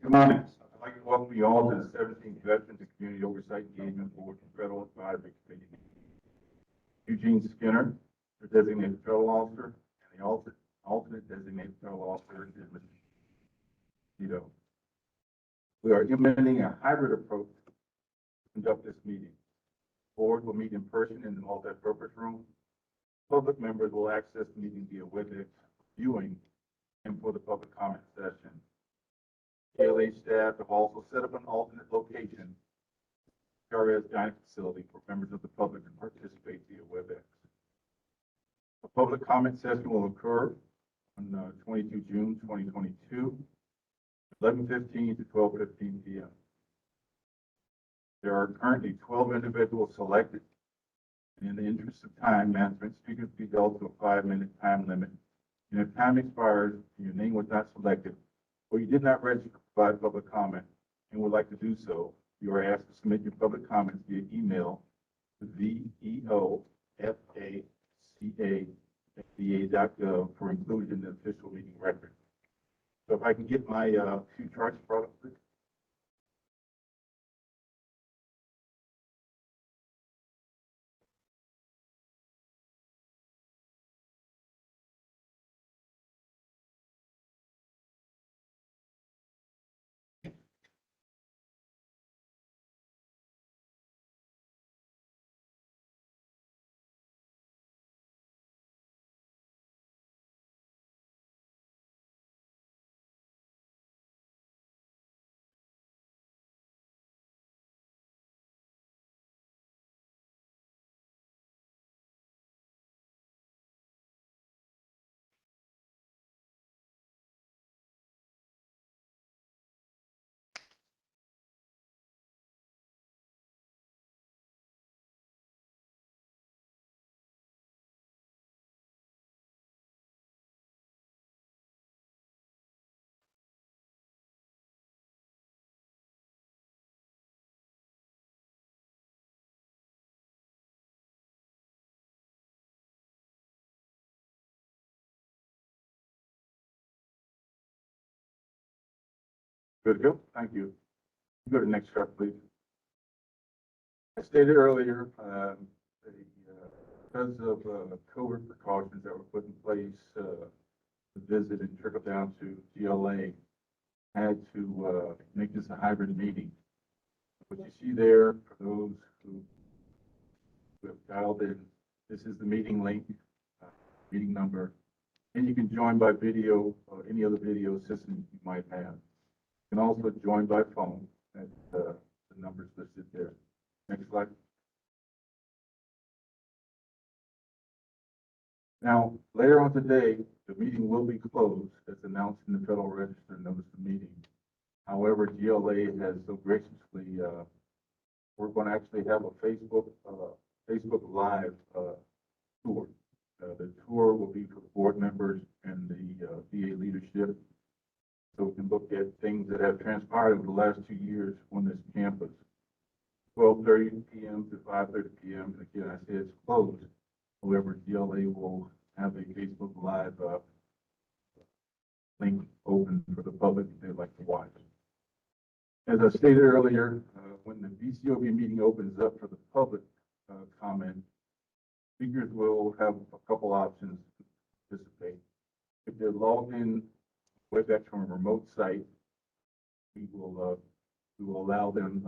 Good morning. I'd like to welcome you all to the 17th Veterans and Community Oversight Engagement Board and Federal Advisory Committee. Eugene Skinner, the designated federal officer, and the alternate designated federal officer is Mr. Tito. We are implementing a hybrid approach to conduct this meeting. The board will meet in person in the multi-purpose room. Public members will access the meeting via WebEx viewing and for the public comment session. KLA staff have also set up an alternate location, PRS dining facility, for members of the public to participate via WebEx. A public comment session will occur on 22 June 2022, 11:15 to 12:15 p.m. There are currently 12 individuals selected, and in the interest of time management, speakers will be held to a 5-minute time limit. And if time expires and your name was not selected, or you did not register to provide public comment and would like to do so, you are asked to submit your public comments via email to VEOFACA@va.gov for inclusion in the official meeting record. So if I can get my few charts brought up, please. Good to go. Thank you. Go to the next chart, please. I stated earlier, because of COVID precautions that were put in place, the visit and trickle down to GLA, had to make this a hybrid meeting. What you see there, for those who have dialed in, this is the meeting link, meeting number, and you can join by video or any other video system you might have. You can also join by phone at the numbers listed there. Next slide. Now, later on today, the meeting will be closed as announced in the Federal Register notice of meeting. However, GLA has so graciously, we're going to actually have a Facebook Live tour. The tour will be for the board members and the VA leadership. So we can look at things that have transpired over the last 2 years on this campus. 12:30 p.m. to 5:30 p.m. Again, I say it's closed. However, GLA will have a Facebook Live link open for the public if they'd like to watch. As I stated earlier, when the VCOEB meeting opens up for the public comment, speakers will have a couple options to participate. If they're logged in WebEx from a remote site, we will allow them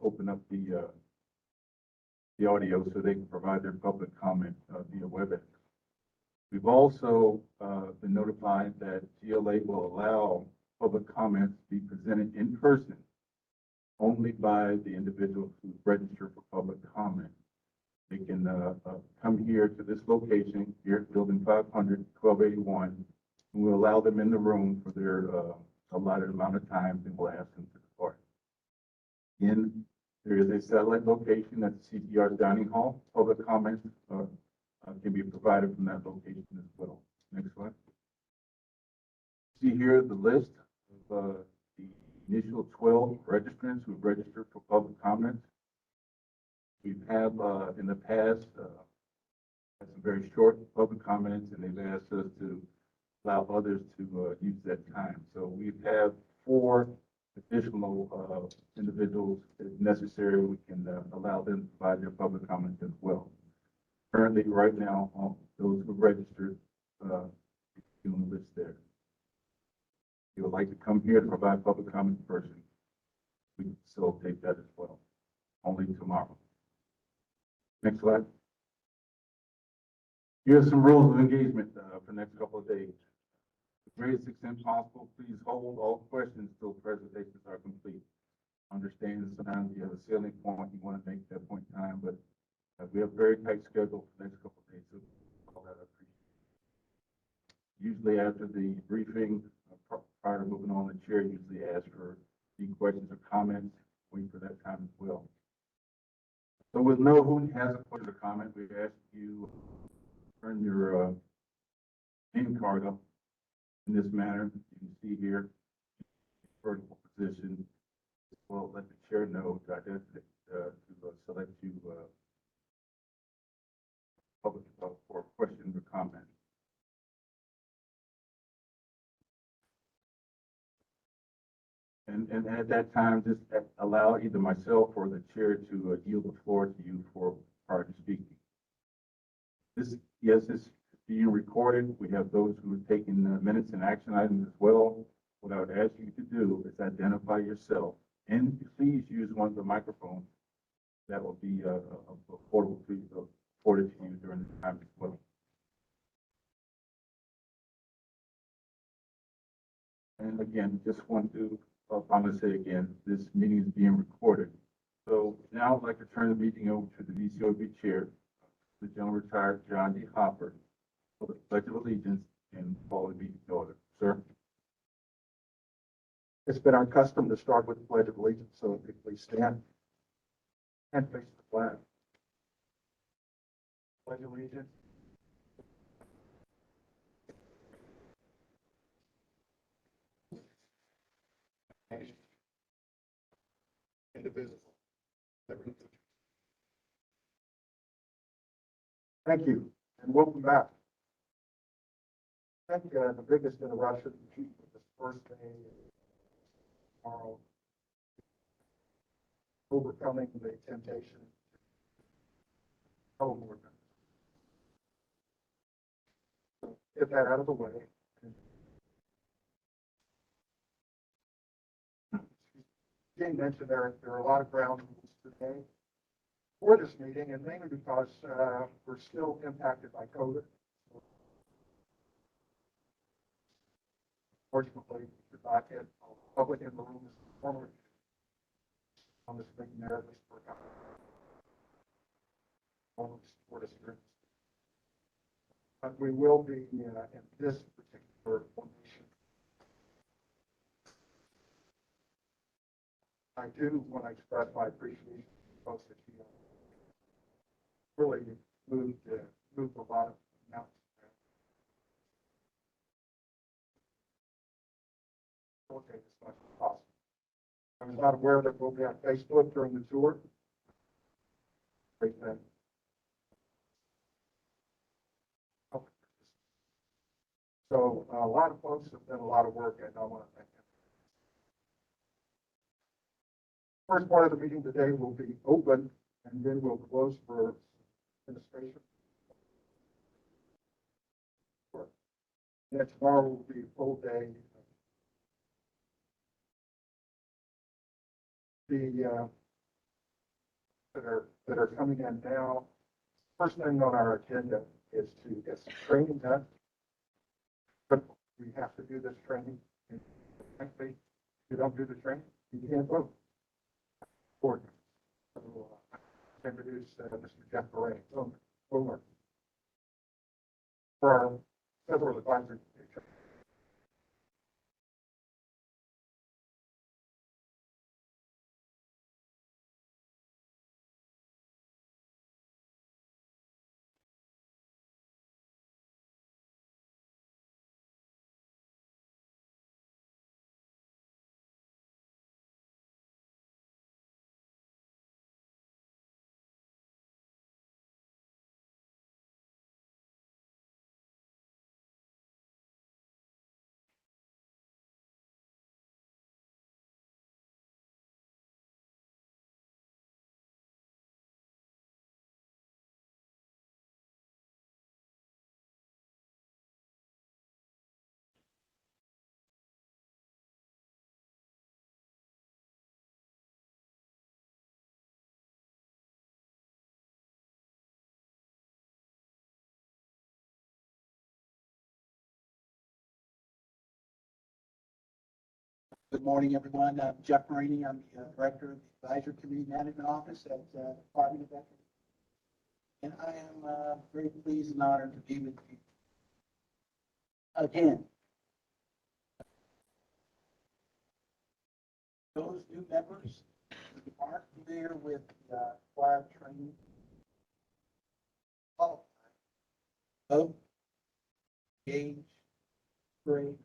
open up the audio so they can provide their public comment via WebEx. We've also been notified that GLA will allow public comments to be presented in person only by the individuals who register for public comment. They can come here to this location here at Building 500, 1281, We'll allow them in the room for their allotted amount of time, and we'll ask them to depart. Again, there is a satellite location at the CTR dining hall. Public comments can be provided from that location as well. Next slide. See here the list of the initial 12 registrants who have registered for public comments. We have in the past had some very short public comments, and they've asked us to allow others to use that time. So we have 4 additional individuals, if necessary, we can allow them to provide their public comments as well. Currently, right now, those who registered on the list there. If you would like to come here to provide public comment in person, we can facilitate that as well, only tomorrow. Next slide. Here are some rules of engagement for the next couple of days. To the greatest extent possible, please hold all questions till presentations are complete. Understand that sometimes you have a salient point you want to make at that point in time, but we have a very tight schedule for the next couple of days, so all that I appreciate. Usually after the briefing, prior to moving on, the chair usually asks for any questions or comments. Wait for that time as well. So we'll know who has a question or comment. We ask you turn your name card up in this manner. You can see here, vertical position. Well, let the chair know to identify to select you public for a question or comment. And at that time, just allow either myself or the chair to yield the floor to you for prior to speaking. This is being recorded. We have those who are taking minutes and action items as well. What I would ask you to do is identify yourself, and please use one of the microphones that will be afforded to you during the time as well. And again, just want to I'm going to say again, this meeting is being recorded. So now I'd like to turn the meeting over to the VCOEB chair, the General Retired John D. Hopper, for the Pledge of Allegiance and call the meeting to order. Sir. It's been our custom to start with the Pledge of Allegiance, so if you please stand and face the flag. Pledge of Allegiance. Indivisible. Thank you, and welcome back. I think the biggest interruption with this first day tomorrow, overcoming the temptation of more. So get that out of the way. Jane mentioned there are a lot of ground rules today for this meeting, and mainly because we're still impacted by COVID. Fortunately, we could not get public in the room as normally on this meeting there, at least for a couple of support us here. But we will be in this particular formation. I do want to express my appreciation to folks that you really moved a lot of mountains. Okay, as much as possible. I was not aware that we'll be on Facebook during the tour. Great thing. Okay. So a lot of folks have done a lot of work, and I want to thank them. First part of the meeting today will be open, and then we'll close for administration. And tomorrow will be a full day. That are coming in now. First thing on our agenda is to get some training done. But we have to do this training. And frankly, if you don't do the training, you can't vote. So introduce Mr. Jeff Bray, for our federal advisory. Good morning, everyone. I'm Jeff Marini. I'm the Director of the Advisory Committee Management Office at the Department of Veterans. And I am very pleased and honored to be with you again. Those new members who aren't familiar with required training, qualify, vote, age, grade.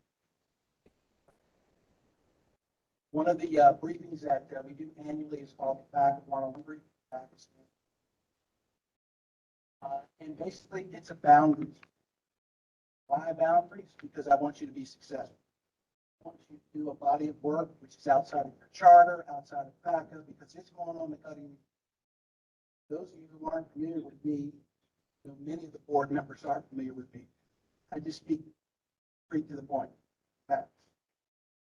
One of the briefings that we do annually is called the Back of 103. And basically, it's a boundary. Why boundaries? Because I want you to be successful. I want you to do a body of work which is outside of your charter, outside of FACA, because it's going on the cutting edge. Those of you who aren't familiar with me, many of the board members aren't familiar with me. I just speak straight to the point. Facts.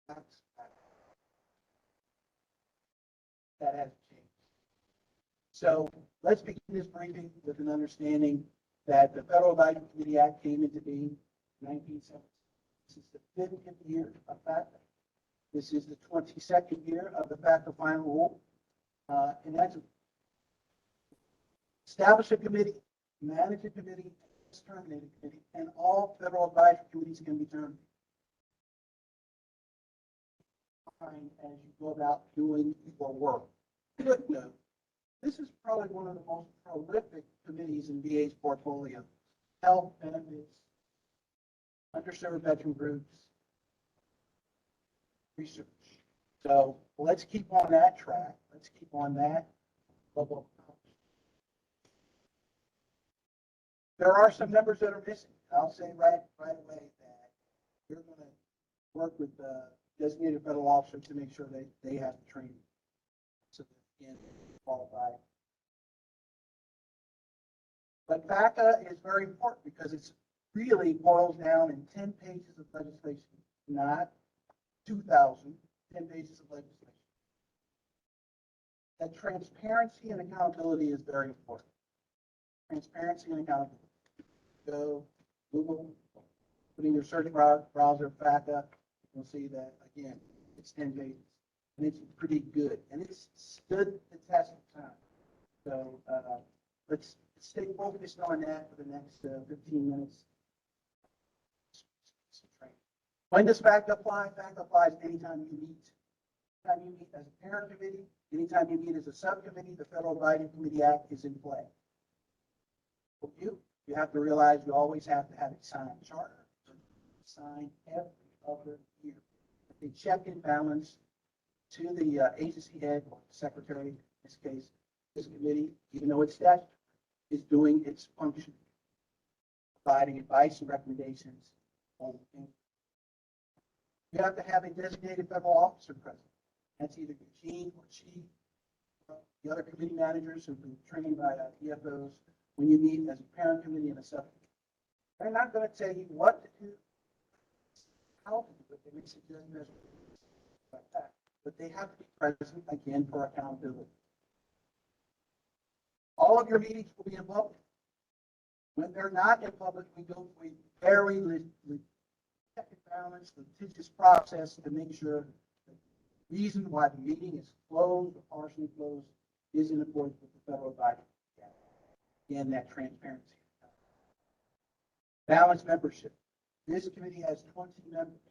Facts. That has changed. So let's begin this briefing with an understanding that the Federal Advisory Committee Act came into being in 1970. This is the 50th year of FACA. This is the 22nd year of the FACA final rule. And that's establish a committee, manage a committee, terminate a committee, and all federal advisory committees can be terminated. As you go about doing your work. Good note. This is probably one of the most prolific committees in VA's portfolio. Health, benefits, underserved veteran groups, research. So let's keep on that track. Let's keep on that level. There are some members that are missing. I'll say right away that we're going to work with the designated federal officer to make sure they have the training so they can qualify. But FACA is very important because it really boils down in 10 pages of legislation, not 2,000, 10 pages of legislation. That transparency and accountability is very important. Transparency and accountability. Go Google, put in your search browser FACA, you'll see that again, it's 10 pages, and it's pretty good, and it's stood the test of time. So let's stay focused on that for the next 15 minutes. When does FACA apply? FACA applies anytime you meet. Anytime you meet as a parent committee, anytime you meet as a subcommittee, the Federal Advisory Committee Act is in play. For you have to realize you always have to have a signed charter, signed every other year. A check and balance to the agency head or secretary, in this case, this committee, even though it's statutory, is doing its function, providing advice and recommendations on things. You have to have a designated federal officer present. That's either Eugene or Chief, the other committee managers who've been trained by EFOs when you meet as a parent committee and a subcommittee. They're not going to tell you what to do, how to do it. They may suggest measures like that. But they have to be present again for accountability. All of your meetings will be in public. When they're not in public, we go through a very check and balance, litigious process to make sure the reason why the meeting is closed or partially closed is in accordance with the Federal Advisory Act. Again, that transparency. Balanced membership. This committee has 20 members.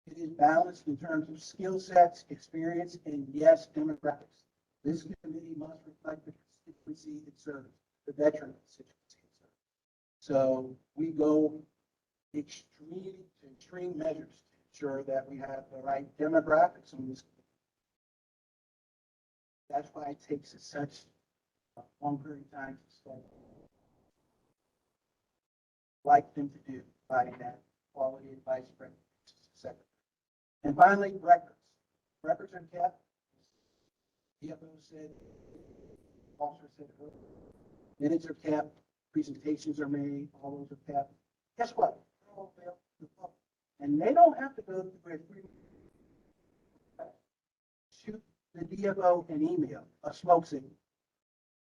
It is balanced in terms of skill sets, experience, and yes, demographics. This committee must reflect the constituency it serves, the veteran constituency it serves. So we go extreme measures to ensure that we have the right demographics on this committee. That's why it takes us such a long period of time to study. Like them to do, providing that quality advice for secretary. And finally, records. Records are kept. EFO said, officer said earlier. Minutes are kept, presentations are made, all those are kept. Guess what? They're all available to the public. And they don't have to go to the grid. Shoot the DFO an email, a smoke signal,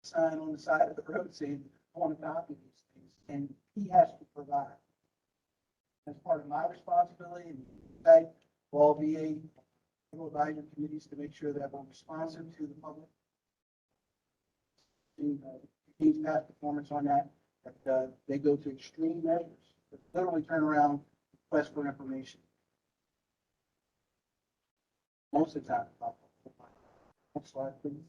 sign on the side of the road saying, I want to copy these things. And he has to provide. As part of my responsibility and all VA federal advisory committees to make sure that we're responsive to the public. Teams past performance on that, they go to extreme measures, to literally turn around, request for information. Most of the time. Next slide, please.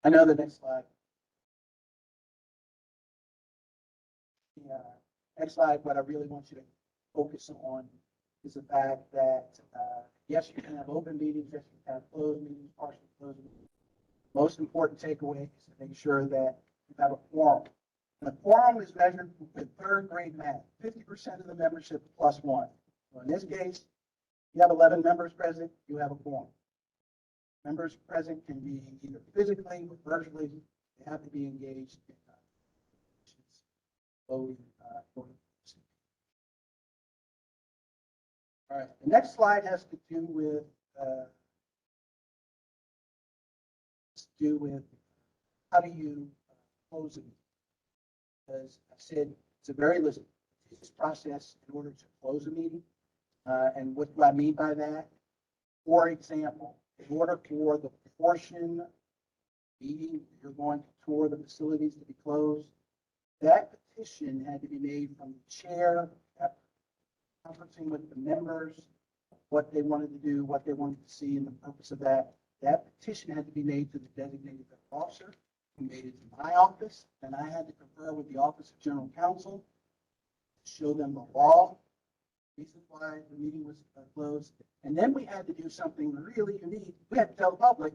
I know the next slide. Yeah. Next slide, what I really want you to focus on is the fact that, yes, you can have open meetings, yes, you can have closed meetings, partially closed meetings. Most important takeaway is to make sure that you have a quorum. And the quorum is measured with third grade math, 50% of the membership plus one. So in this case, you have 11 members present, you have a quorum. Members present can be either physically or virtually. They have to be engaged in voting. All right, the next slide has to do with how do you close it? As I said, it's a very litigious process in order to close a meeting. And what do I mean by that? For example, in order for the portion meeting you're going to tour the facilities to be closed, that petition had to be made from the chair, conferencing with the members, what they wanted to do, what they wanted to see, and the purpose of that. That petition had to be made to the designated officer, who made it to my office, and I had to confer with the Office of General Counsel to show them the law, reasons why the meeting was closed. And then we had to do something really unique. We had to tell the public,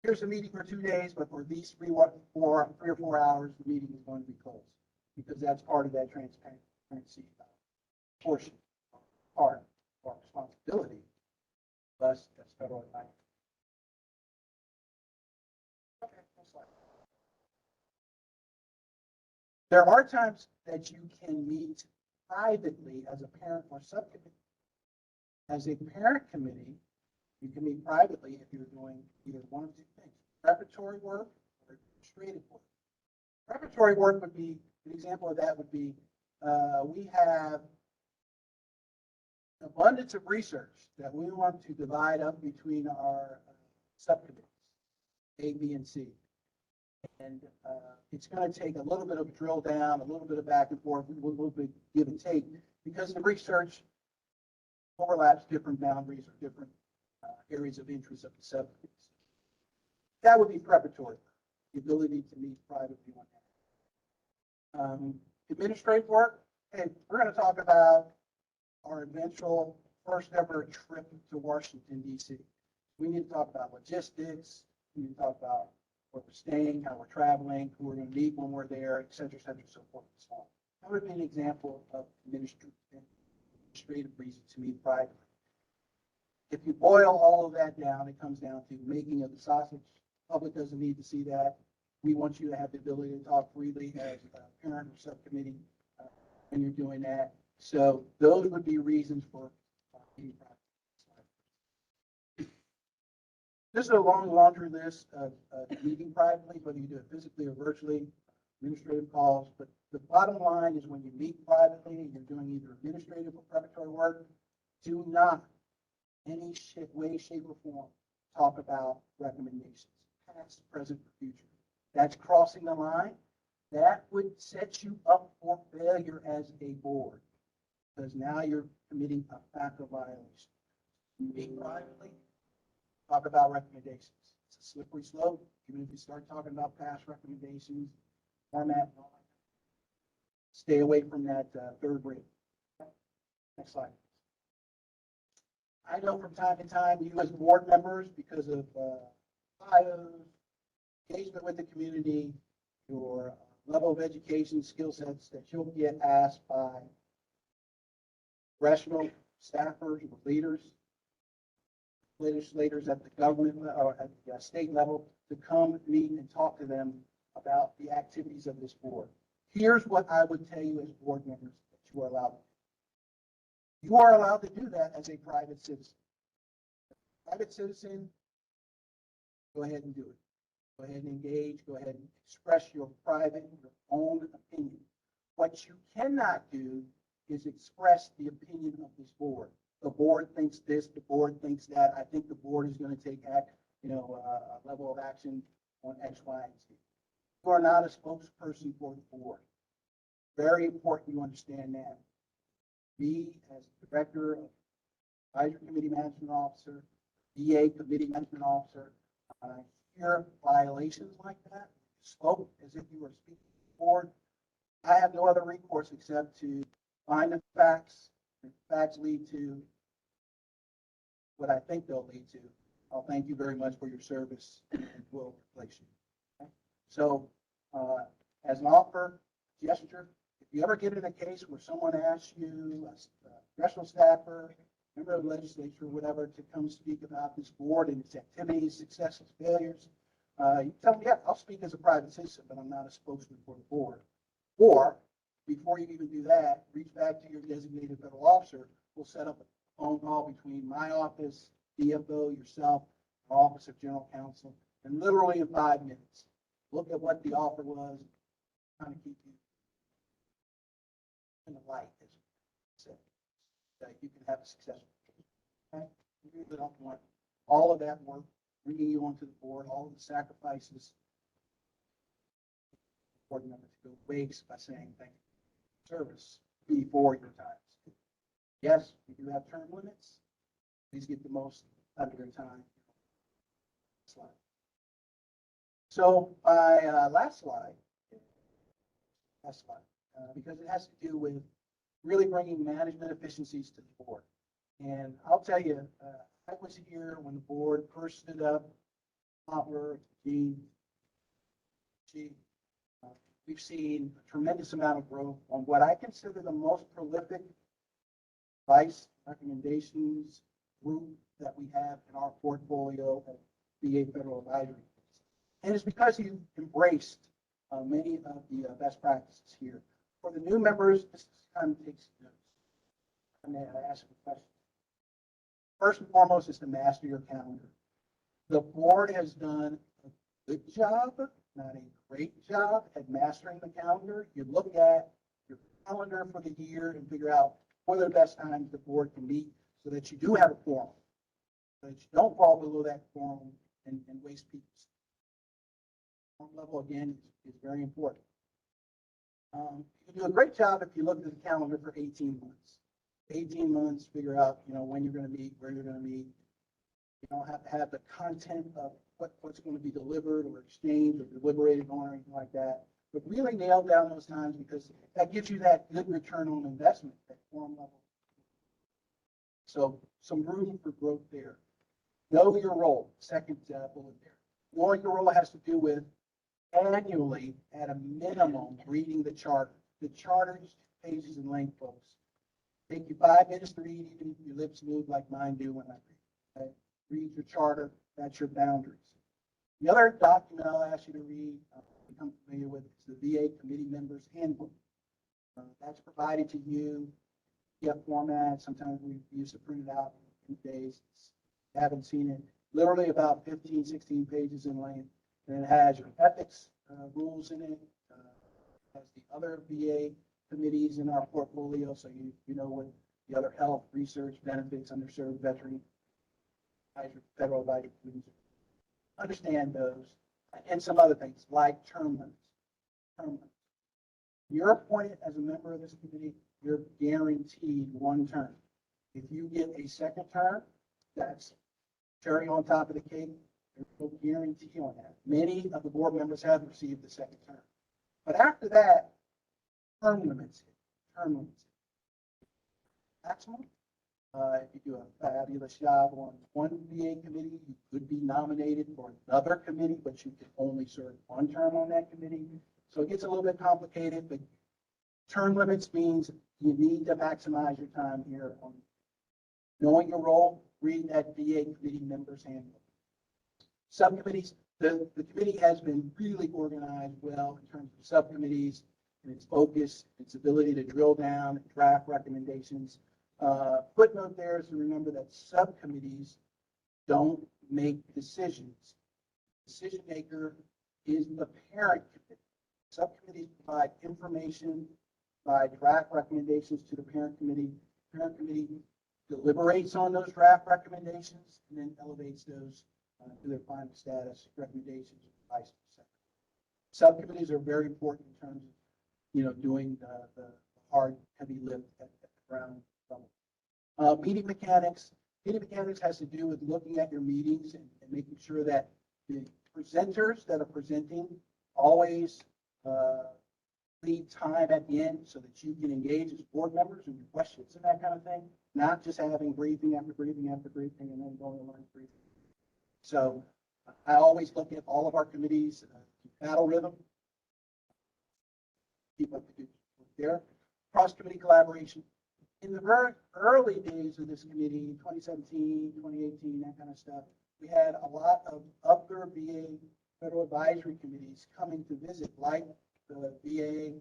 here's a meeting for 2 days, but for these 3 or 4 hours, the meeting is going to be closed, because that's part of that transparency portion, part of our responsibility. Thus, that's federal advice. Okay, next slide. There are times that you can meet privately as a parent or subcommittee. As a parent committee, you can meet privately if you're doing either one of 2 things: preparatory work or administrative work. Preparatory work would be, an example of that would be, we have abundance of research that we want to divide up between our subcommittees, A, B, and C. And it's going to take a little bit of drill down, a little bit of back and forth, a little bit give and take, because the research overlaps different boundaries or different areas of interest of the subcommittees. That would be preparatory, the ability to meet privately on that. Administrative work, hey, we're going to talk about our eventual first ever trip to Washington, D.C. We need to talk about logistics, we need to talk about where we're staying, how we're traveling, who we're going to meet when we're there, et cetera, so forth and so on. That would be an example of administrative reason to meet privately. If you boil all of that down, it comes down to making of the sausage. The public doesn't need to see that. We want you to have the ability to talk freely as a parent or subcommittee when you're doing that. So those would be reasons for meeting privately. This is a long laundry list of meeting privately, whether you do it physically or virtually, administrative calls. But the bottom line is when you meet privately and you're doing either administrative or preparatory work, do not in any way, shape, or form talk about recommendations, past, present, or future. That's crossing the line. That would set you up for failure as a board, because now you're committing a FACA violation. You meet privately, talk about recommendations. It's a slippery slope. Even if you start talking about past recommendations, format, and all that, stay away from that third grade. Next slide. I know from time to time, you as board members, because of bios, engagement with the community, your level of education, skill sets, that you'll get asked by congressional staffers or legislators at the government or at the state level to come meet and talk to them about the activities of this board. Here's what I would tell you as board members that you are allowed to do. You are allowed to do that as a private citizen. private citizen, go ahead and do it. Go ahead and engage, go ahead and express your private, your own opinion. What you cannot do is express the opinion of this board. The board thinks this, the board thinks that. I think the board is going to take a level of action on X, Y, and Z. You are not a spokesperson for the board. Very important you understand that. Me, as director of Advisory Committee Management Officer, VA Committee Management Officer, hear violations like that, spoke as if you were speaking to the board, I have no other recourse except to find the facts. If the facts lead to what I think they'll lead to, I'll thank you very much for your service and will replace you. Okay? So, as an offer, gesture, if you ever get in a case where someone asks you, a congressional staffer, member of the legislature, whatever, to come speak about this board and its activities, successes, failures, you tell them, yeah, I'll speak as a private citizen, but I'm not a spokesman for the board. Or, before you even do that, reach back to your designated federal officer. We'll set up a phone call between my office, DFO, yourself, our Office of General Counsel, and literally in 5 minutes, look at what the offer was, kind of keep you in the light, as you said, that you can have a successful case. Okay? You really don't want all of that work bringing you onto the board, all of the sacrifices, board member to go waste by saying thank you for your service before your time. Yes, we do have term limits. Please get the most out of your time. Slide. So my last slide, because it has to do with really bringing management efficiencies to the board. And I'll tell you, I was here when the board first stood up. Hopper, Gene, we've seen a tremendous amount of growth on what I consider the most prolific advice recommendations group that we have in our portfolio of VA Federal Advisory. And it's because you embraced many of the best practices here. For the new members, this kind of takes notes. I'm going to ask a question. First and foremost is to master your calendar. The board has done a good job, not a great job, at mastering the calendar. You look at your calendar for the year and figure out what are the best times the board can meet so that you do have a quorum, so that you don't fall below that quorum and waste people's quorum level. Again, is very important. You can do a great job if you look at the calendar for 18 months. 18 months, figure out, when you're going to meet, where you're going to meet. You don't have to have the content of what's going to be delivered or exchanged or deliberated on or anything like that. But really nail down those times because that gives you that good return on investment, that quorum level. So some room for growth there. Know your role, second bullet there. Knowing your role has to do with annually, at a minimum, reading the charter. The charter is 2 pages in length, folks. Take you 5 minutes to read, even if your lips move like mine do when I read. Okay? Read your charter, that's your boundaries. The other document I'll ask you to read, become familiar with, is the VA Committee Members Handbook. That's provided to you, PDF format. Sometimes we used to print it out in days. If you haven't seen it, literally about 15, 16 pages in length. And it has your ethics rules in it. It has the other VA committees in our portfolio, so you know what the other health, research, benefits, underserved veteran, federal advisory committees. Understand those, and some other things like term limits. Term limits. You're appointed as a member of this committee, you're guaranteed 1 term. If you get a second term, that's cherry on top of the cake. There's no guarantee on that. Many of the board members have received the second term. But after that, term limits. Term limits. Maximum. If you do a fabulous job on one VA committee, you could be nominated for another committee, but you can only serve 1 term on that committee. So it gets a little bit complicated, but term limits means you need to maximize your time here on knowing your role, reading that VA committee members handbook. Subcommittees, the committee has been really organized well in terms of subcommittees and its focus, its ability to drill down and draft recommendations. Footnote there is to remember that subcommittees don't make decisions. Decision maker is the parent committee. Subcommittees provide information, provide draft recommendations to the parent committee. Parent committee deliberates on those draft recommendations and then elevates those to their final status recommendations, vice versa. Subcommittees are very important in terms of, doing the hard, heavy lift at the ground level. Meeting mechanics. Meeting mechanics has to do with looking at your meetings and making sure that the presenters that are presenting always leave time at the end so that you can engage as board members and questions and that kind of thing, not just having briefing after briefing after briefing and then going on briefing. So I always look at all of our committees, battle rhythm, keep up the good work there. Cross-committee collaboration. In the very early days of this committee, 2017, 2018, that kind of stuff, we had a lot of other VA federal advisory committees coming to visit, like the VA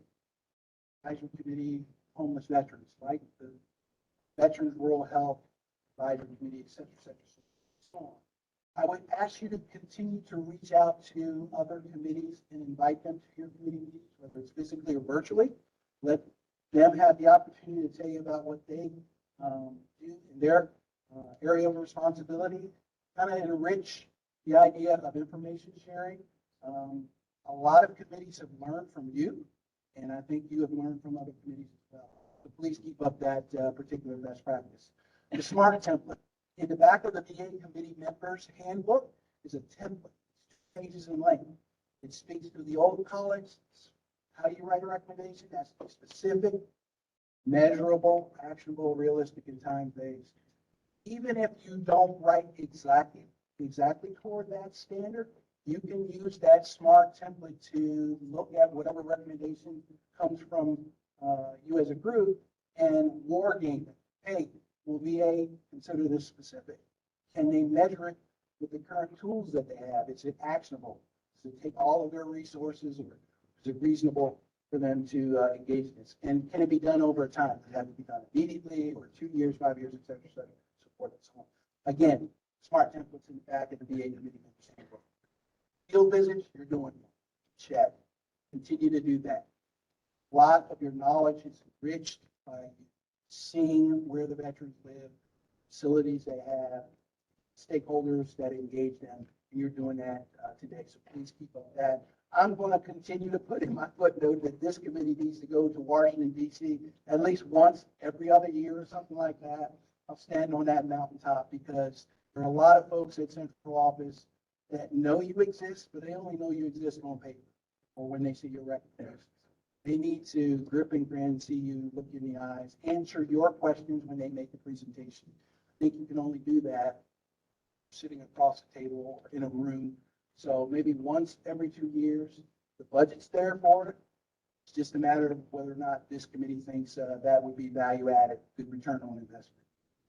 Advisory Committee, Homeless Veterans, like the Veterans Rural Health Advisory Committee, et cetera, et cetera, so on. I would ask you to continue to reach out to other committees and invite them to your committee meetings, whether it's physically or virtually. Let them have the opportunity to tell you about what they do in their area of responsibility, kind of enrich the idea of information sharing. A lot of committees have learned from you, and I think you have learned from other committees as well. So please keep up that particular best practice. The SMART template. In the back of the VA committee members handbook is a template, 2 pages in length. It speaks to the old college, how you write a recommendation, that's specific, measurable, actionable, realistic, and time-based. Even if you don't write exactly toward that standard, you can use that SMART template to look at whatever recommendation comes from you as a group and war game it. Hey, will VA consider this specific? Can they measure it with the current tools that they have? Is it actionable? Does it take all of their resources, or is it reasonable for them to engage in this? And can it be done over time? Does it have to be done immediately, or 2 years, 5 years, et cetera, support and so on. Again, SMART templates in the back of the VA committee members handbook. Field visits, you're doing check. Continue to do that. A lot of your knowledge is enriched by seeing where the veterans live, facilities they have, stakeholders that engage them. And you're doing that today, so please keep up that. I'm going to continue to put in my footnote that this committee needs to go to Washington, D.C. at least once every other year or something like that. I'll stand on that mountaintop because there are a lot of folks at central office that know you exist, but they only know you exist on paper or when they see your recommendations. They need to grip and grin, see you, look you in the eyes, answer your questions when they make the presentation. I think you can only do that sitting across the table or in a room. So maybe once every 2 years, the budget's there for it. It's just a matter of whether or not this committee thinks that would be value added, good return on investment.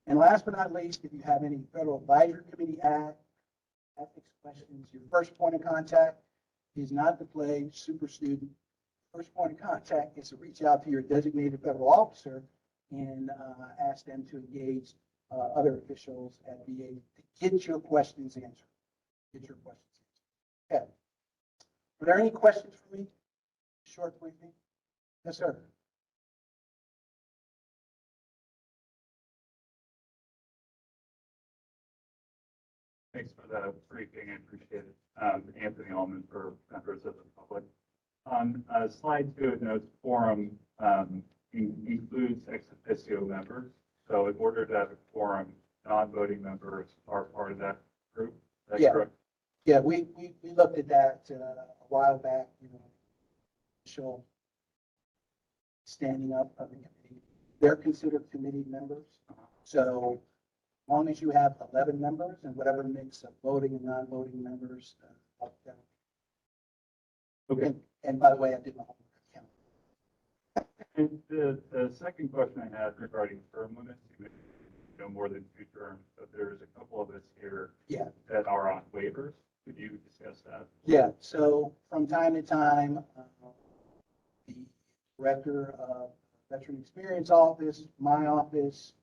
And last but not least, if you have any Federal Advisory Committee ethics questions, your first point of contact is not to play super student. First point of contact is to reach out to your designated federal officer and ask them to engage other officials at VA to get your questions answered. Get your questions answered. Okay. Are there any questions for me? Short briefing. Yes, sir. Thanks for the briefing. I appreciate it. Anthony Allman for members of the public. On slide 2, it notes quorum includes ex officio members. So in order to have a quorum, non-voting members are part of that group. That's correct? Yeah, we looked at that a while back, initial standing up of the committee. They're considered committee members. So as long as you have 11 members and whatever mix of voting and non-voting members up there. Okay. And by the way, I did my homework account. And the second question I had regarding term limits, you know, more than 2 terms, but there's a couple of us here that are on waivers. Could you discuss that? Yeah, so from time to time, the director of Veteran Experience Office, my office,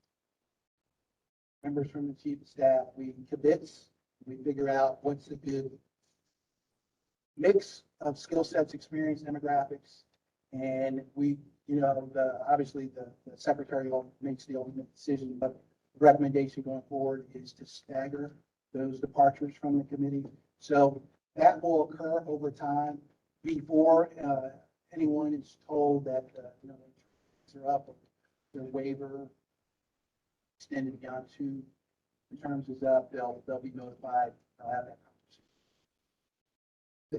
members from the chief of staff, we kibitz, we figure out what's a good mix of skill sets, experience, demographics, and we, obviously the secretary makes the ultimate decision, but the recommendation going forward is to stagger those departures from the committee. So that will occur over time before anyone is told that, they're up, their waiver extended beyond 2 terms is up, they'll be notified, they'll have that conversation.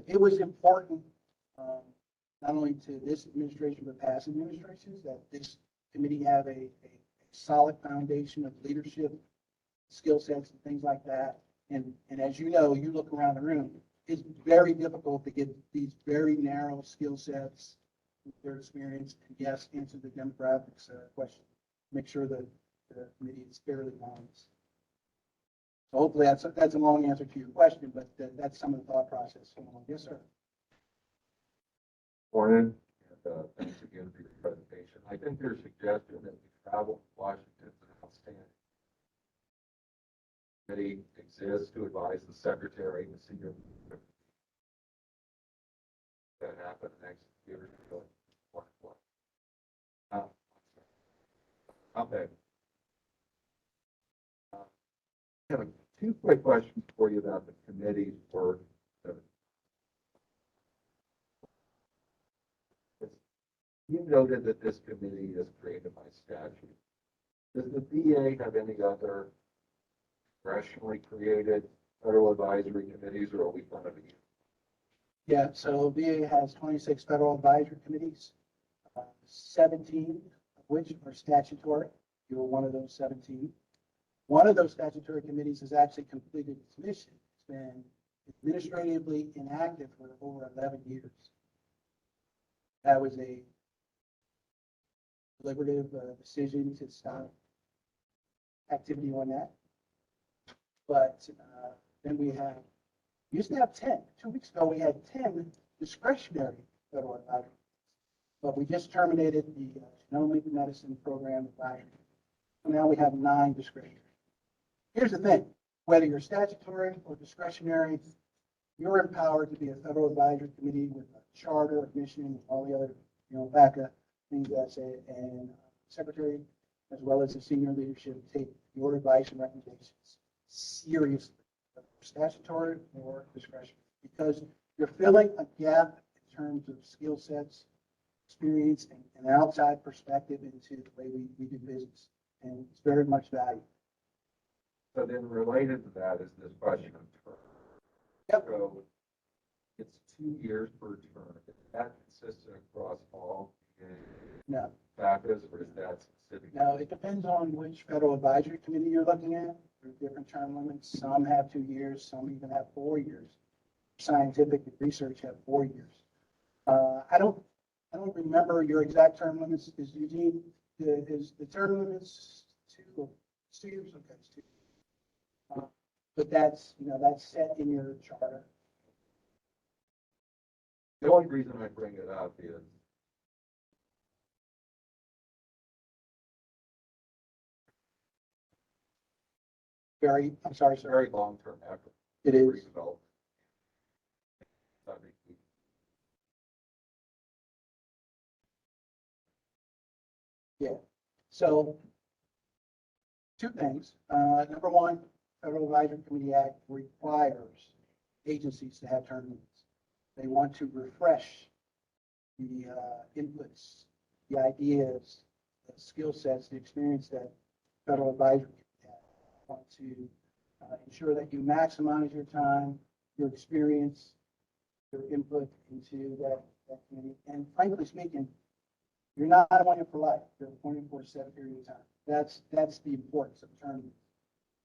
It was important, not only to this administration, but past administrations, that this committee have a solid foundation of leadership, skill sets and things like that. And as you know, you look around the room, it's very difficult to get these very narrow skill sets, their experience, and yes, answer the demographics question. Make sure that the committee is fairly balanced. So hopefully that's a long answer to your question, but that's some of the thought process. Yes, sir. Morning, and thanks again for your presentation. I think your suggestion that we travel to Washington is outstanding. Committee exists to advise the secretary and the senior. That happened next year. Okay. I have 2 quick questions for you about the committee's work. You noted that this committee is created by statute. Does the VA have any other congressionally created federal advisory committees, or are we one of these? Yeah, so VA has 26 federal advisory committees, 17 of which are statutory. You were one of those 17. One of those statutory committees has actually completed its mission. It's been administratively inactive for over 11 years. That was a deliberative decision to stop activity on that. But then we used to have 10. 2 weeks ago, we had 10 discretionary federal advisory. But we just terminated the genomic medicine program advisory. So now we have 9 discretionary. Here's the thing, whether you're statutory or discretionary, you're empowered to be a federal advisory committee with a charter, a mission, and all the other, backup things that's it. And secretary, as well as the senior leadership, take your advice and recommendations seriously, statutory or discretionary, because you're filling a gap in terms of skill sets, experience, and an outside perspective into the way we do business. And it's very much valued. So then related to that is this question of term. Yep. So it's 2 years per term. Is that consistent across all No. factors, or is that specific? Now, it depends on which federal advisory committee you're looking at. There's different term limits. Some have 2 years, some even have 4 years. Scientific research have 4 years. I don't remember your exact term limits. Is Eugene, is the term limits 2 years? Okay, it's 2. But that's set in your charter. The only reason I bring it up is I'm sorry, it's a sir. very long-term effort. It is. Redevelopment. Yeah. So 2 things. Number 1, Federal Advisory Committee Act requires agencies to have term limits. They want to refresh the inputs, the ideas, the skill sets, the experience that Federal Advisory Committee want to ensure that you maximize your time, your experience, your input into that committee. And frankly speaking, you're not appointed for life. You're appointed for a set period of time. That's the importance of term limits.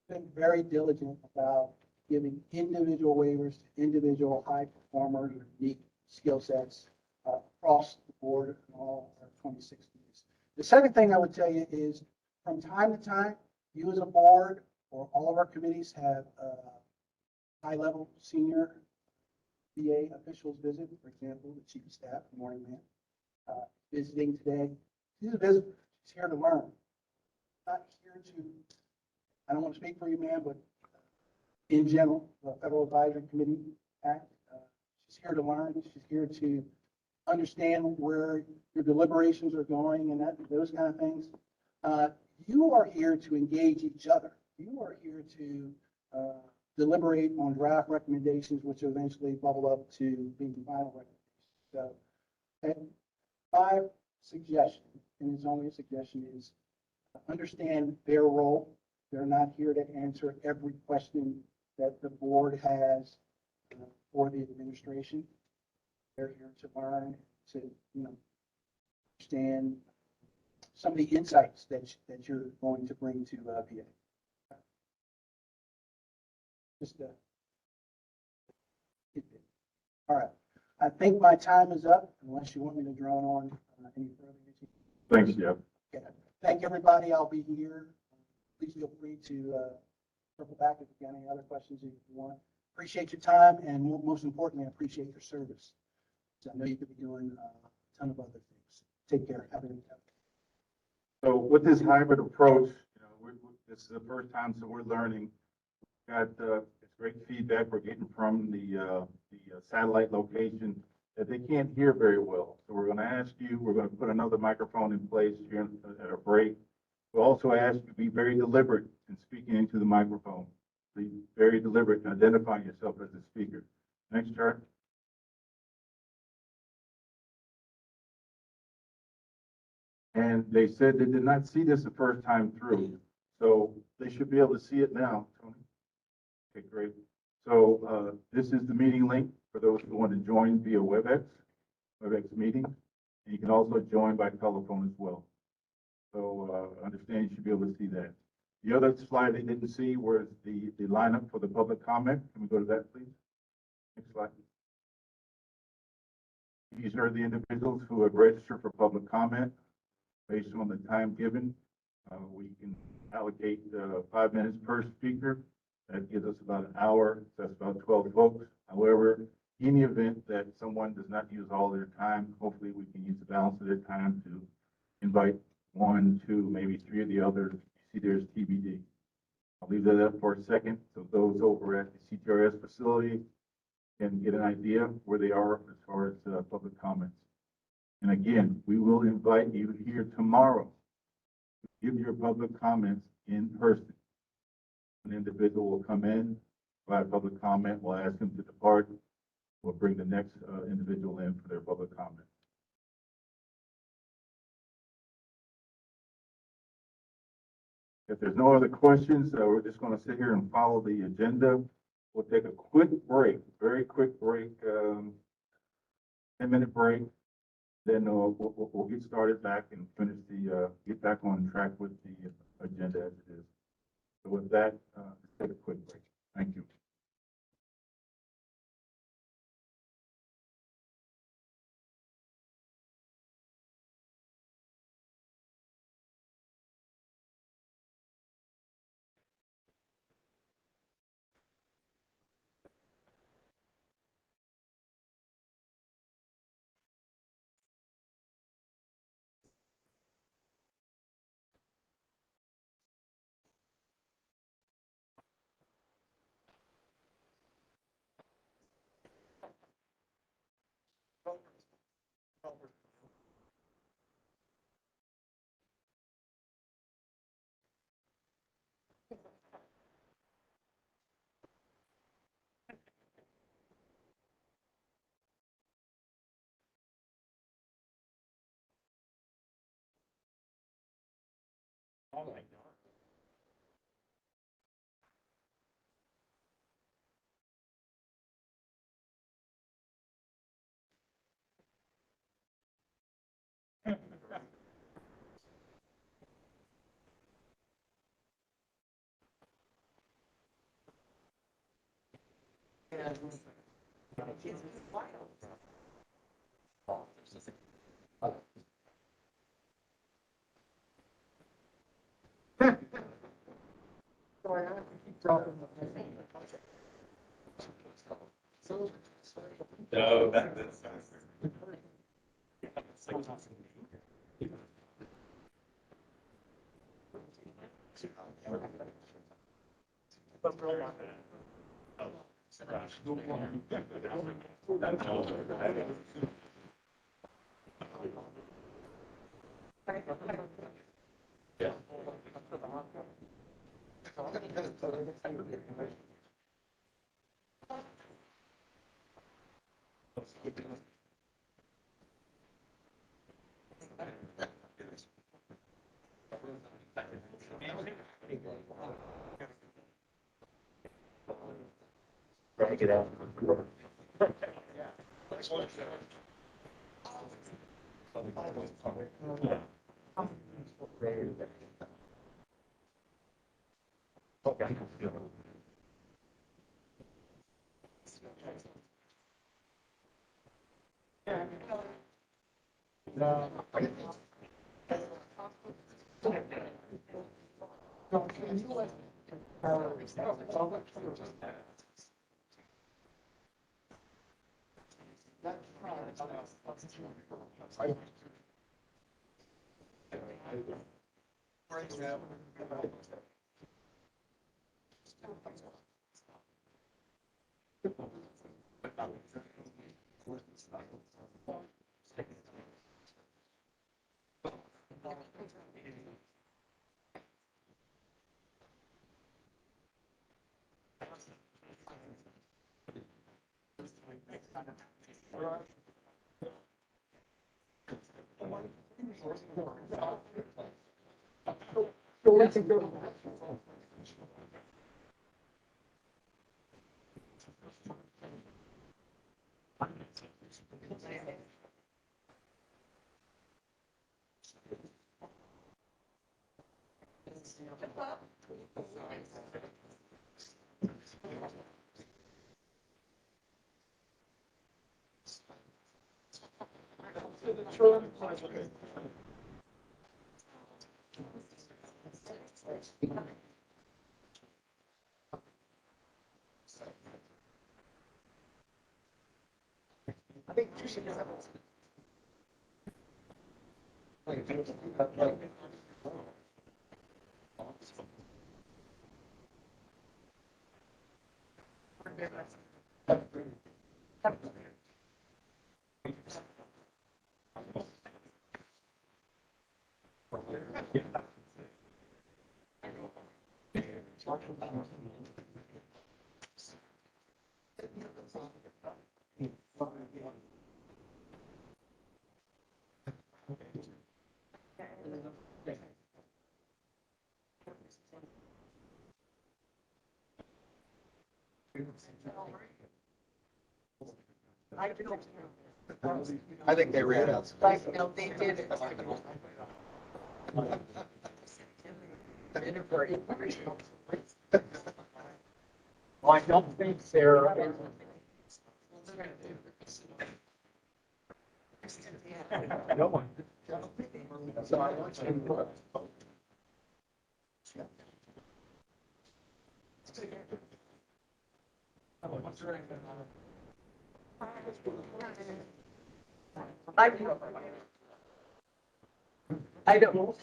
Been very diligent about giving individual waivers to individual high performers or unique skill sets across the board in all our 26 committees. The second thing I would tell you is from time to time, you as a board or all of our committees have high-level senior VA officials visit. For example, the chief of staff, the morning man, visiting today. He's a visitor. He's here to learn. Not here to I don't want to speak for you, man, but in general, the Federal Advisory Committee Act, she's here to learn. She's here to understand where your deliberations are going and those kind of things. You are here to engage each other. You are here to deliberate on draft recommendations, which eventually bubble up to being final recommendations. So, and my suggestion, and it's only a suggestion, is understand their role. They're not here to answer every question that the board has for the administration. They're here to learn, to, understand some of the insights that you're going to bring to PA. Just all right. I think my time is up, unless you want me to drone on any further. Thanks, Jeff. Okay. Thank everybody. I'll be here. Please feel free to circle back if you've got any other questions if you want. Appreciate your time, and most importantly, I appreciate your service. So I know you could be doing a ton of other things. Take care. Have a good day. So with this hybrid approach, this is the first time, so we're learning. Got it's great feedback we're getting from the satellite location that they can't hear very well. So we're going to ask you, we're going to put another microphone in place here at a break. We'll also ask you to be very deliberate in speaking into the microphone. Be very deliberate in identifying yourself as a speaker. Next chart. And they said they did not see this the first time through, so they should be able to see it now, Tony. Okay, great. So this is the meeting link for those who want to join via WebEx meeting. And you can also join by telephone as well. So understand you should be able to see that. The other slide they didn't see was the lineup for the public comment. Can we go to that, please? Next slide. These are the individuals who have registered for public comment. Based on the time given, we can allocate 5 minutes per speaker. That gives us about an hour. So that's about 12 folks. However, in the event that someone does not use all their time, hopefully we can use the balance of their time to invite 1, 2, maybe 3 of the others. You see there's TBD. I'll leave that up for a second so those over at the CTRS facility can get an idea where they are as far as public comments. And again, we will invite you here tomorrow to give your public comments in person. An individual will come in, provide public comment, we'll ask them to depart. We'll bring the next individual in for their public comment. If there's no other questions, we're just going to sit here and follow the agenda. We'll take a quick break, very quick break, 10-minute break. Then we'll get started back and finish get back on track with the agenda as it is. So with that, let's take a quick break. Thank you. No, that's I think they ran out. Like, no, they did it. Well, I don't think Sarah. No one. So I want you to. I don't know.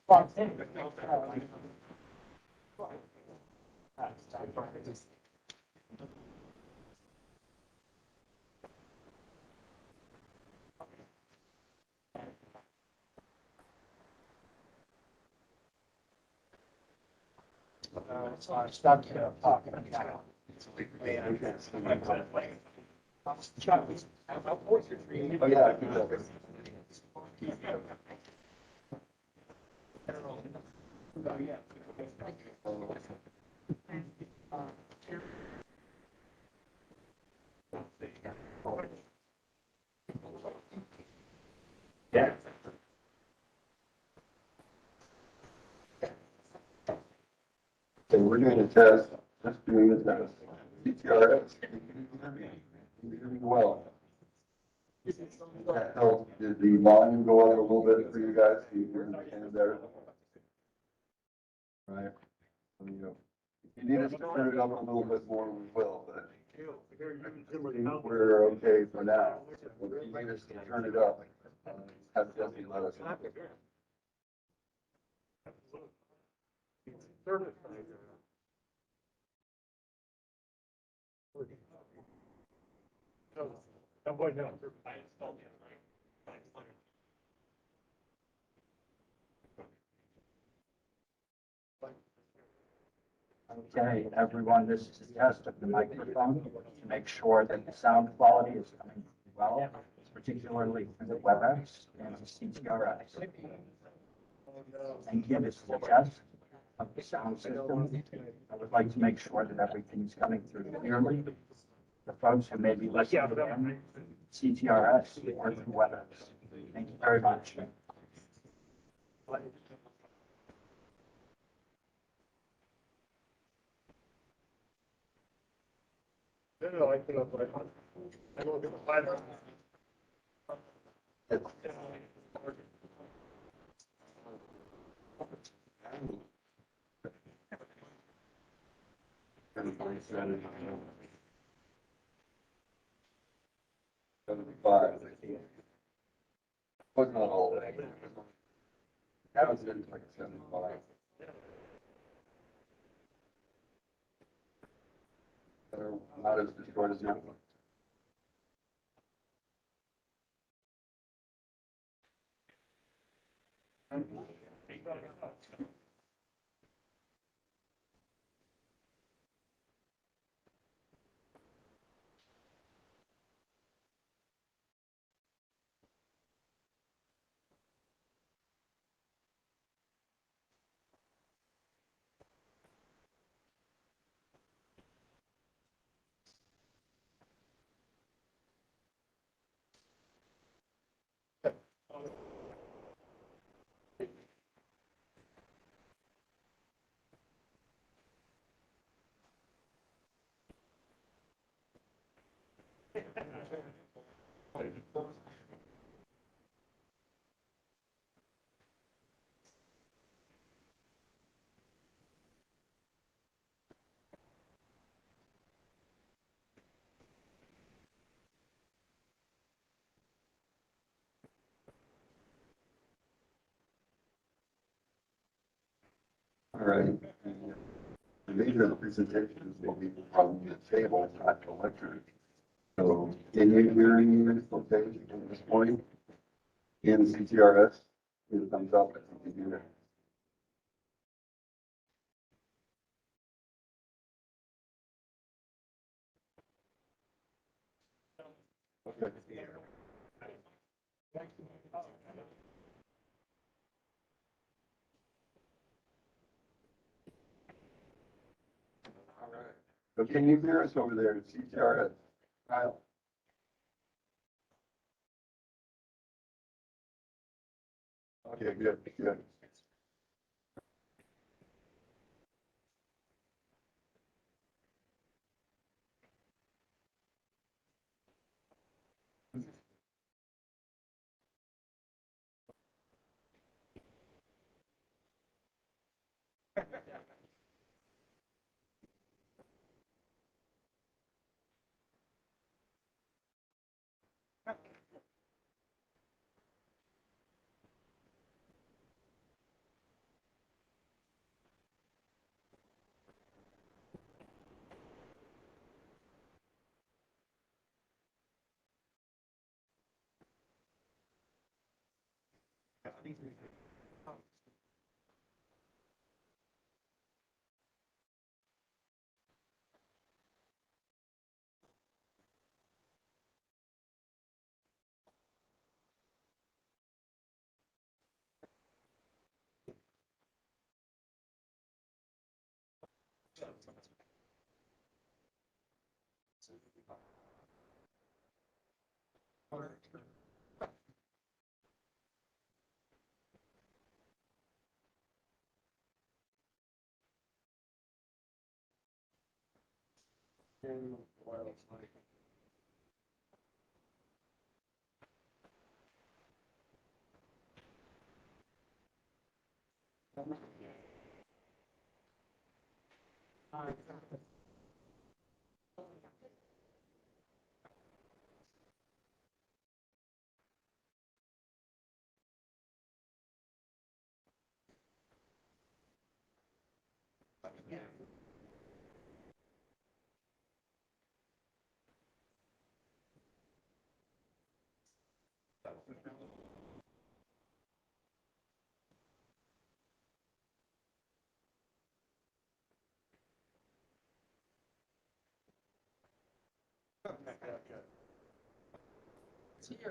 Well, So I stopped talking. Oh, yeah. I can look. Yeah. So we're doing a test, just doing a test. CTRS. Well. That helps. Did the volume go up a little bit for you guys? Do you understand better? Right. There you go. If you need us to turn it up a little bit more, we will, but we're okay for now. If you need us to turn it up, have Jesse let us know. Okay, everyone, this is a test of the microphone to make sure that the sound quality is coming well, particularly for the WebEx and the CTRS. Thank you. This is a test of the sound system. I would like to make sure that everything's coming through clearly. The folks who may be listening to CTRS or through WebEx. Thank you very much. $75. Was not all that. That was like 75. They're not as destroyed as now. All right. These are the presentations will be from the table, not the lecture. So can you hear me okay at this point? In CTRS, it comes up, I think you do that. Okay. All right. So can you hear us over there at CTRS? Kyle? Okay, good, good.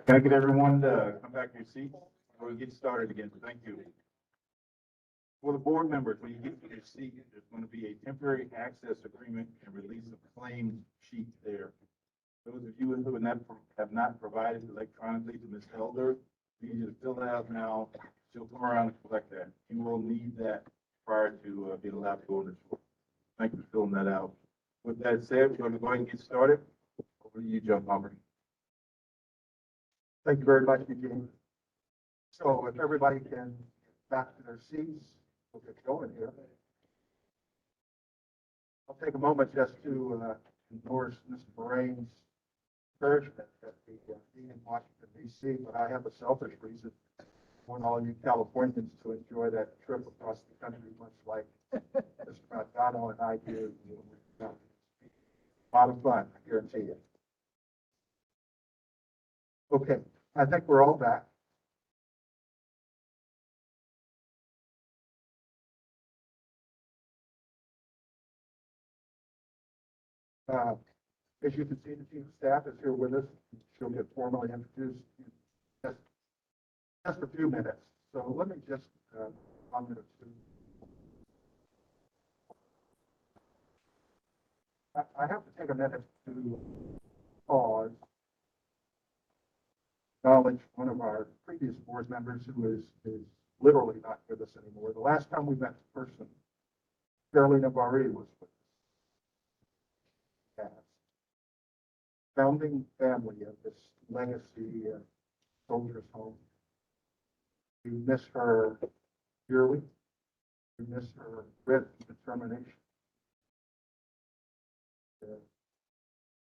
Can I get everyone to come back to your seats before we get started again? Thank you. For the board members, when you get to your seat, there's going to be a temporary access agreement and release of claims sheet there. Those of you who have not provided electronically to Ms. Elder, we need you to fill that out now. She'll come around and collect that. You will need that prior to being allowed to go on the tour. Thank you for filling that out. With that said, we're going to go ahead and get started. Over to you, Joe Palmer. Thank you very much, Eugene. So if everybody can get back to their seats, we'll get going here. I'll take a moment just to endorse Mr. Morane's encouragement that the being in Washington, D.C., but I have a selfish reason. I want all you Californians to enjoy that trip across the country, much like Mr. Madonna and I did. A lot of fun, I guarantee you. Okay, I think we're all back. As you can see, the chief of staff is here with us. She'll get formally introduced in just a few minutes. So let me just comment or two. I have to take a minute to pause, acknowledge one of our previous board members who is literally not with us anymore. The last time we met in person, Shirley Navari was with us. Founding family of this legacy soldiers home. We miss her dearly. We miss her grit and determination.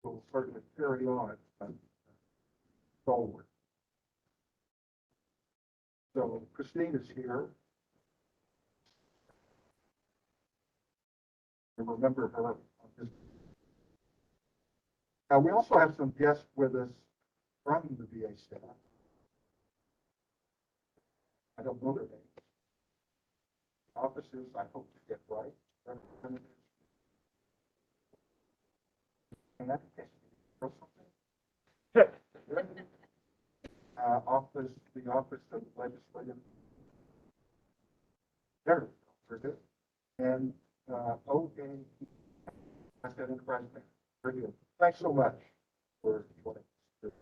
We'll certainly carry on forward. So Christine is here. I remember her on this. We also have some guests with us from the VA staff. I don't know their names. Officers, I hope to get right. Representatives. And that's or something. The Office of Legislative. There, very good. And OK, I said in President. Very good. Thanks so much for joining us.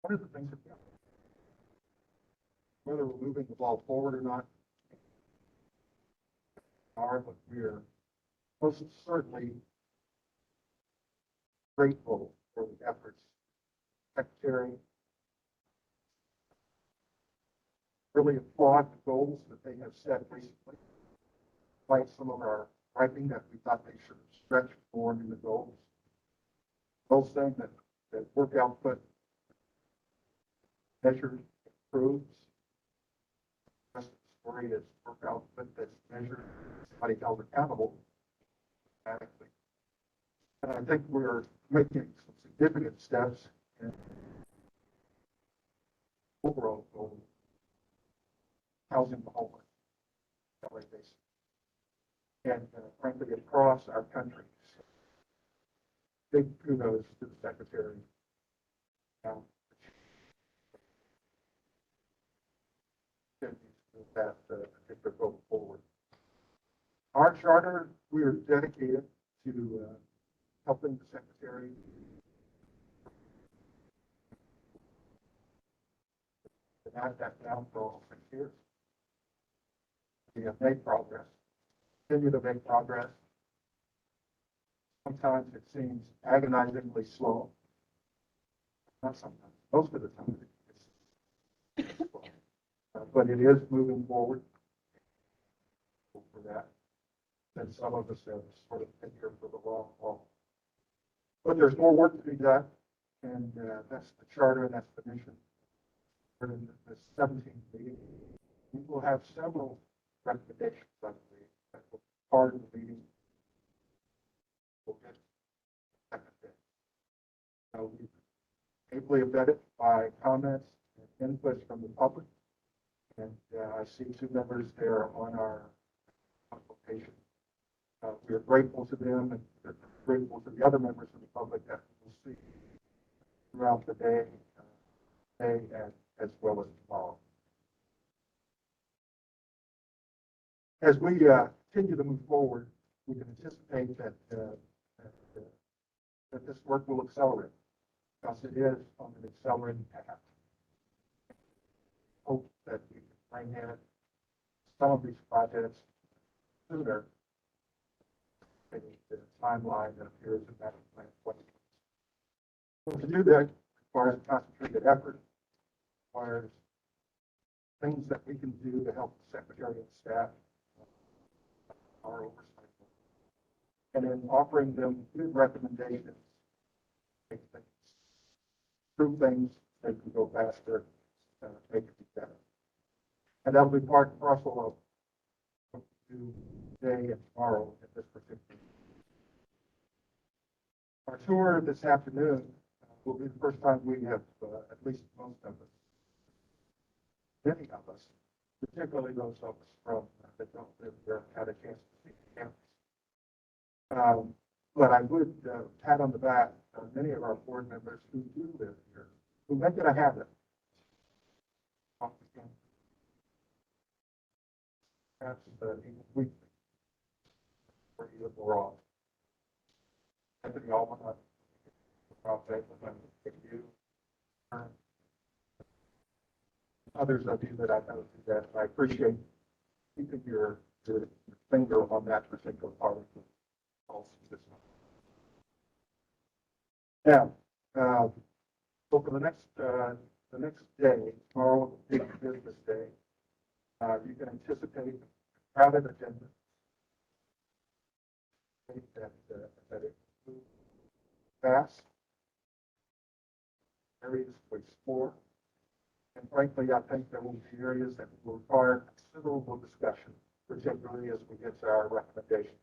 One of the things that whether we're moving the ball forward or not, but we're most certainly grateful for the efforts. Secretary, really applaud the goals that they have set recently. Despite some of our writing that we thought they should stretch more in the goals. Those things that work output measured improves. The rest of the story is work output that's measured, somebody held accountable dramatically. And I think we're making some significant steps in overall goal, housing the homeless, LA basis. And frankly, across our country. Big kudos to the Secretary. That particular go forward. Our charter, we are dedicated to helping the secretary to have that down for all 6 years. We have made progress, continue to make progress. Sometimes it seems agonizingly slow. Not sometimes, most of the time it's slow. But it is moving forward for that. And some of us have sort of been here for the long haul. But there's more work to be done, and that's the charter and that's the mission. For the 17th meeting, we will have several recommendations, I believe, that will be part of the meeting. We'll get second day. We've ably vetted by comments and inputs from the public. And I see 2 members there on our consultation. We are grateful to them and we're grateful to the other members of the public that we'll see throughout the day, and as well as tomorrow. As we continue to move forward, we can anticipate that this work will accelerate because it is on an accelerating path. Hope that we can bring in some of these projects sooner than the timeline that appears in that plan. So to do that requires concentrated effort, requires things that we can do to help the secretary and staff our oversight, and then offering them good recommendations, make things, improve things, make them go faster, make it better. And that'll be part and parcel of what we do today and tomorrow at this particular. Our tour this afternoon will be the first time we have, at least most of us, many of us, particularly those of us from that don't live here, had a chance to see the campus. But I would pat on the back many of our board members who do live here, who make it a habit. Perhaps even weekly, where you live wrong. Anthony Alman, you, others of you that I know do that. I appreciate keeping your finger on that particular part of the policy system. Now, so for the next day, tomorrow, big business day, you can anticipate a crowded agenda. That it moves fast, areas to explore, and frankly, I think there will be areas that will require considerable discussion, particularly as we get to our recommendations.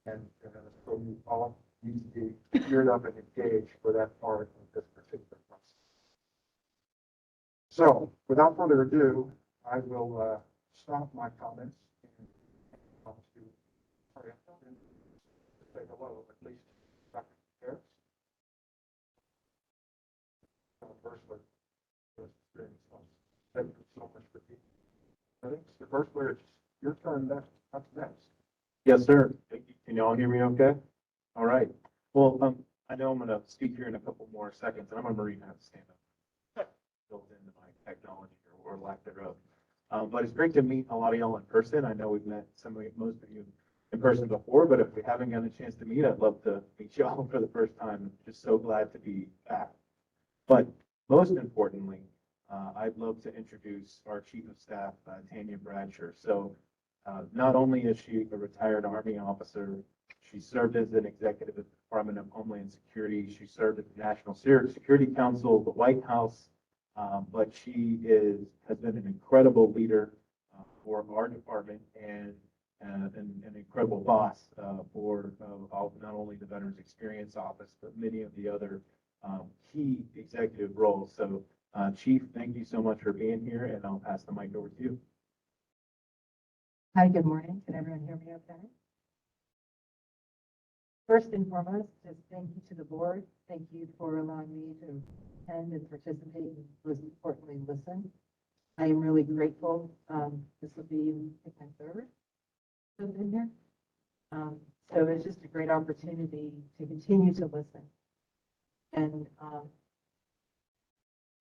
And so you all need to be geared up and engaged for that part of this particular process. So, without further ado, I will stop my comments and come to say hello, at least Dr. Harris. Firstly, thank you so much for being here. I think the first where it's your turn next. What's next? Yes, sir. Can you all hear me okay? All right. Well, I know I'm going to speak here in a couple more seconds, and I'm a Marine, I have to stand up. Built into my technology or lack thereof. But it's great to meet a lot of y'all in person. I know we've met most of you in person before, but if we haven't gotten a chance to meet, I'd love to meet y'all for the first time. Just so glad to be back. But most importantly, I'd love to introduce our Chief of Staff, Tanya Bradsher. So not only is she a retired Army officer, she served as an executive at the Department of Homeland Security. She served at the National Security Council, the White House, but she has been an incredible leader for our department and an incredible boss for not only the Veterans Experience Office, but many of the other key executive roles. So Chief, thank you so much for being here, and I'll pass the mic over to you. Hi, good morning. Can everyone hear me okay? First and foremost, just thank you to the board. Thank you for allowing me to attend and participate and most importantly, listen. I am really grateful. This will be my third have been here. So it's just a great opportunity to continue to listen. And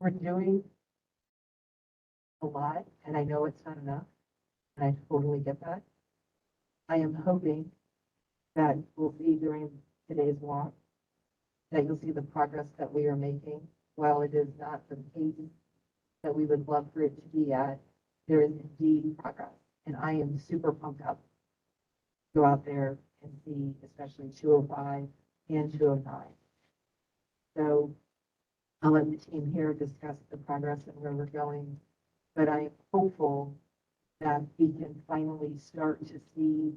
we're doing a lot, and I know it's not enough, and I totally get that. I am hoping that we'll see during today's walk that you'll see the progress that we are making. While it is not the pace that we would love for it to be at, there is indeed progress. And I am super pumped up. Go out there and see, especially 205 and 209. So I'll let the team here discuss the progress and where we're going. But I am hopeful that we can finally start to see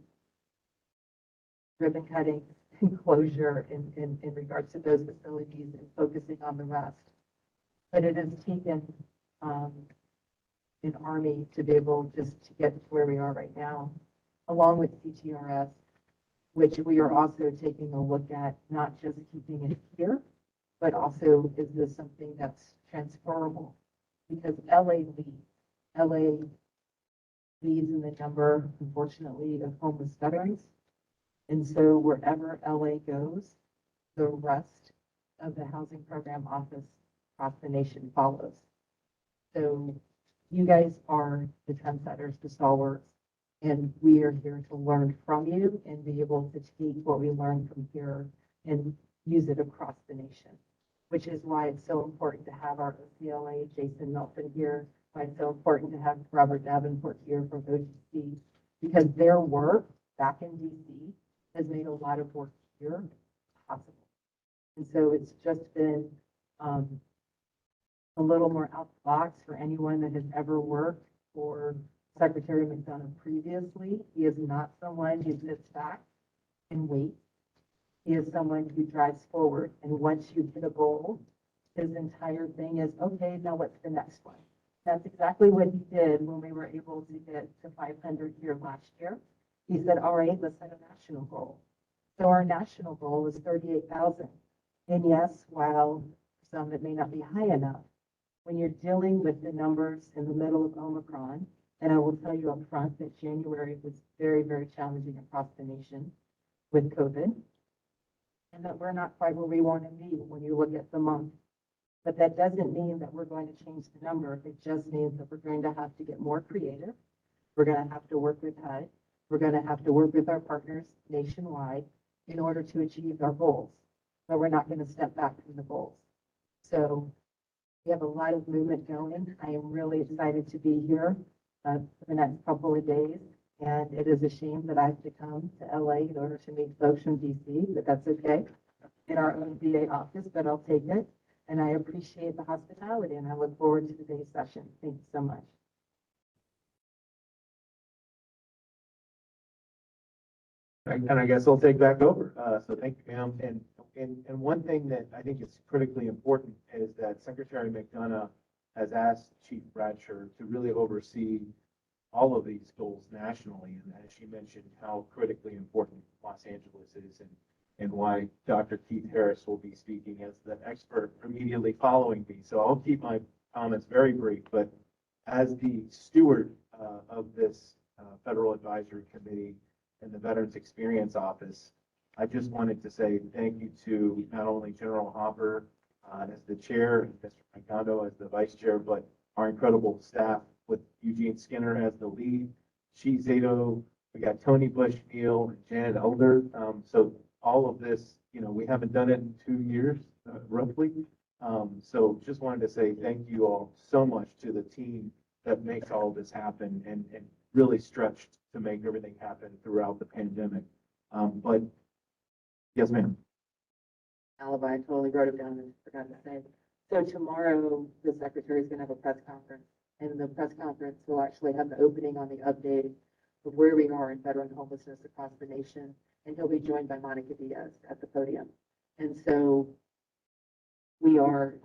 ribbon cutting and closure in regards to those facilities and focusing on the rest. But it has taken an army to be able just to get to where we are right now, along with CTRS, which we are also taking a look at, not just keeping it here, but also is this something that's transferable? Because LA leads in the number, unfortunately, of homeless veterans. And so wherever LA goes, the rest of the housing program office across the nation follows. So you guys are the trendsetters, the stalwarts, and we are here to learn from you and be able to take what we learn from here and use it across the nation, which is why it's so important to have our OCLA, Jason Melton here, why it's so important to have Robert Davenport here from OGC, because their work back in DC has made a lot of work here possible. And so it's just been a little more out the box for anyone that has ever worked for Secretary McDonough previously. He is not someone who sits back and waits. He is someone who drives forward. And once you hit a goal, his entire thing is, okay, now what's the next one? That's exactly what he did when we were able to get to 500 here last year. He said, all right, let's set a national goal. So our national goal was 38,000. And yes, while some it may not be high enough, when you're dealing with the numbers in the middle of Omicron, and I will tell you up front that January was very, very challenging across the nation with COVID, and that we're not quite where we want to be when you look at the month. But that doesn't mean that we're going to change the number. It just means that we're going to have to get more creative. We're going to have to work with HUD. We're going to have to work with our partners nationwide in order to achieve our goals. But we're not going to step back from the goals. So we have a lot of movement going. I am really excited to be here for the next couple of days. And it is a shame that I have to come to LA in order to meet folks from DC, but that's okay. In our own VA office, but I'll take it. And I appreciate the hospitality and I look forward to today's session. Thank you so much. And I guess I'll take back over. So thank you, ma'am. And one thing that I think is critically important is that Secretary McDonough has asked Chief Bradsher to really oversee all of these goals nationally. And as she mentioned, how critically important Los Angeles is and why Dr. Keith Harris will be speaking as the expert immediately following me. So I'll keep my comments very brief, but as the steward of this Federal Advisory Committee and the Veterans Experience Office, I just wanted to say thank you to not only General Hopper as the chair, and Mr. Mancondo as the vice chair, but our incredible staff with Eugene Skinner as the lead, Chi Zato, we got Tony Bush-Neal, and Janet Elder. So all of this, you know, we haven't done it in 2 years, roughly. So just wanted to say thank you all so much to the team that makes all of this happen and really stretched to make everything happen throughout the pandemic. But yes, ma'am. Alibi, I totally wrote it down and forgot to say. So tomorrow, the secretary is going to have a press conference, and the press conference will actually have the opening on the update of where we are in veteran homelessness across the nation, and he'll be joined by Monica Diaz at the podium. And so we are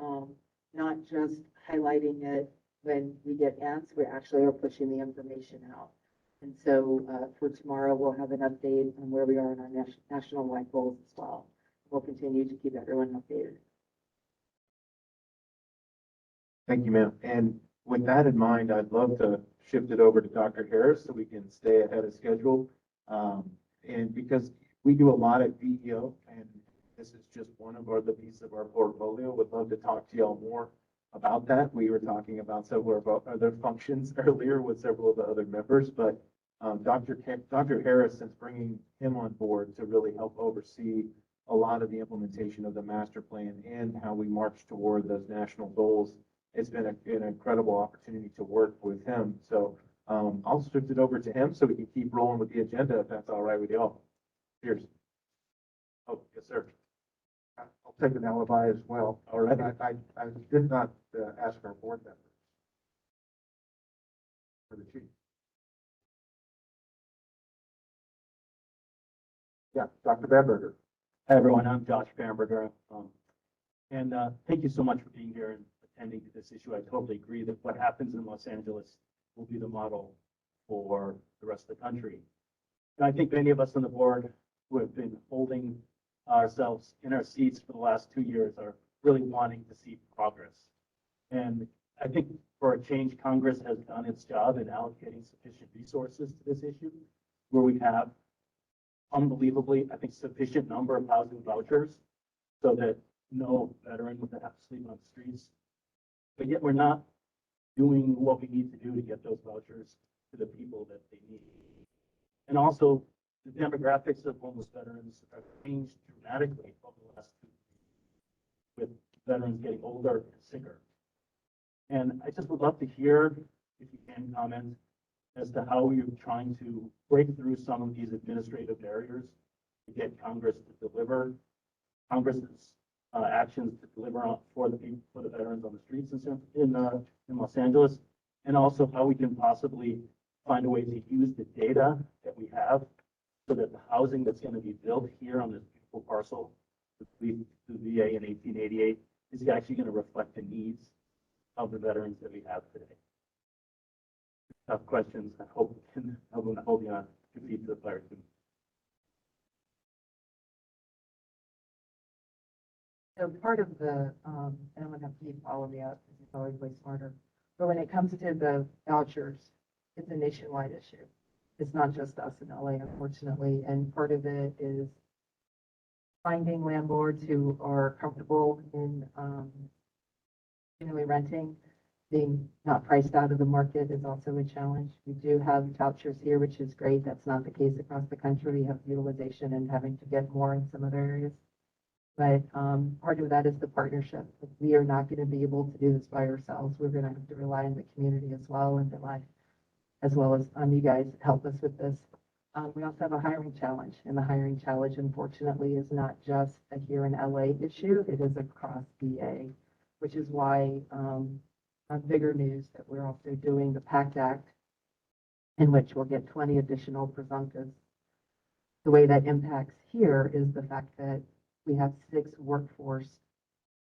not just highlighting it when we get ants, we actually are pushing the information out. And so for tomorrow, we'll have an update on where we are in our national-wide goals as well. We'll continue to keep everyone updated. Thank you, ma'am. And with that in mind, I'd love to shift it over to Dr. Harris so we can stay ahead of schedule. And because we do a lot at VEO, and this is just one of the pieces of our portfolio, would love to talk to y'all more about that. We were talking about several of our other functions earlier with several of the other members, but Dr. Harris, since bringing him on board to really help oversee a lot of the implementation of the master plan and how we march toward those national goals, it's been an incredible opportunity to work with him. So I'll shift it over to him so we can keep rolling with the agenda, if that's all right with y'all. Cheers. Oh, yes, sir. I'll take an alibi as well. All right. I did not ask our board members for the chief. Yeah, Dr. Bamberger. Hi, everyone. I'm Josh Bamberger. And thank you so much for being here and attending to this issue. I totally agree that what happens in Los Angeles will be the model for the rest of the country. And I think many of us on the board who have been holding ourselves in our seats for the last 2 years are really wanting to see progress. And I think for a change, Congress has done its job in allocating sufficient resources to this issue, where we have unbelievably, I think, sufficient number of housing vouchers so that no veteran would have to sleep on the streets. But yet we're not doing what we need to do to get those vouchers to the people that they need. And also, the demographics of homeless veterans have changed dramatically over the last 2 years, with veterans getting older and sicker. And I just would love to hear, if you can comment, as to how you're trying to break through some of these administrative barriers to get Congress to deliver Congress's actions to deliver on for the people, for the veterans on the streets in Los Angeles, and also how we can possibly find a way to use the data that we have so that the housing that's going to be built here on this beautiful parcel, the VA in 1888, is actually going to reflect the needs of the veterans that we have today. Tough questions. I hope can help you on your feet to the fire too. So part of the, and I'm gonna have to follow me up because he's always way smarter. But when it comes to the vouchers, it's a nationwide issue. It's not just us in LA, unfortunately. And part of it is finding landlords who are comfortable in renting. Being not priced out of the market is also a challenge. We do have vouchers here, which is great. That's not the case across the country. We have utilization and having to get more in some other areas. But part of that is the partnership. We are not going to be able to do this by ourselves. We're going to have to rely on the community as well and rely as well as on you guys to help us with this. We also have a hiring challenge, and the hiring challenge, unfortunately, is not just a here in LA issue. It is across VA, which is why bigger news that we're also doing the PACT Act, in which we'll get 20 additional presumptives. The way that impacts here is the fact that we have 6 workforce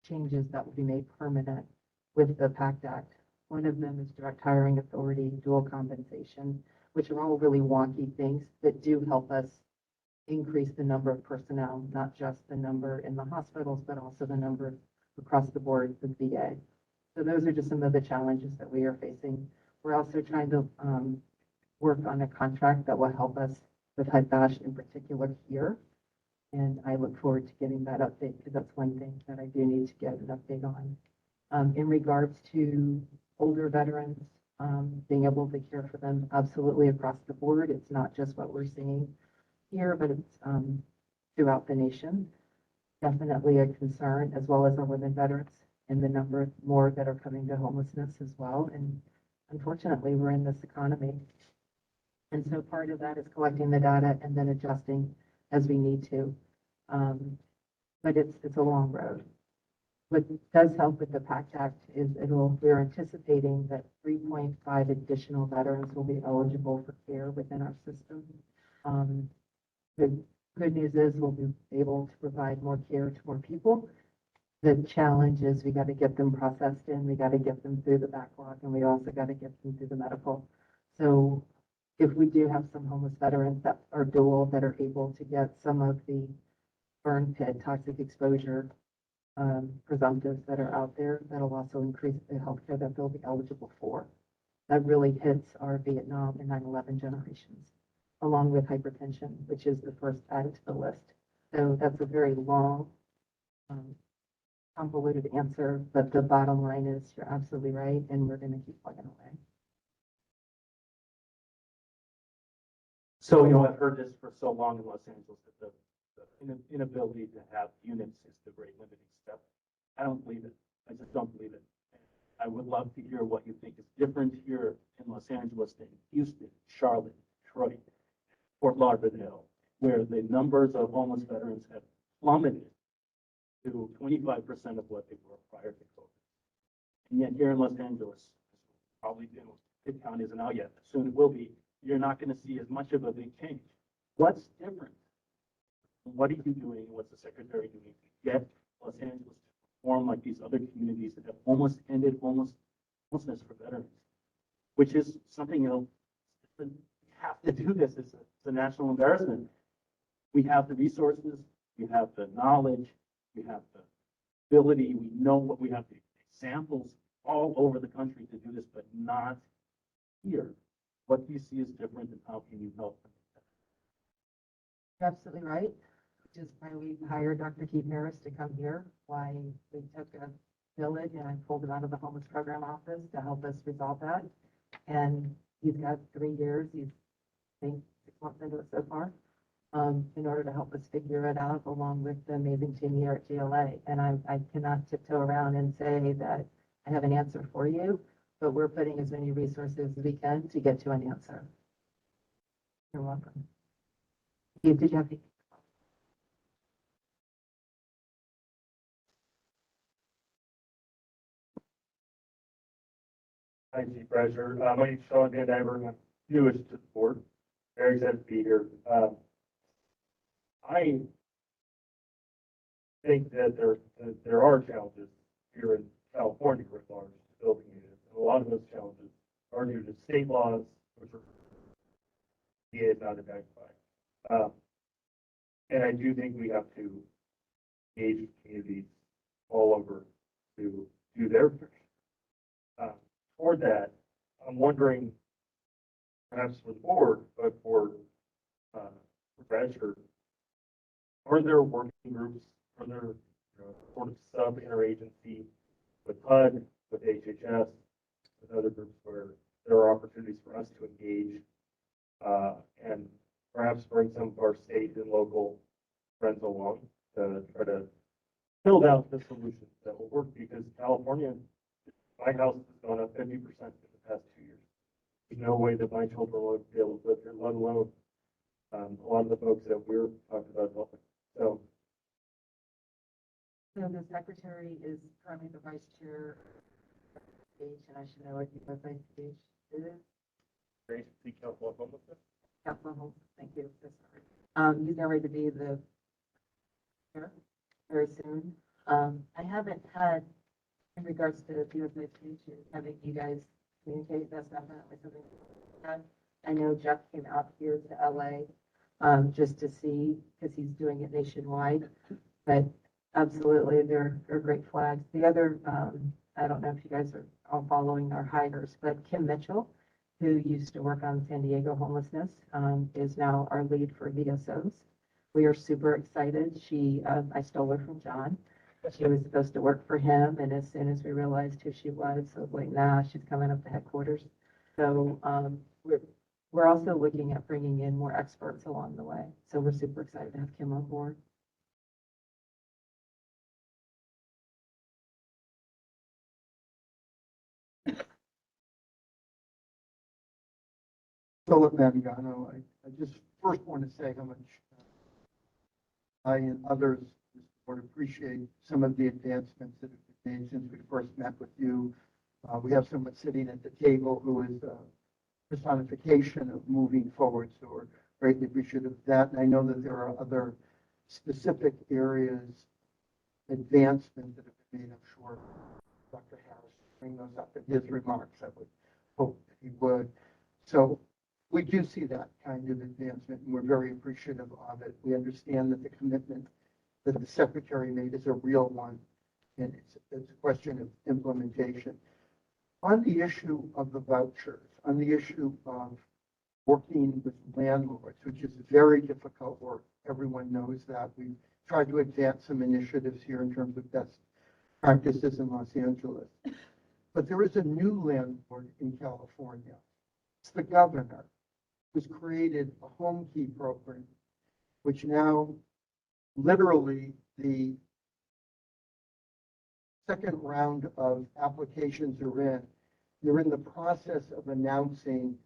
changes that will be made permanent with the PACT Act. One of them is direct hiring authority, dual compensation, which are all really wonky things that do help us increase the number of personnel, not just the number in the hospitals, but also the number across the board with VA. So those are just some of the challenges that we are facing. We're also trying to work on a contract that will help us with HUD-VASH in particular here. And I look forward to getting that update because that's one thing that I do need to get an update on. In regards to older veterans, being able to care for them absolutely across the board. It's not just what we're seeing here, but it's throughout the nation. Definitely a concern, as well as our women veterans and the number more that are coming to homelessness as well. And unfortunately, we're in this economy. And so part of that is collecting the data and then adjusting as we need to. But it's a long road. What does help with the PACT Act is we're anticipating that 3.5 additional veterans will be eligible for care within our system. The good news is we'll be able to provide more care to more people. The challenge is we got to get them processed in, we got to get them through the backlog, and we also got to get them through the medical. So if we do have some homeless veterans that are dual that are able to get some of the burn pit toxic exposure presumptives that are out there, that'll also increase the healthcare that they'll be eligible for. That really hits our Vietnam and 9/11 generations. along with hypertension, which is the first added to the list. So that's a very long, convoluted answer, but the bottom line is you're absolutely right, and we're going to keep plugging away. So, you know, I've heard this for so long in Los Angeles that the inability to have units is the great limiting step. I don't believe it. I just don't believe it. I would love to hear what you think is different here in Los Angeles than Houston, Charlotte, Detroit, Fort Lauderdale, where the numbers of homeless veterans have plummeted to 25% of what they were prior to COVID. And yet here in Los Angeles, probably, you know, Pitt County isn't out yet, but soon it will be. You're not going to see as much of a big change. What's different? What are you doing? What's the secretary doing to get Los Angeles to perform like these other communities that have almost ended homelessness for veterans? Which is something, you know, we have to do this. It's a national embarrassment. We have the resources, we have the knowledge, we have the ability, we know what we have, the examples all over the country to do this, but not here. What do you see as different and how can you help them? You're absolutely right, which is why we hired Dr. Keith Harris to come here, why we took a village and I pulled him out of the homeless program office to help us resolve that. And he's got 3 years, he's, I think, 6 months into it so far, in order to help us figure it out along with the amazing team here at GLA. And I cannot tiptoe around and say that I have an answer for you, but we're putting as many resources as we can to get to an answer. You're welcome. Did you have? Hi, Chief Treasurer. My name's Sean Van Dyver. I'm newest to the board. Very excited to be here. I think that there are challenges here in California with large building units. And a lot of those challenges are due to state laws, which are DA is not identified. And I do think we have to engage communities all over to do their part. Toward that, I'm wondering, perhaps for the board, but for Registrants, are there working groups, are there sort of sub-interagency with HUD, with HHS, with other groups where there are opportunities for us to engage and perhaps bring some of our state and local friends along to try to build out the solutions that will work, because California, my house has gone up 50% in the past 2 years. There's no way that my children will be able to live here, let alone a lot of the folks that we're talking about helping. So the secretary is currently the vice chair page, and I should know what the vice page is. Council Homeless, thank you. He's now ready to be the chair very soon. I haven't had, in regards to the USA page, having you guys communicate, that's definitely something. I know Jeff came out here to LA just to see, because he's doing it nationwide, but absolutely, they're great flags. The other, I don't know if you guys are all following our hires, but Kim Mitchell, who used to work on San Diego homelessness, is now our lead for VSOs. We are super excited. I stole her from John. She was supposed to work for him, and as soon as we realized who she was, I was like, nah, she's coming up to headquarters. So we're also looking at bringing in more experts along the way. So we're super excited to have Kim on board. Philip Mangano, I just first want to say how much I and others would appreciate some of the advancements that have been made since we first met with you. We have someone sitting at the table who is a personification of moving forward, so we're greatly appreciative of that. And I know that there are other specific areas, advancements that have been made. I'm sure Dr. Harris will bring those up in his remarks. I would hope that he would. So we do see that kind of advancement, and we're very appreciative of it. We understand that the commitment that the secretary made is a real one, and it's a question of implementation. On the issue of the vouchers, on the issue of working with landlords, which is very difficult work. Everyone knows that. We've tried to advance some initiatives here in terms of best practices in Los Angeles. But there is a new landlord in California. It's the governor, who's created a home key program, which now literally the second round of applications are in. They're in the process of announcing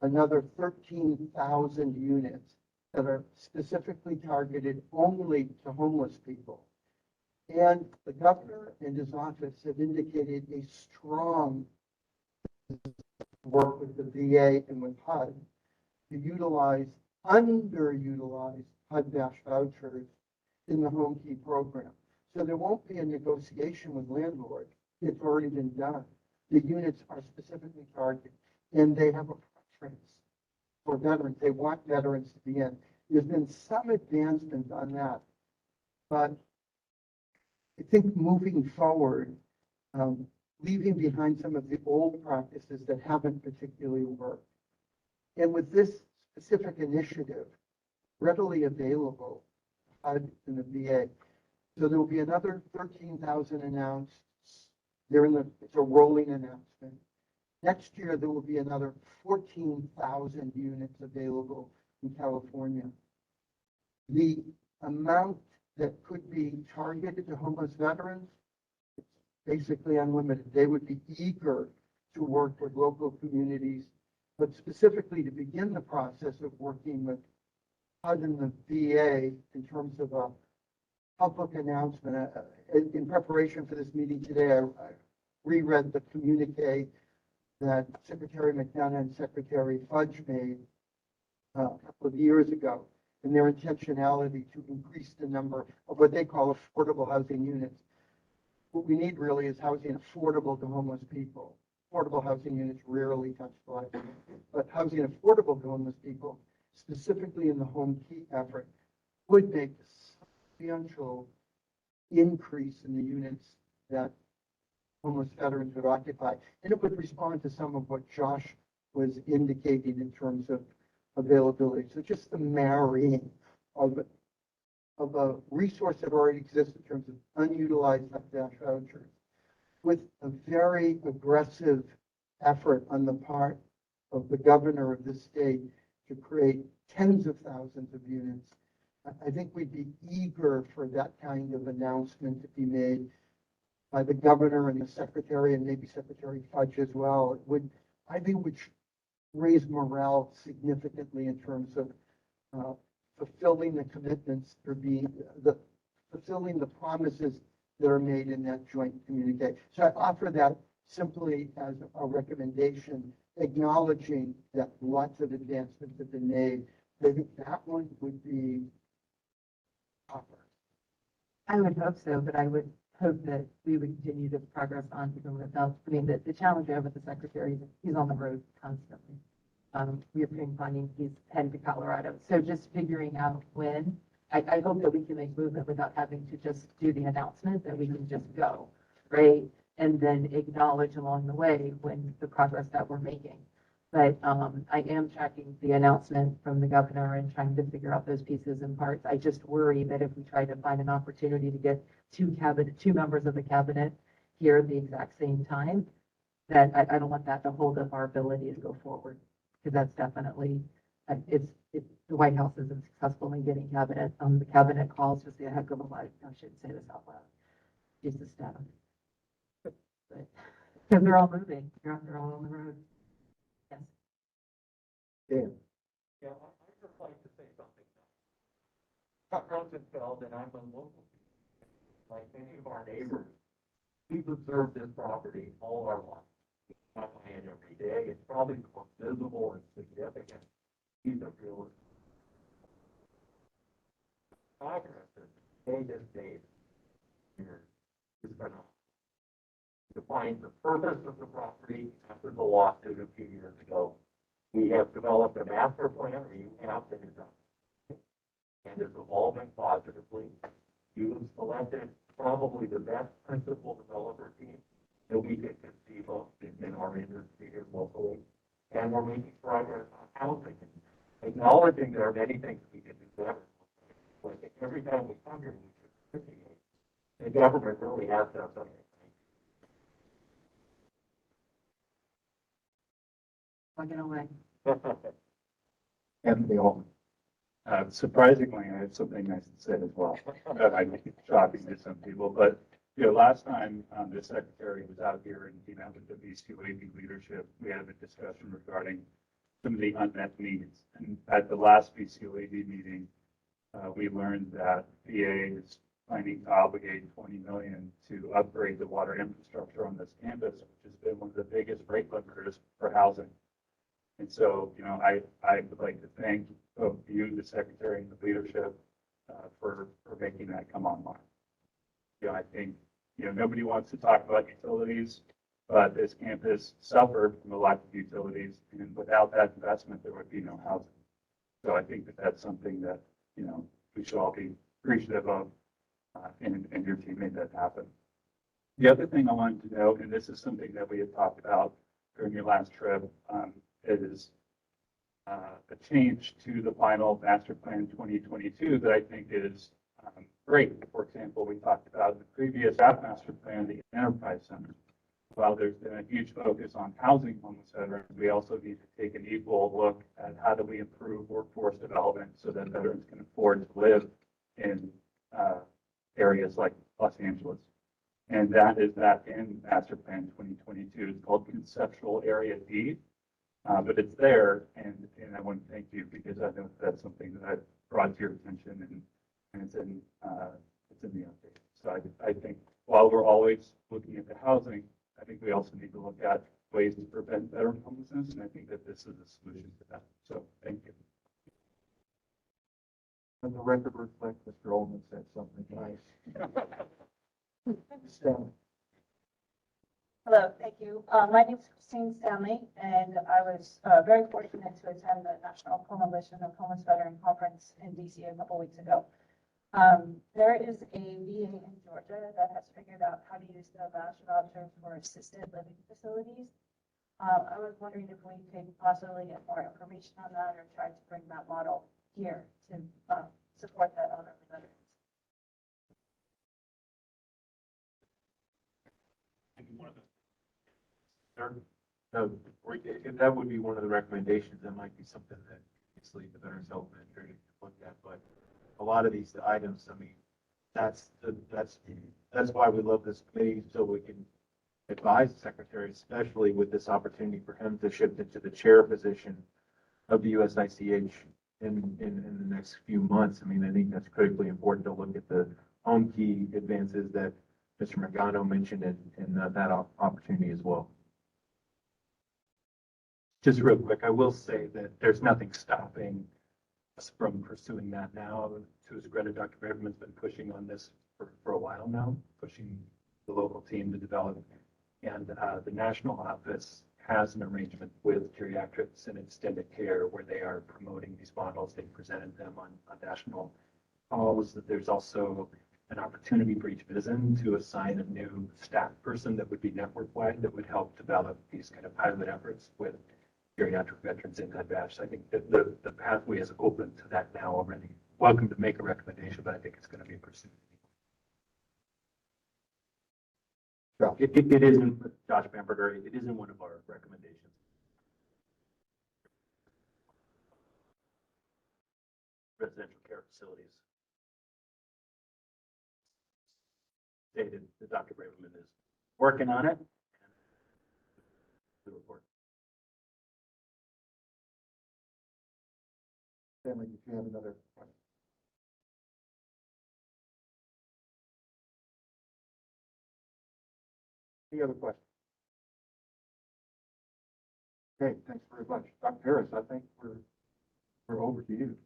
another 13,000 units that are specifically targeted only to homeless people. And the governor and his office have indicated a strong work with the VA and with HUD to utilize underutilized HUD-dash vouchers in the home key program. So there won't be a negotiation with landlords. It's already been done. The units are specifically targeted, and they have a preference for veterans. They want veterans to be in. There's been some advancement on that, but I think moving forward, leaving behind some of the old practices that haven't particularly worked. And with this specific initiative readily available, HUD and the VA, so there will be another 13,000 announced. It's a rolling announcement. Next year, there will be another 14,000 units available in California. The amount that could be targeted to homeless veterans, it's basically unlimited. They would be eager to work with local communities, but specifically to begin the process of working with HUD and the VA in terms of a public announcement. In preparation for this meeting today, I reread the communique that Secretary McDonough and Secretary Fudge made a couple of years ago, and their intentionality to increase the number of what they call affordable housing units. What we need really is housing affordable to homeless people. Affordable housing units rarely touch lives, but housing affordable to homeless people, specifically in the home key effort, would make a substantial increase in the units that homeless veterans would occupy. And it would respond to some of what Josh was indicating in terms of availability. So just the marrying of a resource that already exists in terms of unutilized dash vouchers with a very aggressive effort on the part of the governor of the state to create tens of thousands of units. I think we'd be eager for that kind of announcement to be made by the governor and the secretary, and maybe Secretary Fudge as well. It would, I think, would raise morale significantly in terms of fulfilling the commitments or fulfilling the promises that are made in that joint communique. So I offer that simply as a recommendation, acknowledging that lots of advancements have been made. I think that one would be proper. I would hope so, but I would hope that we would continue to progress on to them without, I mean, the challenge I have with the secretary is he's on the road constantly. We are ping-ponging, he's heading to Colorado. So just figuring out when, I hope that we can make movement without having to just do the announcement, that we can just go, right? And then acknowledge along the way when the progress that we're making. But I am tracking the announcement from the governor and trying to figure out those pieces and parts. I just worry that if we try to find an opportunity to get two members of the cabinet here at the exact same time, that I don't want that to hold up our ability to go forward. Because that's definitely, it's the White House isn't successful in getting cabinet. The cabinet calls just a heck of a lot. I shouldn't say this out loud. Just the staff. But because they're all moving, they're all on the road. Yes. Dan. Yeah, I'd just like to say something. Chuck Rosenfeld and I'm a local, like many of our neighbors. We've observed this property all our life. Not playing every day. It's probably the most visible and significant piece of real estate. Progress in this data here is going to define the purpose of the property after the lawsuit a few years ago. We have developed a master plan, or you have to design, and it's evolving positively. You've selected probably the best principal developer team that we can conceive of in our industry here locally, and we're making progress on housing, acknowledging there are many things we can do better. Like every time we come here, we should appreciate the government really has done something. Plug it away. Anthony Alden. Surprisingly, I have something nice to say as well. That might be shocking to some people, but, you know, last time, the secretary was out here and he met with the VCOEB leadership. We had a discussion regarding some of the unmet needs. And at the last VCOEB meeting, we learned that VA is planning to obligate 20 million to upgrade the water infrastructure on this campus, which has been one of the biggest rate limiters for housing. And so, you know, I would like to thank both you, the secretary, and the leadership for making that come online. You know, I think, you know, nobody wants to talk about utilities, but this campus suffered from a lack of utilities, and without that investment, there would be no housing. So I think that that's something that, you know, we should all be appreciative of, and your team made that happen. The other thing I wanted to note, and this is something that we had talked about during your last trip, is a change to the final master plan 2022 that I think is great. For example, we talked about in the previous draft master plan, the enterprise center. While there's been a huge focus on housing homeless veterans, we also need to take an equal look at how do we improve workforce development so that veterans can afford to live in areas like Los Angeles. And that is that in master plan 2022. It's called conceptual area D. But it's there, and I want to thank you because I know that's something that I've brought to your attention, and it's in the update. So I think while we're always looking at the housing, I think we also need to look at ways to prevent veteran homelessness, and I think that this is a solution to that. So thank you. And the record reflects Mr. Olman said something nice. Stanley. Hello, thank you. My name is Christine Stanley, and I was very fortunate to attend the National Coalition of Homeless Veteran Conference in DC a couple weeks ago. There is a VA in Georgia that has figured out how to use the voucher for assisted living facilities. I was wondering if we could possibly get more information on that or try to bring that model here to support that elderly veterans. If that would be one of the recommendations, that might be something that obviously the Veterans Health Administration can look at, but a lot of these items, I mean, that's why we love this committee, so we can advise the secretary, especially with this opportunity for him to shift into the chair position of the USICH in the next few months. I mean, I think that's critically important to look at the home key advances that Mr. Magano mentioned in that opportunity as well. Just real quick, I will say that there's nothing stopping us from pursuing that now. To his credit, Dr. Beckman's been pushing on this for a while now, pushing the local team to develop. And the national office has an arrangement with geriatrics and extended care where they are promoting these models. They presented them on national calls. There's also an opportunity for each VISN to assign a new staff person that would be network-wide that would help develop these kind of pilot efforts with geriatric veterans in that batch. So I think that the pathway is open to that now already. Welcome to make a recommendation, but I think it's going to be pursued. It isn't, Josh Bamberger, it isn't one of our recommendations. Residential care facilities. Stated that Dr. Braverman is working on it. The report. Stanley, did you have another question? Any other questions? Okay, thanks very much. Dr. Harris, I think we're over to you.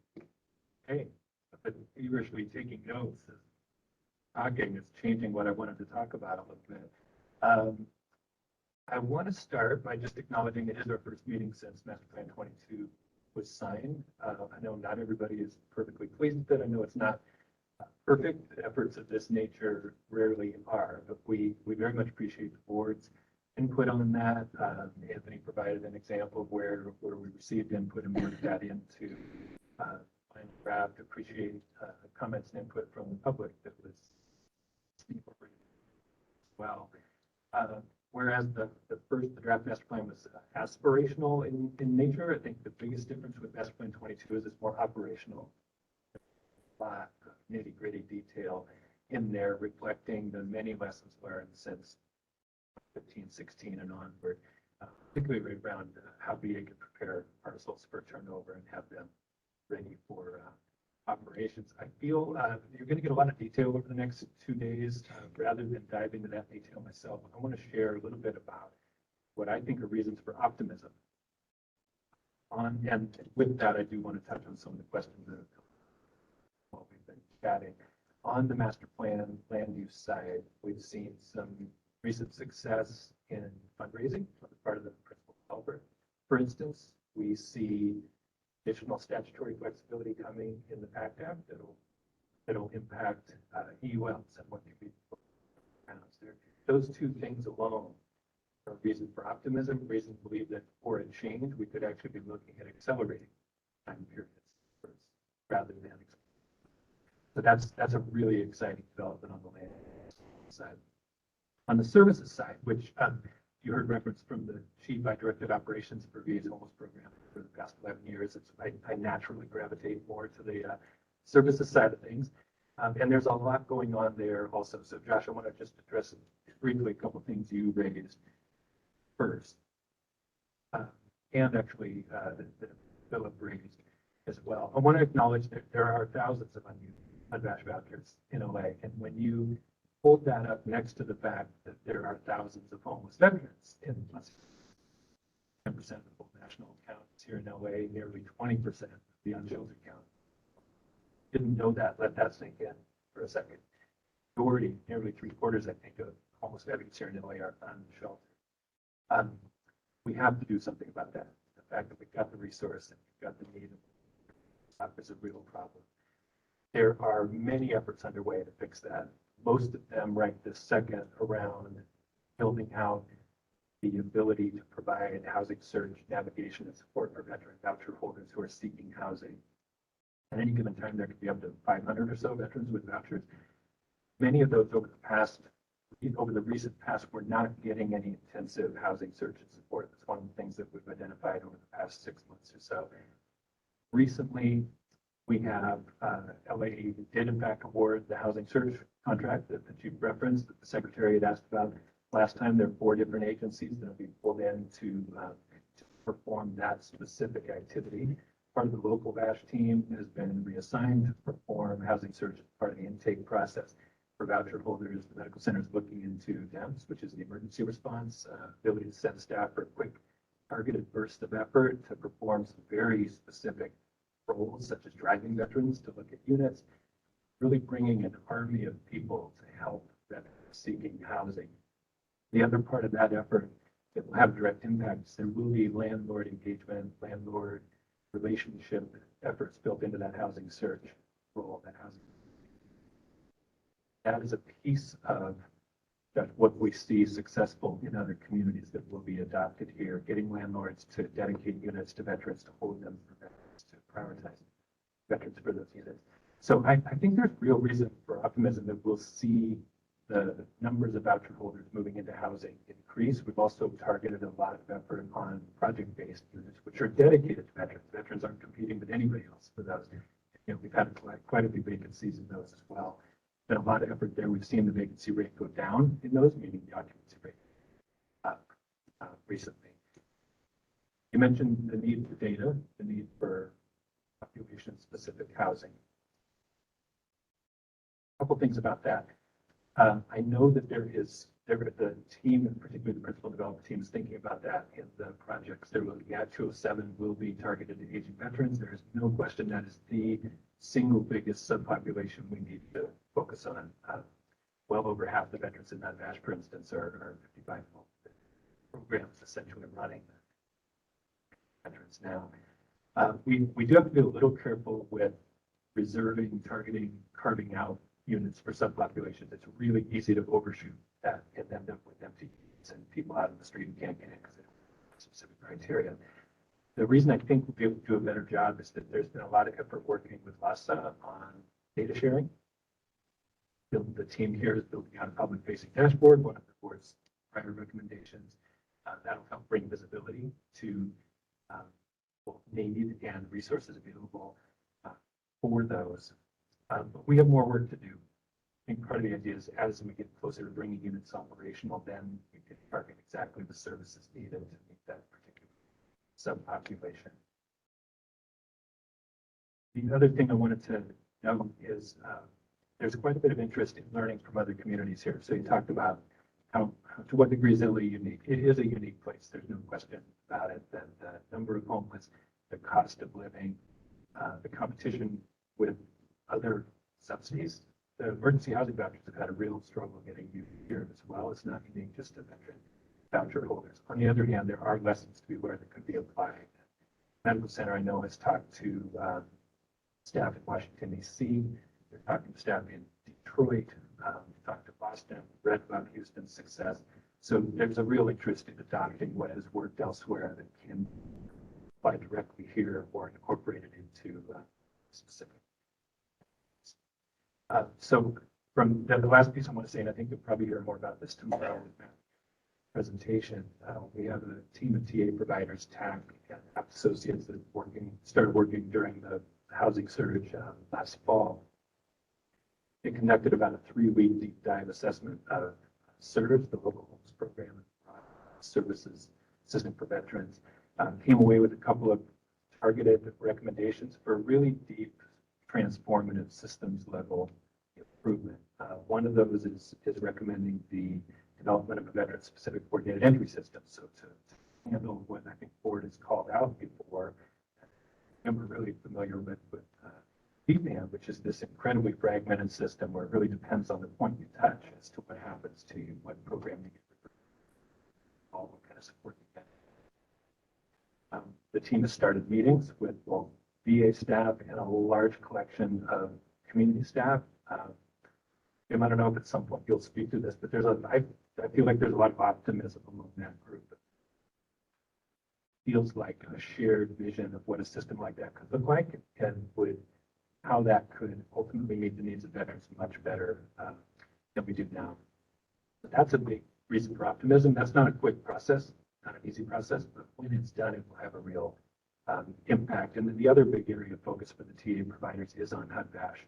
Hey, I've been feverishly taking notes. Talking is changing what I wanted to talk about a little bit. I want to start by just acknowledging it is our first meeting since Master Plan 22 was signed. I know not everybody is perfectly pleased with it. I know it's not perfect. Efforts of this nature rarely are, but we very much appreciate the board's input on that. Anthony provided an example of where we received input and worked that into final draft. Appreciate comments and input from the public that was incorporated as well. Whereas the draft master plan was aspirational in nature, I think the biggest difference with master plan 22 is it's more operational. A lot of nitty-gritty detail in there reflecting the many lessons learned since 15, 16 and onward, particularly around how VA can prepare parcels for turnover and have them ready for operations. I feel you're going to get a lot of detail over the next 2 days. Rather than dive into that detail myself, I want to share a little bit about what I think are reasons for optimism. And with that, I do want to touch on some of the questions that while we've been chatting. On the master plan land use side, we've seen some recent success in fundraising on the part of the principal developer. For instance, we see additional statutory flexibility coming in the PACT Act that'll impact EULs and what can be announced there. Those two things alone are reason for optimism, reason to believe that for a change, we could actually be looking at accelerating time periods rather than. So that's a really exciting development on the land side. On the services side, which you heard reference from the chief, I directed operations for VA's homeless program for the past 11 years. I naturally gravitate more to the services side of things. And there's a lot going on there also. So Josh, I want to just address briefly a couple of things you raised first. And actually that Philip raised as well. I want to acknowledge that there are thousands of unmatched vouchers in OA. And when you hold that up next to the fact that there are thousands of homeless veterans in 10% of the full national counts here in LA, nearly 20% of the unsheltered count. Didn't know that, let that sink in for a second. Majority, nearly 3/4, I think, of homeless veterans here in LA are unsheltered. We have to do something about that. The fact that we've got the resource and we've got the need is a real problem. There are many efforts underway to fix that. Most of them right this second around building out the ability to provide housing search, navigation, and support for veteran voucher holders who are seeking housing. At any given time, there could be up to 500 or so veterans with vouchers. Many of those over the recent past, were not getting any intensive housing search and support. That's one of the things that we've identified over the past 6 months or so. Recently, we have LA did in fact award the housing search contract that the chief referenced, that the secretary had asked about last time. There are 4 different agencies that will be pulled in to perform that specific activity. Part of the local VASH team has been reassigned to perform housing search as part of the intake process for voucher holders. The medical center is looking into DEMS, which is the emergency response, ability to send staff for a quick targeted burst of effort to perform some very specific roles, such as driving veterans to look at units, really bringing an army of people to help veterans seeking housing. The other part of that effort that will have direct impacts, there will be landlord engagement, landlord relationship efforts built into that housing search role, that housing. That is a piece of what we see successful in other communities that will be adopted here, getting landlords to dedicate units to veterans, to hold them for veterans, to prioritize veterans for those units. So I think there's real reason for optimism that we'll see the numbers of voucher holders moving into housing increase. We've also targeted a lot of effort on project-based units, which are dedicated to veterans. Veterans aren't competing with anybody else for those. You know, we've had quite a few vacancies in those as well. Been a lot of effort there. We've seen the vacancy rate go down in those, meaning the occupancy rate up recently. You mentioned the need for data, the need for population-specific housing. A couple things about that. I know that the team, and particularly the principal development team, is thinking about that in the projects they're looking at. 207 will be targeted at aging veterans. There is no question that is the single biggest subpopulation we need to focus on. Well over half the veterans in that VASH, for instance, are 55 programs essentially running veterans now. We do have to be a little careful with reserving, targeting, carving out units for subpopulations. It's really easy to overshoot that and end up with empty and people out in the street who can't get in because of specific criteria. The reason I think we'll be able to do a better job is that there's been a lot of effort working with LASA on data sharing. The team here is building out a public facing dashboard, one of the board's prior recommendations. That'll help bring visibility to both need and resources available for those. But we have more work to do. I think part of the idea is as we get closer to bringing units operational, then we can target exactly the services needed to meet that particular subpopulation. The other thing I wanted to note is there's quite a bit of interest in learning from other communities here. So you talked about how, to what degree is Italy unique? It is a unique place. There's no question about it. That the number of homeless, the cost of living, the competition with other subsidies. The emergency housing vouchers have had a real struggle getting used here as well. It's not unique just to veteran voucher holders. On the other hand, there are lessons to be learned that could be applied. Medical Center, I know, has talked to staff in Washington, D.C. They're talking to staff in Detroit, talked to Boston, read about Houston's success. So there's a real interest in adopting what has worked elsewhere that can apply directly here or incorporated into specific. So from the last piece I want to say, and I think you'll probably hear more about this tomorrow with Matt's presentation, we have a team of TA providers, TAC and associates that started working during the housing surge last fall. They conducted about a 3-week deep dive assessment of SERVE, the local homes program, services system for veterans. Came away with a couple of targeted recommendations for really deep, transformative systems level improvement. One of those is recommending the development of a veteran-specific coordinated entry system. So to handle what I think board has called out before, and we're really familiar with VCOEB, which is this incredibly fragmented system where it really depends on the point you touch as to what happens to you, what program you get, all what kind of support you get. The team has started meetings with both VA staff and a large collection of community staff. Jim, I don't know if at some point you'll speak to this, but I feel like there's a lot of optimism among that group. It feels like a shared vision of what a system like that could look like and how that could ultimately meet the needs of veterans much better than we do now. But that's a big reason for optimism. That's not a quick process, not an easy process, but when it's done, it will have a real impact. And then the other big area of focus for the TA providers is on HUD-VASH.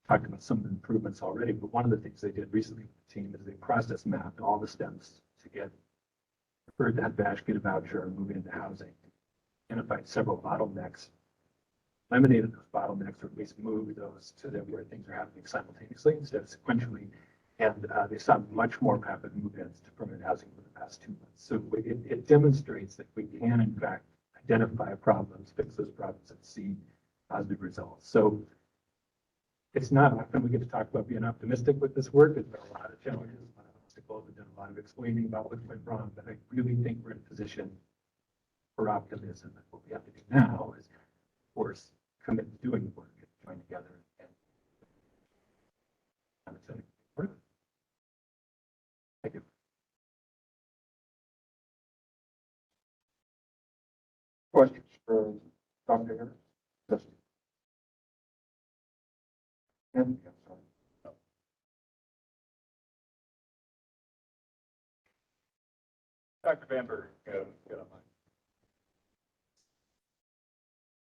Talked about some of the improvements already, but one of the things they did recently with the team is they process mapped all the steps to get preferred HUD-VASH, get a voucher, and move into housing. Identified several bottlenecks, eliminated those bottlenecks, or at least moved those to where things are happening simultaneously instead of sequentially. And they saw much more rapid move-ins to permanent housing for the past 2 months. So it demonstrates that we can, in fact, identify problems, fix those problems, and see positive results. So it's not often we get to talk about being optimistic with this work. There's been a lot of challenges, a lot of obstacles. We've done a lot of explaining about what went wrong, but I really think we're in a position for optimism. And what we have to do now is, of course, commit to doing the work and join together and work. Thank you. Questions for Dr. Harris? Yes. And, I'm sorry. Dr. Bamber, go on.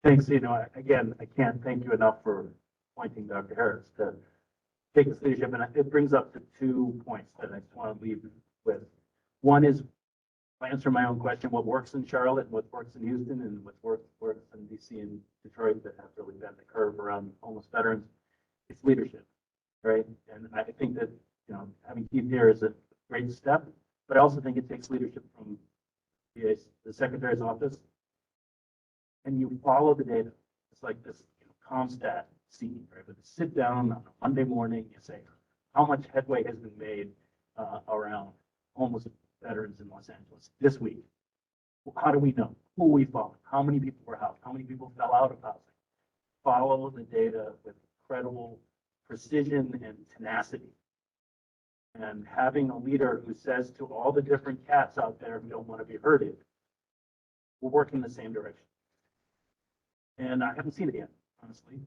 Thanks. Again, I can't thank you enough for pointing Dr. Harris to take this leadership. And it brings up the 2 points that I just want to leave with. One is to answer my own question, what works in Charlotte, what works in Houston, and what works in DC and Detroit that have really bent the curve around homeless veterans. It's leadership, right? And I think that, having Keith here is a great step, but I also think it takes leadership from the Secretary's office. And you follow the data. It's like this ComStat scene, right? But sit down on a Monday morning, you say, how much headway has been made around homeless veterans in Los Angeles this week? How do we know? Who we follow? How many people were housed? How many people fell out of housing? Follow the data with incredible precision and tenacity. And having a leader who says to all the different cats out there who don't want to be herded, we're working in the same direction. And I haven't seen it yet, honestly.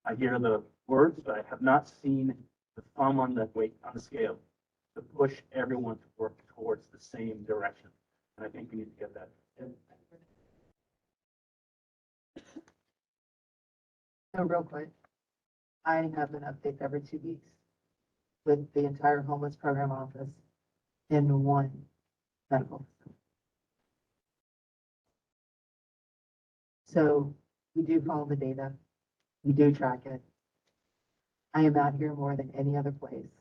I hear the words, but I have not seen the thumb on the weight on the scale to push everyone to work towards the same direction. And I think we need to get that. So real quick, I have an update every 2 weeks with the entire homeless program office in one medical facility. So we do follow the data. We do track it. I am out here more than any other place,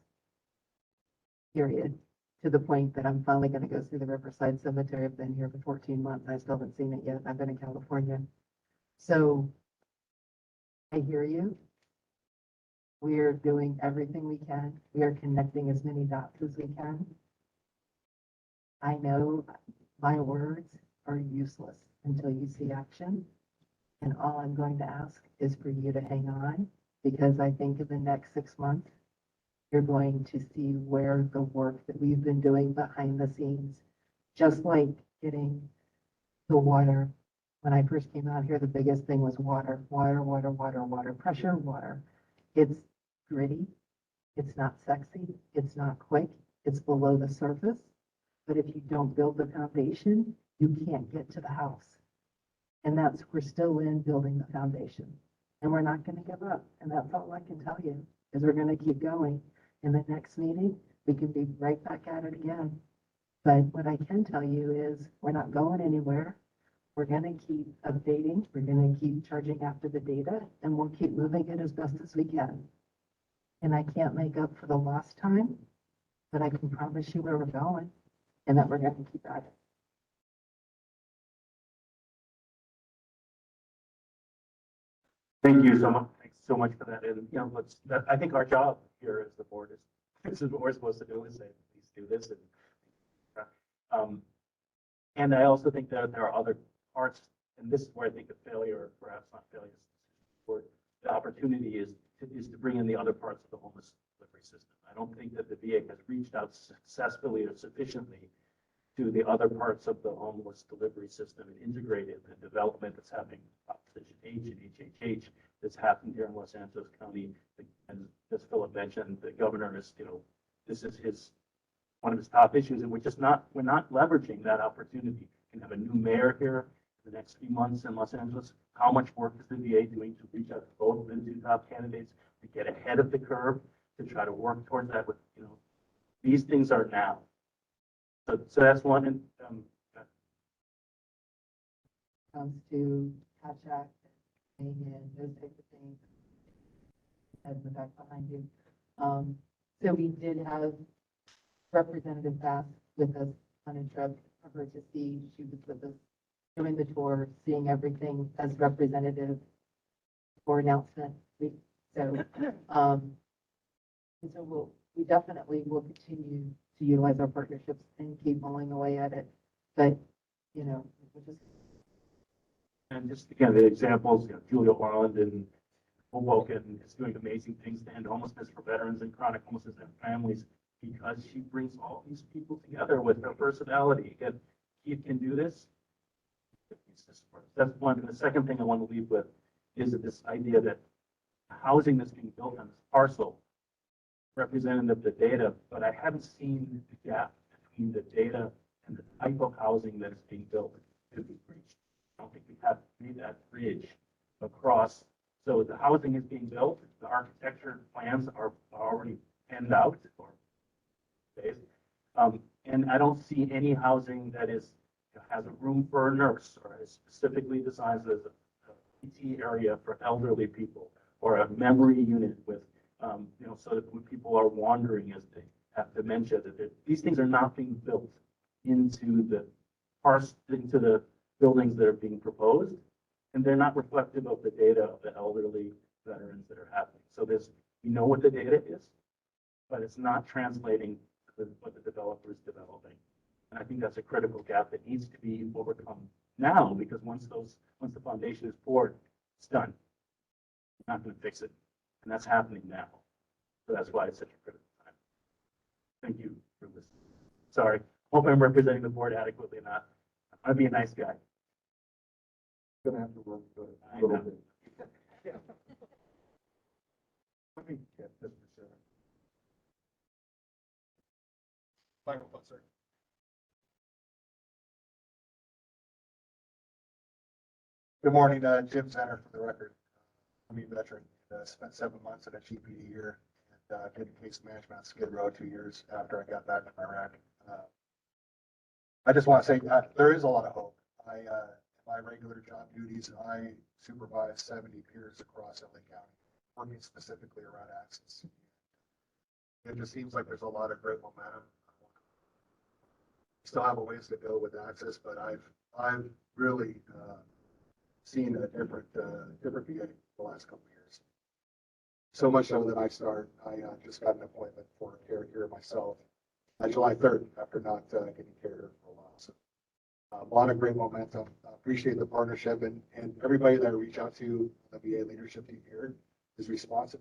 period, to the point that I'm finally going to go through the Riverside Cemetery. I've been here for 14 months. I still haven't seen it yet. I've been in California. So I hear you. We're doing everything we can. We are connecting as many dots as we can. I know my words are useless until you see action. And all I'm going to ask is for you to hang on, because I think in the next 6 months, you're going to see where the work that we've been doing behind the scenes, just like getting the water. When I first came out here, the biggest thing was water, pressure, water. It's gritty. It's not sexy. It's not quick. It's below the surface. But if you don't build the foundation, you can't get to the house. And we're still in building the foundation. And we're not going to give up. And that's all I can tell you, is we're going to keep going. In the next meeting, we can be right back at it again. But what I can tell you is we're not going anywhere. We're going to keep updating. We're going to keep charging after the data, and we'll keep moving it as best as we can. And I can't make up for the lost time, but I can promise you where we're going and that we're going to keep at it. Thank you so much. Thanks so much for that. And, you know, I think our job here as the board is, this is what we're supposed to do, is say, please do this. And I also think that there are other parts, and this is where I think the failure, or perhaps not failure, or the opportunity is to bring in the other parts of the homeless delivery system. I don't think that the VA has reached out successfully or sufficiently to the other parts of the homeless delivery system and integrated the development that's happening in Proposition H and HHH that's happened here in Los Angeles County. And as Philip mentioned, the governor is, you know, this is one of his top issues, and we're not leveraging that opportunity. We can have a new mayor here in the next few months in Los Angeles. How much work is the VA doing to reach out to both of the two top candidates to get ahead of the curve, to try to work towards that with, you know, these things are now. So that's one. And Comes to contract, and those types of things, as the back behind you. So we did have Representative Bass with us on a trip for her to see. She was with us doing the tour, seeing everything as representative for announcement week. So, and so we definitely will continue to utilize our partnerships and keep mulling away at it. But, you know, and just again, the examples, you know, Julia Orland and Hoboken is doing amazing things to end homelessness for veterans and chronic homelessness and families, because she brings all these people together with her personality. Again, Keith can do this. That's one. And the second thing I want to leave with is that this idea that housing that's being built on this parcel, representative of the data, but I haven't seen the gap between the data and the type of housing that is being built to be breached. I don't think we have made that bridge across. So the housing is being built, the architecture plans are already penned out, or and I don't see any housing that is, you know, has a room for a nurse, or is specifically designed as a PT area for elderly people, or a memory unit with, you know, so that when people are wandering as they have dementia, that these things are not being built into the buildings that are being proposed, and they're not reflective of the data of the elderly veterans that are happening. So we know what the data is, but it's not translating to what the developer is developing. And I think that's a critical gap that needs to be overcome now, because once the foundation is poured, it's done. You're not going to fix it. And that's happening now. So that's why it's such a critical time. Thank you for this. Sorry, hope I'm representing the board adequately enough. I'd be a nice guy. Gonna have to work I a little know. bit. Let me get this for sure. Microphone, sir. Good morning, Jim Zenner for the record. I'm a veteran, spent 7 months at a GPD here and did case management on Skid Row 2 years after I got back from Iraq. I just want to say there is a lot of hope. In my regular job duties, I supervise 70 peers across LA County, working specifically around access. It just seems like there's a lot of great momentum. Still have a ways to go with access, but I've really seen a different VA the last couple of years. So much so that I just got an appointment for care here myself on July 3rd after not getting care for a while. So a lot of great momentum. I appreciate the partnership and everybody that I reach out to, the VA leadership team here is responsive.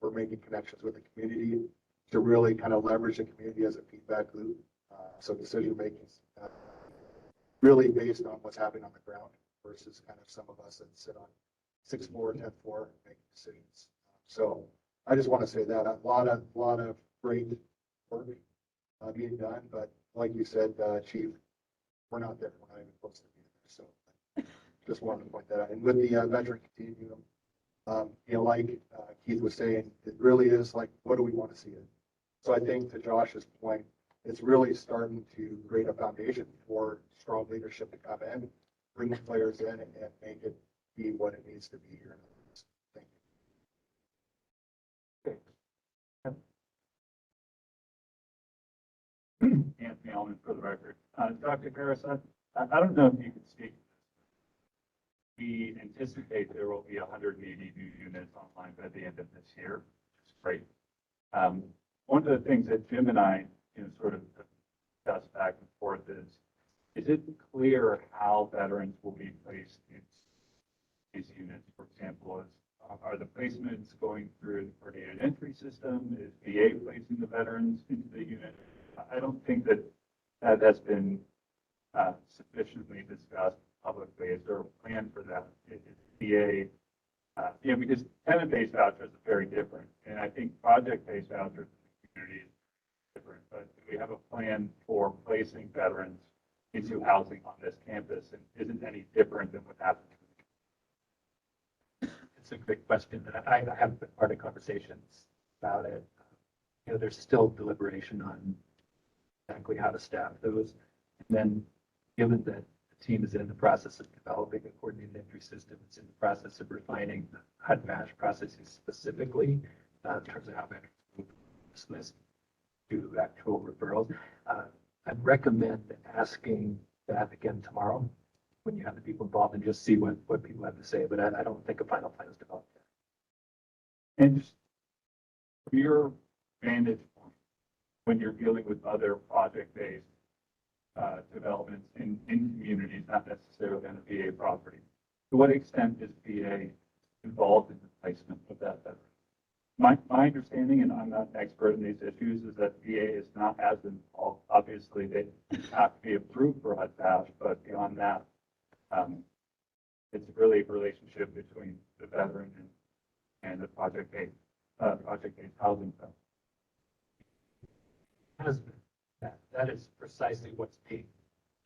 We're making connections with the community to really kind of leverage the community as a feedback loop. So decision making is really based on what's happening on the ground versus kind of some of us that sit on 6th floor, 10th floor, making decisions. So I just want to say that a lot of great work being done, but like you said, Chief, we're not there. We're not even close to being there. So just wanted to point that out. And with the veteran continuum, like Keith was saying, it really is like, what do we want to see it? So I think to Josh's point, it's really starting to create a foundation for strong leadership to come in, bring the players in, and make it be what it needs to be here. Thank you. Anthony Allman for the record. Dr. Harris, I don't know if you could speak. We anticipate there will be 180 new units online by the end of this year, which is great. One of the things that Jim and I, sort of discussed back and forth is it clear how veterans will be placed in these units? For example, are the placements going through the coordinated entry system? Is VA placing the veterans into the unit? I don't think that has been sufficiently discussed publicly. Is there a plan for that? Is VA, because tenant-based vouchers are very different, and I think project-based vouchers in the community is different. But do we have a plan for placing veterans into housing on this campus, and isn't any different than what happened? It's a great question, and I have been part of conversations about it. There's still deliberation on exactly how to staff those. And then, given that the team is in the process of developing a coordinated entry system, it's in the process of refining the HUD-VASH processes specifically in terms of how veterans move this list to actual referrals. I'd recommend asking that again tomorrow when you have the people involved and just see what people have to say. But I don't think a final plan is developed yet. And just from your vantage point, when you're dealing with other project-based developments in communities, not necessarily on a VA property, to what extent is VA involved in the placement of that veteran? My understanding, and I'm not an expert in these issues, is that VA is not as involved. Obviously, they have to be approved for HUD-VASH, but beyond that, it's really a relationship between the veteran and the project-based housing. That is precisely what's being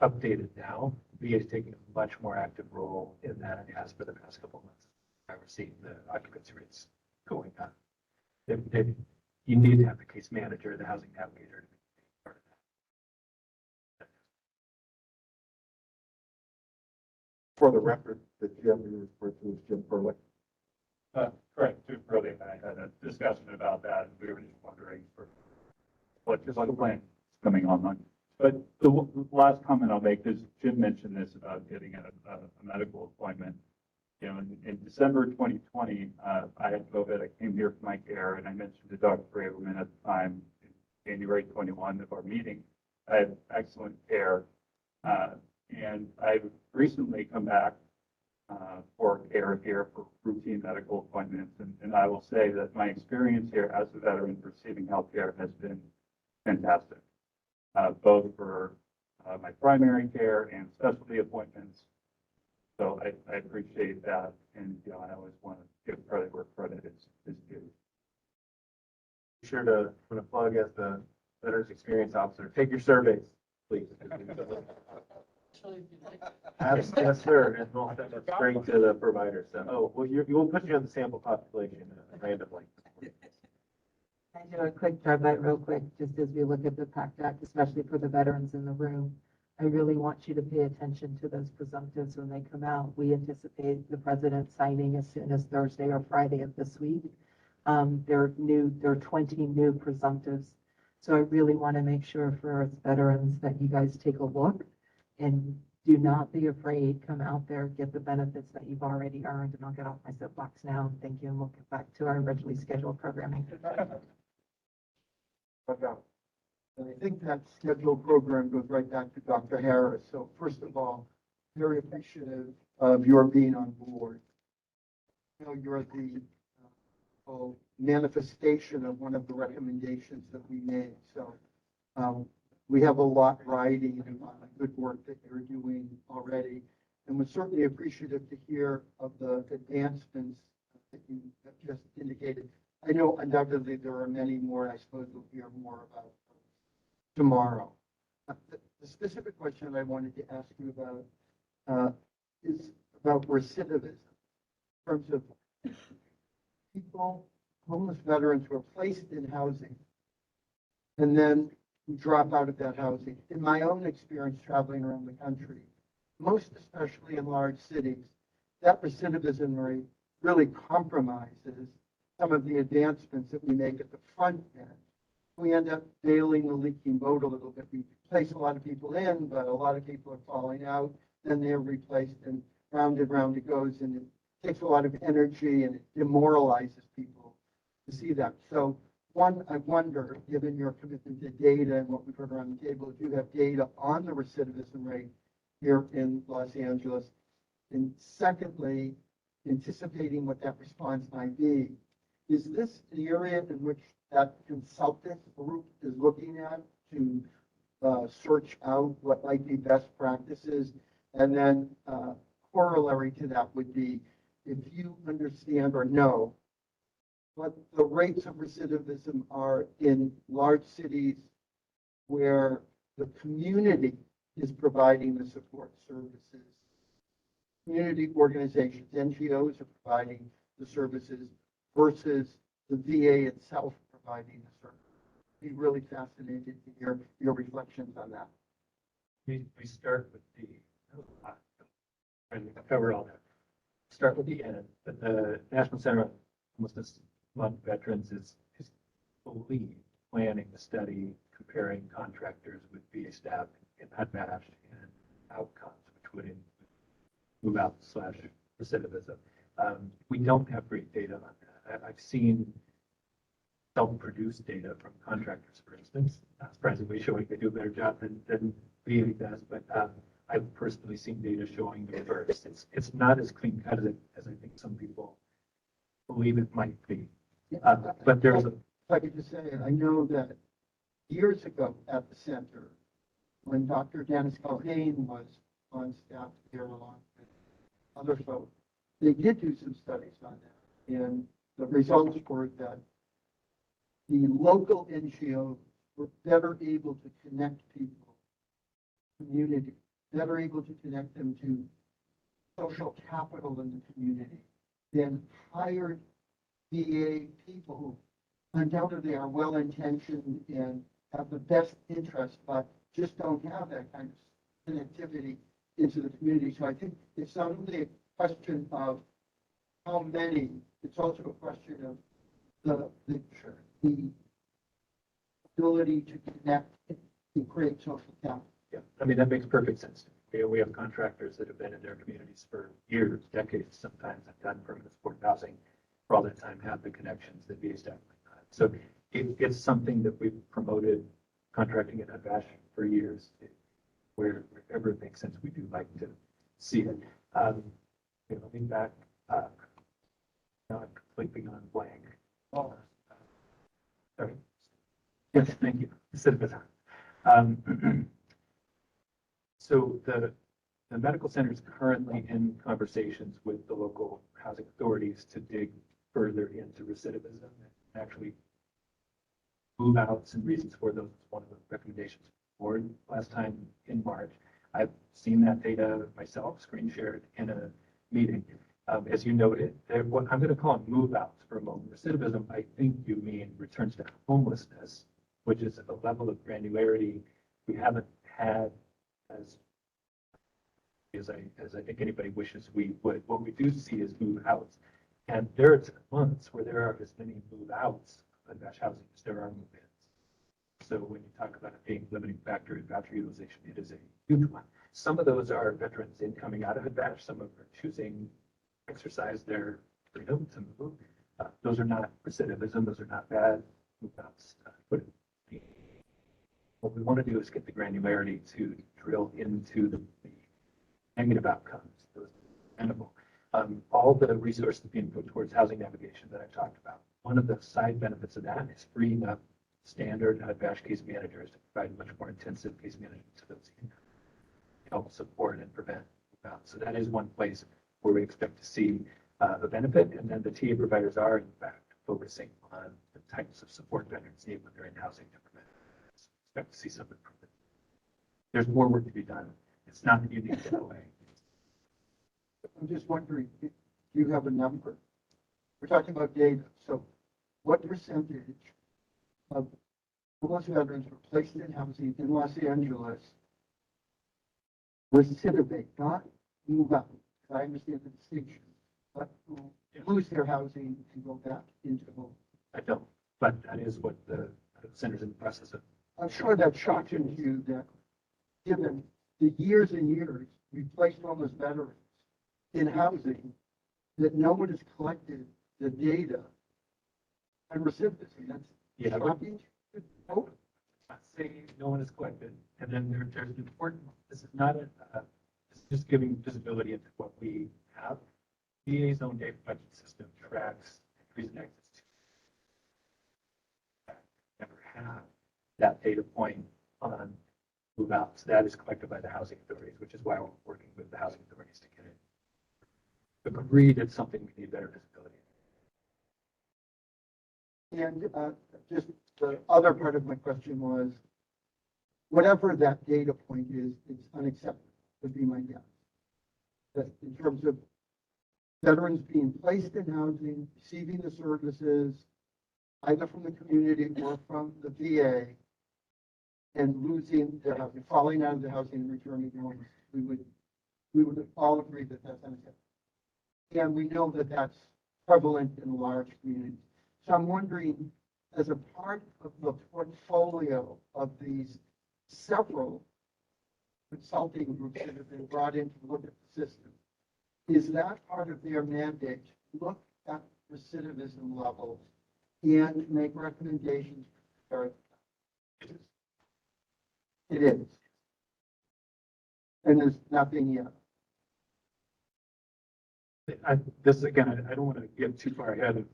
updated now. VA is taking a much more active role in that and has for the past couple of months. We're seeing the occupancy rates going up. You need to have the case manager, the housing navigator to be part of that. For the record, the Jim you referred to as Jim Perlick. Correct. Jim Perley and I had a discussion about that, and we were just wondering what the plan coming online. But the last comment I'll make is Jim mentioned this about getting a medical appointment. In December 2020, I had COVID. I came here for my care, and I mentioned to Dr. Braverman at the time, in January 21 of our meeting, I had excellent care. And I've recently come back for care here for routine medical appointments. And I will say that my experience here as a veteran receiving health care has been fantastic, both for my primary care and specialty appointments. So I appreciate that, and I always want to give credit where credit is due. Be sure to, put a plug as the Veterans Experience Officer, take your surveys, please. Yes, sir, and we'll send it straight to the provider, so, oh, well, we'll put you on the sample population randomly. Can I do a quick drive-by real quick, just as we look at the PACT Act, especially for the veterans in the room? I really want you to pay attention to those presumptives when they come out. We anticipate the president signing as soon as Thursday or Friday of this week. There are 20 new presumptives. So I really want to make sure for us veterans that you guys take a look and do not be afraid. Come out there, get the benefits that you've already earned, and I'll get off my soapbox now. Thank you, and we'll get back to our originally scheduled programming. And I think that scheduled program goes right back to Dr. Harris. So first of all, very appreciative of your being on board. You know, you're the manifestation of one of the recommendations that we made. So we have a lot riding on the good work that you're doing already. And we're certainly appreciative to hear of the advancements that you have just indicated. I know undoubtedly there are many more, and I suppose we'll hear more about tomorrow. The specific question I wanted to ask you about is about recidivism in terms of people, homeless veterans who are placed in housing and then who drop out of that housing. In my own experience traveling around the country, most especially in large cities, that recidivism rate really compromises some of the advancements that we make at the front end. We end up bailing the leaking boat a little bit. We place a lot of people in, but a lot of people are falling out, then they're replaced, and round it goes, and it takes a lot of energy and it demoralizes people to see that. So one, I wonder, given your commitment to data and what we've heard around the table, if you have data on the recidivism rate here in Los Angeles. And secondly, anticipating what that response might be, is this the area in which that consultant group is looking at to search out what might be best practices? And then corollary to that would be, if you understand or know what the rates of recidivism are in large cities where the community is providing the support services. Community organizations, NGOs are providing the services versus the VA itself providing the service. Be really fascinated to hear your reflections on that. We start with and cover all that. Start with the end, but the National Center of Homelessness Among Veterans is fully planning a study comparing contractors with VA staff in unmatched and outcomes, which would include move out / recidivism. We don't have great data on that. I've seen self-produced data from contractors, for instance, surprisingly showing they do a better job than VA does, but I've personally seen data showing the reverse. It's not as clean cut as I think some people believe it might be. But there's a. If I could just say, I know that years ago at the center, when Dr. Dennis Culhane was on staff here along with other folks, they did do some studies on that. And the results were that the local NGOs were better able to connect people, community, better able to connect them to social capital in the community than hired VA people who undoubtedly are well-intentioned and have the best interest, but just don't have that kind of connectivity into the community. So I think it's not only a question of how many, it's also a question of the ability to connect and create social capital. Yeah, I mean, that makes perfect sense. We have contractors that have been in their communities for years, decades, sometimes have done permanent support housing for all that time, have the connections that VA staff might not. So it's something that we've promoted contracting at Unbash for years. Wherever it makes sense, we do like to see it. Looking back, now I'm completely on blank. Sorry. Yes, thank you. recidivism. Um, So the medical center is currently in conversations with the local housing authorities to dig further into recidivism and actually move outs and reasons for those. One of the recommendations for last time in March. I've seen that data myself, screen shared in a meeting. As you noted, what I'm going to call move outs for a moment. Recidivism, I think you mean returns to homelessness, which is a level of granularity we haven't had as I think anybody wishes we would. What we do see is move outs. And there are months where there are as many move outs of Vash housing as there are move ins. So when you talk about it being a limiting factor in voucher utilization, it is a huge one. Some of those are veterans in coming out of a Vash. Some of them are choosing to exercise their freedom to move. Those are not recidivism. Those are not bad move outs. But what we want to do is get the granularity to drill into the negative outcomes, those preventable. All the resources being put towards housing navigation that I talked about. One of the side benefits of that is freeing up standard VASH case managers to provide much more intensive case management to those who can help support and prevent. So that is one place where we expect to see the benefit. And then the TA providers are in fact focusing on the types of support veterans need when they're in housing to prevent. So expect to see some improvement. There's more work to be done. It's not unique in a way. I'm just wondering, if you have a number? We're talking about data, so what percentage of homeless veterans were placed in housing in Los Angeles recidivate, not move out? I understand the distinction, but lose their housing and go back into home. I don't, but that is what the center's in the process of. I'm sure that shocked you that given the years and years we've placed homeless veterans in housing, that no one has collected the data on recidivism. That's shocking. Oh, Not saying no one is collected, and then there's an important. This is not this is just giving visibility into what we have. VA's own data budget system tracks increased access to. Never have that data point on move outs. That is collected by the housing authorities, which is why we're working with the housing authorities to get it. Agreed, it's something we need better visibility. And just the other part of my question was, whatever that data point is, it's unacceptable, would be my guess. That in terms of veterans being placed in housing, receiving the services, either from the community or from the VA, and losing their housing, falling out of the housing and returning home, we would all agree that that's unacceptable. And we know that that's prevalent in large communities. So I'm wondering, as a part of the portfolio of these several consulting groups that have been brought in to look at the system, is that part of their mandate to look at recidivism levels and make recommendations? It is. And there's nothing yet. This again, I don't want to get too far ahead of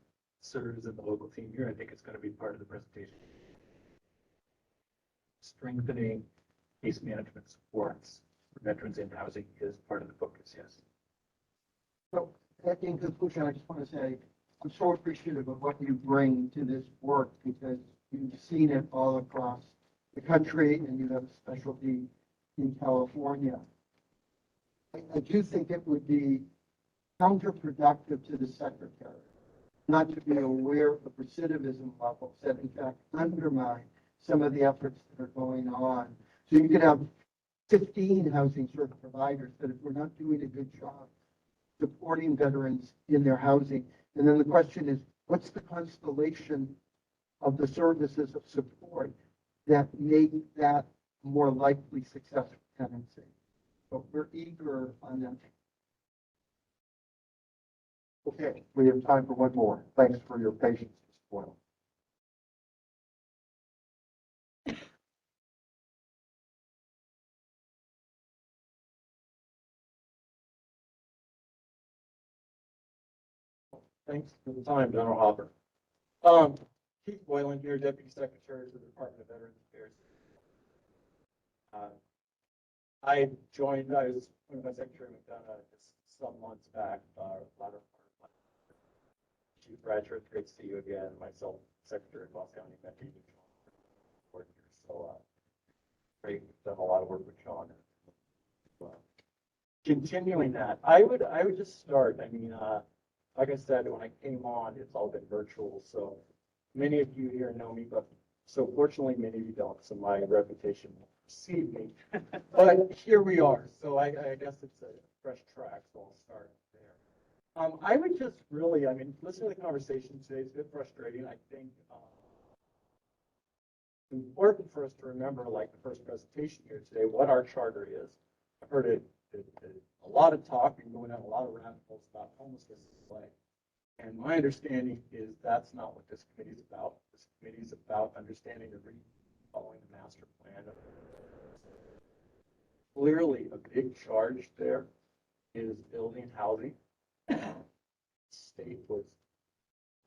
SIRS and the local team here. I think it's going to be part of the presentation. Strengthening case management supports for veterans in housing is part of the focus, yes. So in conclusion, I just want to say, I'm so appreciative of what you bring to this work because you've seen it all across the country and you have a specialty in California. I do think it would be counterproductive to the secretary not to be aware of recidivism levels that in fact undermine some of the efforts that are going on. So you could have 15 housing service providers that if we're not doing a good job supporting veterans in their housing, and then the question is, what's the constellation of the services of support that make that more likely successful tenancy? But we're eager on that. Okay, we have time for one more. Thanks for your patience, Mr. Boyle. Thanks for the time, General Hopper. Keith Boylan here, Deputy Secretary to the Department of Veterans Affairs. I was my Secretary McDonough just some months back, latter part of my Chief Bradshaw, great to see you again. Myself, Secretary of Los County, Beckman, here. So, great, we've done a lot of work with Sean. Continuing that, I would just start. I mean, like I said, when I came on, it's all been virtual. So many of you here know me, but so fortunately, many of you don't. So my reputation will precede me. But here we are. So I guess it's a fresh track. So I'll start there. I would just really, I mean, listening to the conversation today is a bit frustrating. I think it's important for us to remember, like the first presentation here today, what our charter is. I've heard it a lot of talk and going down a lot of rabbit holes about homelessness play. And my understanding is that's not what this committee is about. This committee is about understanding the following the master plan. Clearly, a big charge there is building housing. The state was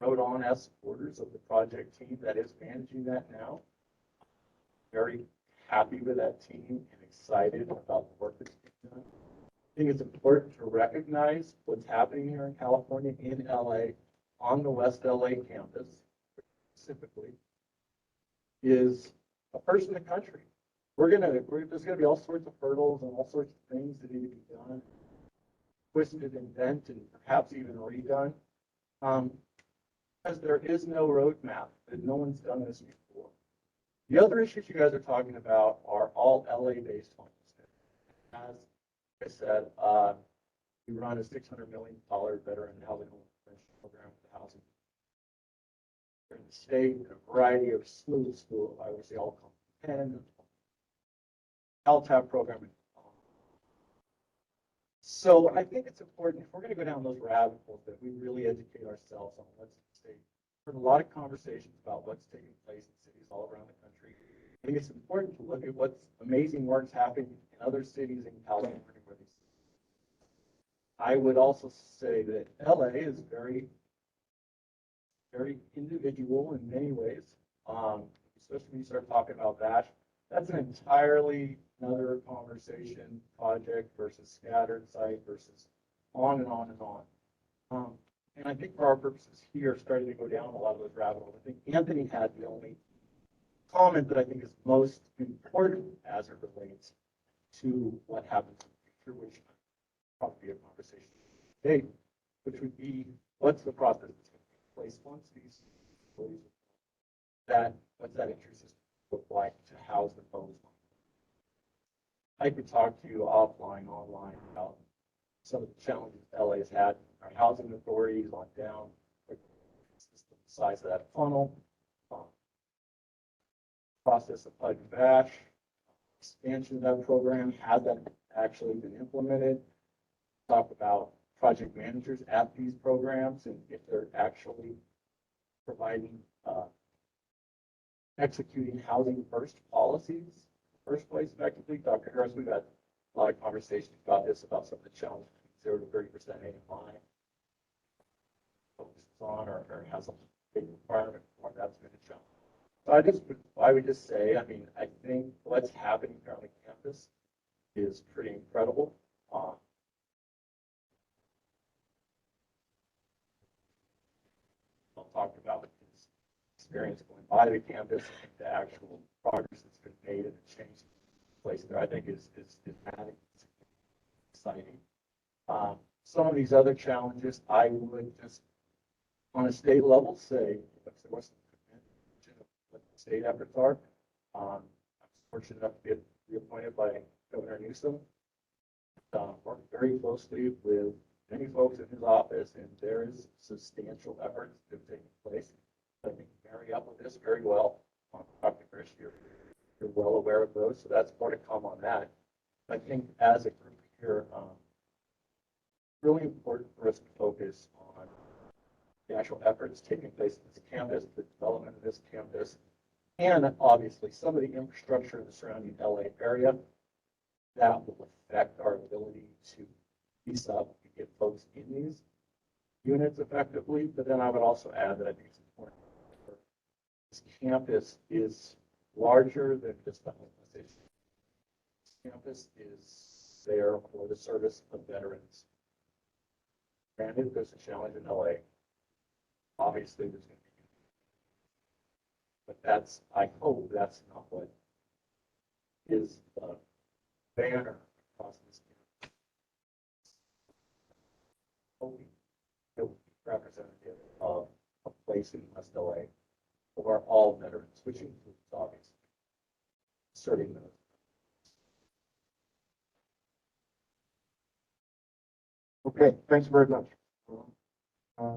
wrote on as supporters of the project team that is managing that now. Very happy with that team and excited about the work that's being done. I think it's important to recognize what's happening here in California, in LA, on the West LA campus, specifically, is a first in the country. There's gonna be all sorts of hurdles and all sorts of things that need to be done, twisted and bent, and perhaps even redone. Because there is no roadmap, that no one's done this before. The other issues you guys are talking about are all LA-based homelessness. As I said, we run a $600 million veteran housing program with the housing in the state, a variety of slew of schools. I would say all come 10, LTAP program. So I think it's important, if we're going to go down those rabbit holes, that we really educate ourselves on what's at stake. There's a lot of conversations about what's taking place in cities all around the country. I think it's important to look at what's amazing work's happening in other cities in California. I would also say that LA is very, very individual in many ways, especially when you start talking about that. That's an entirely another conversation, project versus scattered site versus on and on and on. And I think for our purposes here, starting to go down a lot of those rabbit holes, I think Anthony had the only comment that I think is most important as it relates to what happens in the future, which probably be a conversation today, which would be what's the process that's going to take place once these employees what's that entry system look like to house the folks. I could talk to you offline, online about some of the challenges LA has had. Our housing authorities on down, the size of that funnel, process of PUD and BASH, expansion of that program, has that actually been implemented? Talk about project managers at these programs and if they're actually providing, executing housing first policies, first place effectively. Dr. Harris, we've had a lot of conversations about this, about some of the challenges 0 to 30% AMI focuses on or has a big requirement for that's been a challenge. So I would just say, I mean, I think what's happening here on the campus is pretty incredible. Talked about his experience going by the campus and the actual progress that's been made and the change place there, I think is exciting. Some of these other challenges, I would just, on a state level, say, what the state efforts are. I'm fortunate enough to get reappointed by Governor Newsom. Worked very closely with many folks in his office, and there is substantial efforts that have taken place. I think you marry up with this very well. Dr. Chris, you're well aware of those, so that's more to come on that. I think as a group here, really important for us to focus on the actual efforts taking place at this campus, the development of this campus, and obviously some of the infrastructure in the surrounding LA area that will affect our ability to piece up and get folks in these units effectively. But then I would also add that I think it's important for This campus is larger than just the homeless issue. This campus is there for the service of veterans. Granted, there's a challenge in LA. Obviously, there's going to be, but that's, I hope that's not what is the banner across this campus. Hoping it will be representative of a place in West LA for all veterans, which includes obviously serving those. Okay, thanks very much.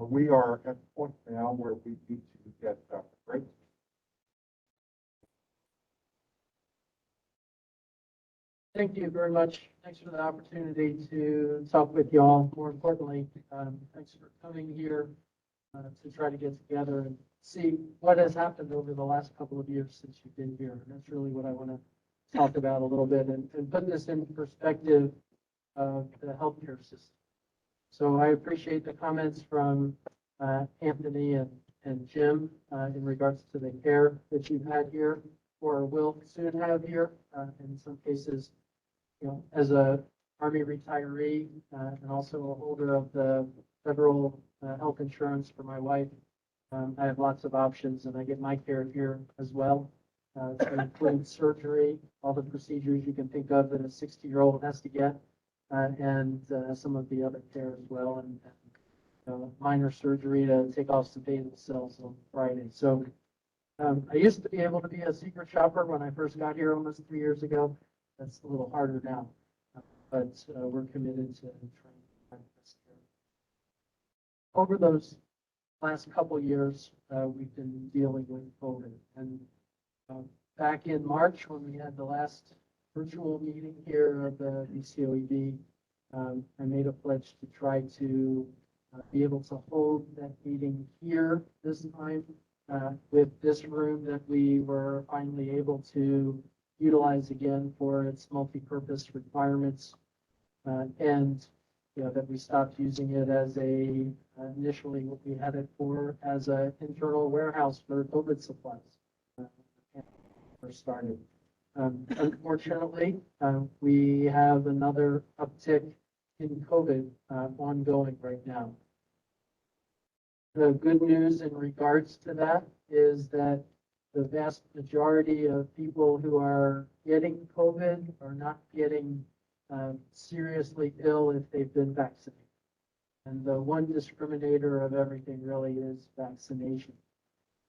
We are at the point now where we need to get a break. Thank you very much. Thanks for the opportunity to talk with you all. More importantly, thanks for coming here to try to get together and see what has happened over the last couple of years since you've been here. And that's really what I want to talk about a little bit and put this in perspective of the healthcare system. So I appreciate the comments from Anthony and Jim in regards to the care that you've had here or will soon have here. In some cases, you know, as a Army retiree and also a holder of the federal health insurance for my wife, I have lots of options and I get my care here as well. To include surgery, all the procedures you can think of that a 60-year-old has to get, and some of the other care as well, and minor surgery to take off some basal cells on Friday. So I used to be able to be a secret shopper when I first got here almost 3 years ago. That's a little harder now, but we're committed to trying to find this care. Over those last couple years, we've been dealing with COVID, and back in March when we had the last virtual meeting here of the VCOEB, I made a pledge to try to be able to hold that meeting here this time with this room that we were finally able to utilize again for its multi-purpose requirements, and you know, that we stopped using it as initially what we had it for as an internal warehouse for COVID supplies. First started. Unfortunately, we have another uptick in COVID ongoing right now. The good news in regards to that is that the vast majority of people who are getting COVID are not getting seriously ill if they've been vaccinated. And the one discriminator of everything really is vaccination.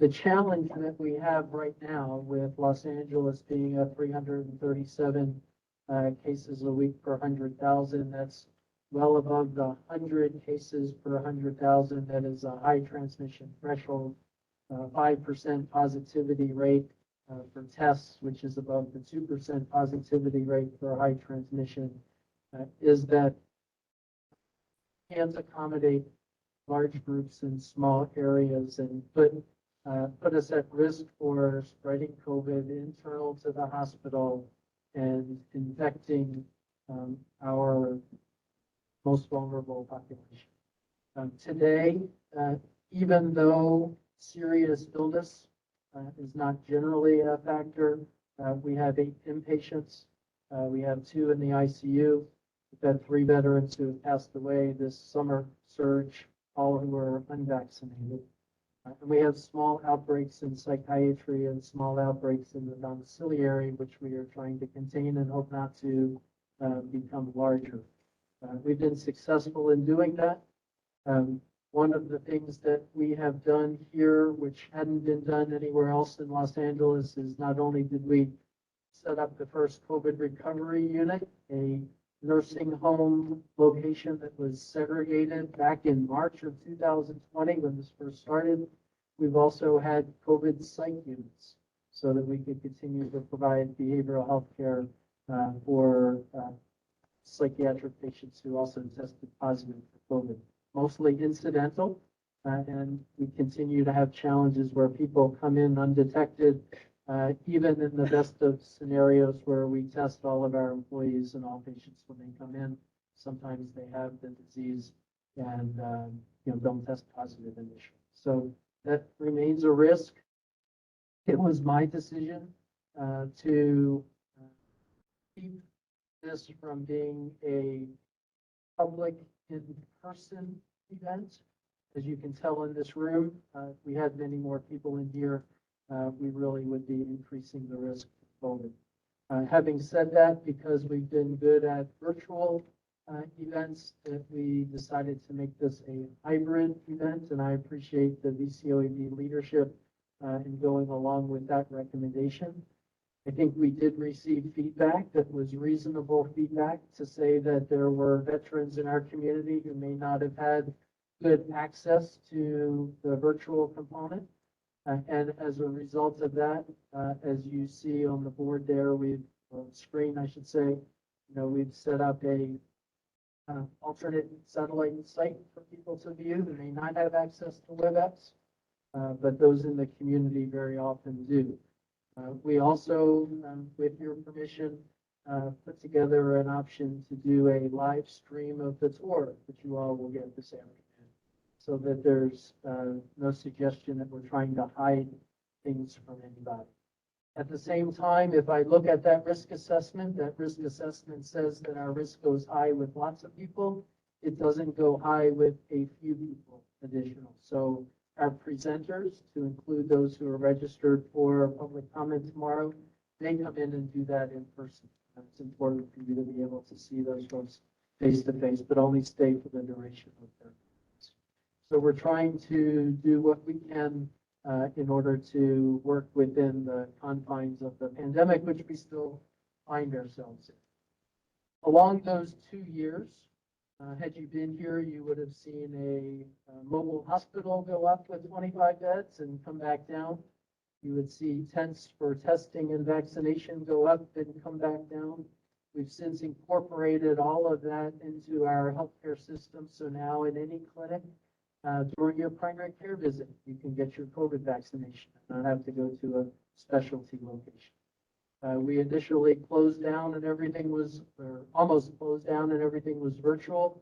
The challenge that we have right now with Los Angeles being at 337 cases a week per 100,000, that's well above the 100 cases per 100,000. That is a high transmission threshold. 5% positivity rate for tests, which is above the 2% positivity rate for high transmission, is that can't accommodate large groups in small areas and put us at risk for spreading COVID internal to the hospital and infecting our most vulnerable population. Today, even though serious illness is not generally a factor, we have 8 inpatients. We have 2 in the ICU. We've had 3 veterans who have passed away this summer surge, all who were unvaccinated. And we have small outbreaks in psychiatry and small outbreaks in the domiciliary, which we are trying to contain and hope not to become larger. We've been successful in doing that. One of the things that we have done here, which hadn't been done anywhere else in Los Angeles, is not only did we set up the first COVID recovery unit, a nursing home location that was segregated back in March of 2020 when this first started. We've also had COVID psych units so that we could continue to provide behavioral health care for psychiatric patients who also tested positive for COVID. Mostly incidental, and we continue to have challenges where people come in undetected, even in the best of scenarios where we test all of our employees and all patients when they come in. Sometimes they have the disease and don't test positive initially. So that remains a risk. It was my decision to keep this from being a public in-person event. As you can tell in this room, if we had many more people in here, we really would be increasing the risk of COVID. Having said that, because we've been good at virtual events, that we decided to make this a hybrid event, and I appreciate the VCOEB leadership in going along with that recommendation. I think we did receive feedback that was reasonable feedback to say that there were veterans in our community who may not have had good access to the virtual component. And as a result of that, as you see on the board there, screen, I should say, we've set up a alternate satellite site for people to view who may not have access to WebEx, but those in the community very often do. We also, with your permission, put together an option to do a live stream of the tour that you all will get this afternoon, so that there's no suggestion that we're trying to hide things from anybody. At the same time, if I look at that risk assessment says that our risk goes high with lots of people. It doesn't go high with a few people additional. So our presenters, to include those who are registered for public comment tomorrow, they come in and do that in person. It's important for you to be able to see those folks face to face, but only stay for the duration of their comments. So we're trying to do what we can in order to work within the confines of the pandemic, which we still find ourselves in. Along those 2 years, had you been here, you would have seen a mobile hospital go up with 25 beds and come back down. You would see tents for testing and vaccination go up and come back down. We've since incorporated all of that into our healthcare system. So now in any clinic, during your primary care visit, you can get your COVID vaccination and not have to go to a specialty location. We initially closed down and everything was, or almost closed down and everything was virtual.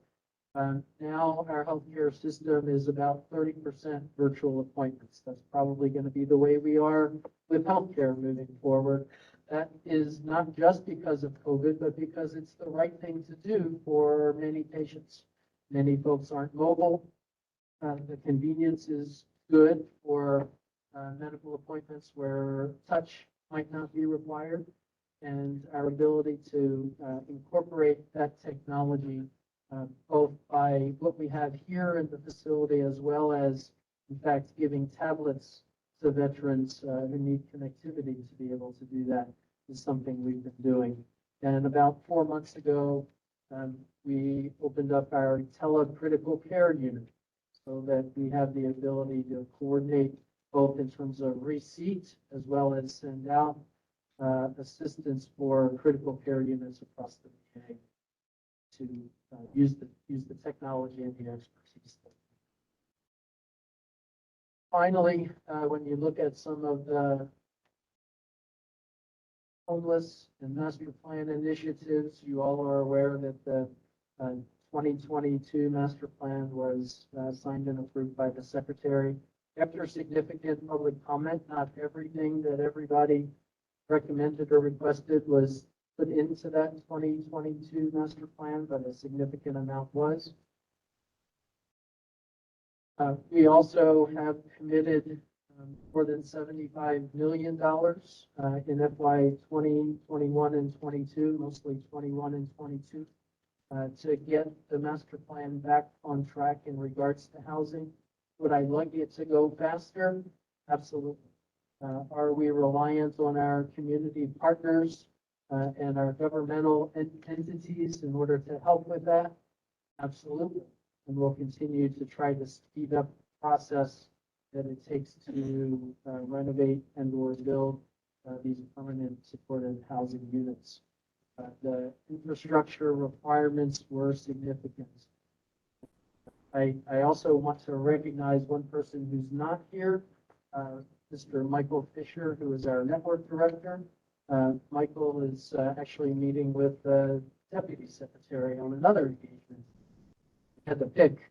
Now our healthcare system is about 30% virtual appointments. That's probably going to be the way we are with healthcare moving forward. That is not just because of COVID, but because it's the right thing to do for many patients. Many folks aren't mobile. The convenience is good for medical appointments where touch might not be required, and our ability to incorporate that technology both by what we have here in the facility, as well as, in fact, giving tablets to veterans who need connectivity to be able to do that, is something we've been doing. And about 4 months ago, we opened up our Tele-Critical care unit, so that we have the ability to coordinate both in terms of receipt as well as send out assistance for critical care units across the VA to use the technology and the expertise. Finally, when you look at some of the homeless and master plan initiatives, you all are aware that the 2022 master plan was signed and approved by the secretary. After significant public comment, not everything that everybody recommended or requested was put into that 2022 master plan, but a significant amount was. We also have committed more than $75 million in FY 2021 and 22, mostly 21 and 22. To get the master plan back on track in regards to housing. Would I like it to go faster? Absolutely. Are we reliant on our community partners and our governmental entities in order to help with that? Absolutely. And we'll continue to try to speed up the process that it takes to renovate and or build these permanent supportive housing units. The infrastructure requirements were significant. I also want to recognize one person who's not here, Mr. Michael Fisher, who is our network director. Michael is actually meeting with the deputy secretary on another engagement. He had to pick.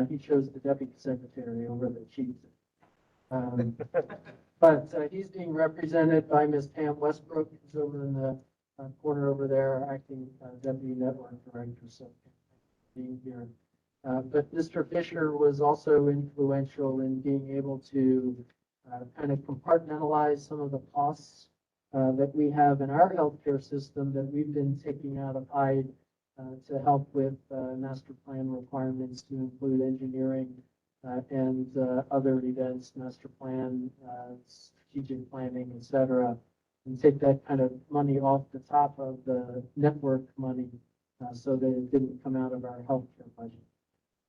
He chose the deputy secretary over the chief. But he's being represented by Ms. Pam Westbrook, who's over in the corner over there, acting deputy network director, so being here. But Mr. Fisher was also influential in being able to kind of compartmentalize some of the costs that we have in our healthcare system that we've been taking out of Hyde to help with master plan requirements to include engineering and other events, master plan, strategic planning, et cetera, and take that kind of money off the top of the network money so that it didn't come out of our healthcare budget.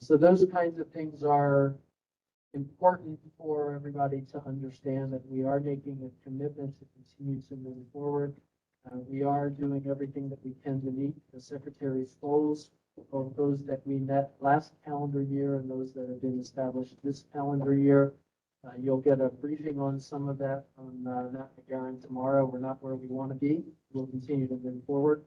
So those kinds of things are important for everybody to understand that we are making a commitment to continue to move forward. We are doing everything that we can to meet the Secretary's goals, both those that we met last calendar year and those that have been established this calendar year. You'll get a briefing on some of that on Matt McGarren tomorrow. We're not where we want to be. We'll continue to move forward.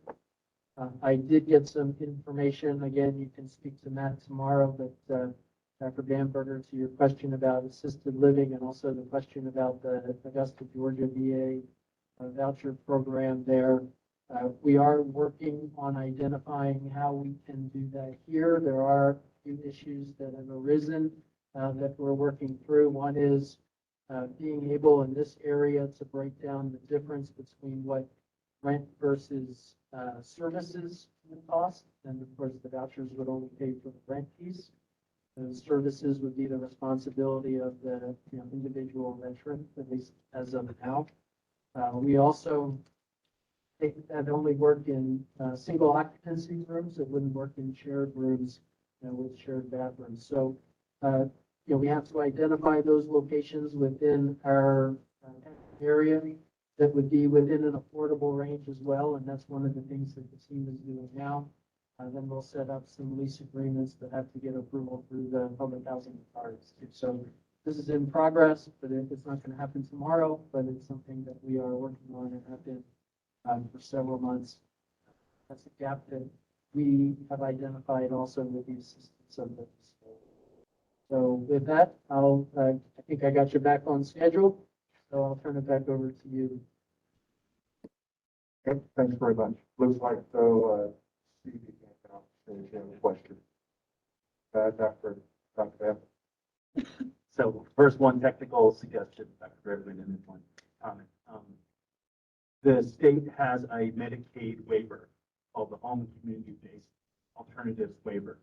I did get some information. Again, you can speak to Matt tomorrow, but Dr. Bamberger, to your question about assisted living and also the question about the Augusta, Georgia VA voucher program there. We are working on identifying how we can do that here. There are a few issues that have arisen that we're working through. One is being able in this area to break down the difference between what rent versus services would cost. And of course, the vouchers would only pay for the rent piece. The services would be the responsibility of the individual veteran, at least as of now. We also that only work in single occupancy rooms. It wouldn't work in shared rooms with shared bathrooms. So, we have to identify those locations within our area that would be within an affordable range as well. And that's one of the things that the team is doing now. Then we'll set up some lease agreements that have to get approval through the public housing authorities. So this is in progress, but it's not going to happen tomorrow, but it's something that we are working on and have been for several months. That's a gap that we have identified also with the assistance of the. So with that, I think I got you back on schedule, so I'll turn it back over to you. Okay, thanks very much. Looks like though, Steve, you can't now, if you have a question. Dr. Bev. So first, one technical suggestion, Dr. Griffin, and then one comment. The state has a Medicaid waiver called the Home and Community-Based Alternatives Waiver,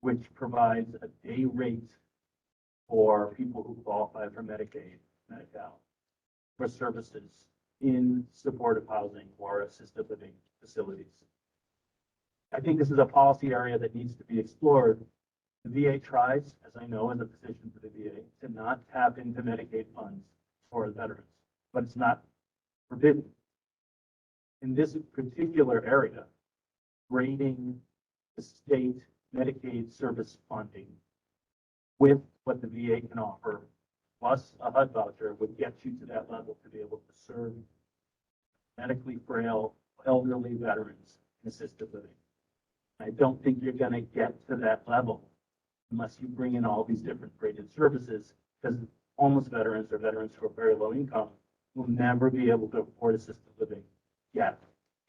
which provides a day rate for people who qualify for Medicaid, Medi-Cal, for services in supportive housing or assisted living facilities. I think this is a policy area that needs to be explored. The VA tries, as I know as a physician for the VA, to not tap into Medicaid funds for veterans, but it's not forbidden. In this particular area, grading the state Medicaid service funding with what the VA can offer, plus a HUD voucher, would get you to that level to be able to serve medically frail, elderly veterans in assisted living. I don't think you're going to get to that level unless you bring in all these different graded services, because homeless veterans or veterans who are very low income will never be able to afford assisted living yet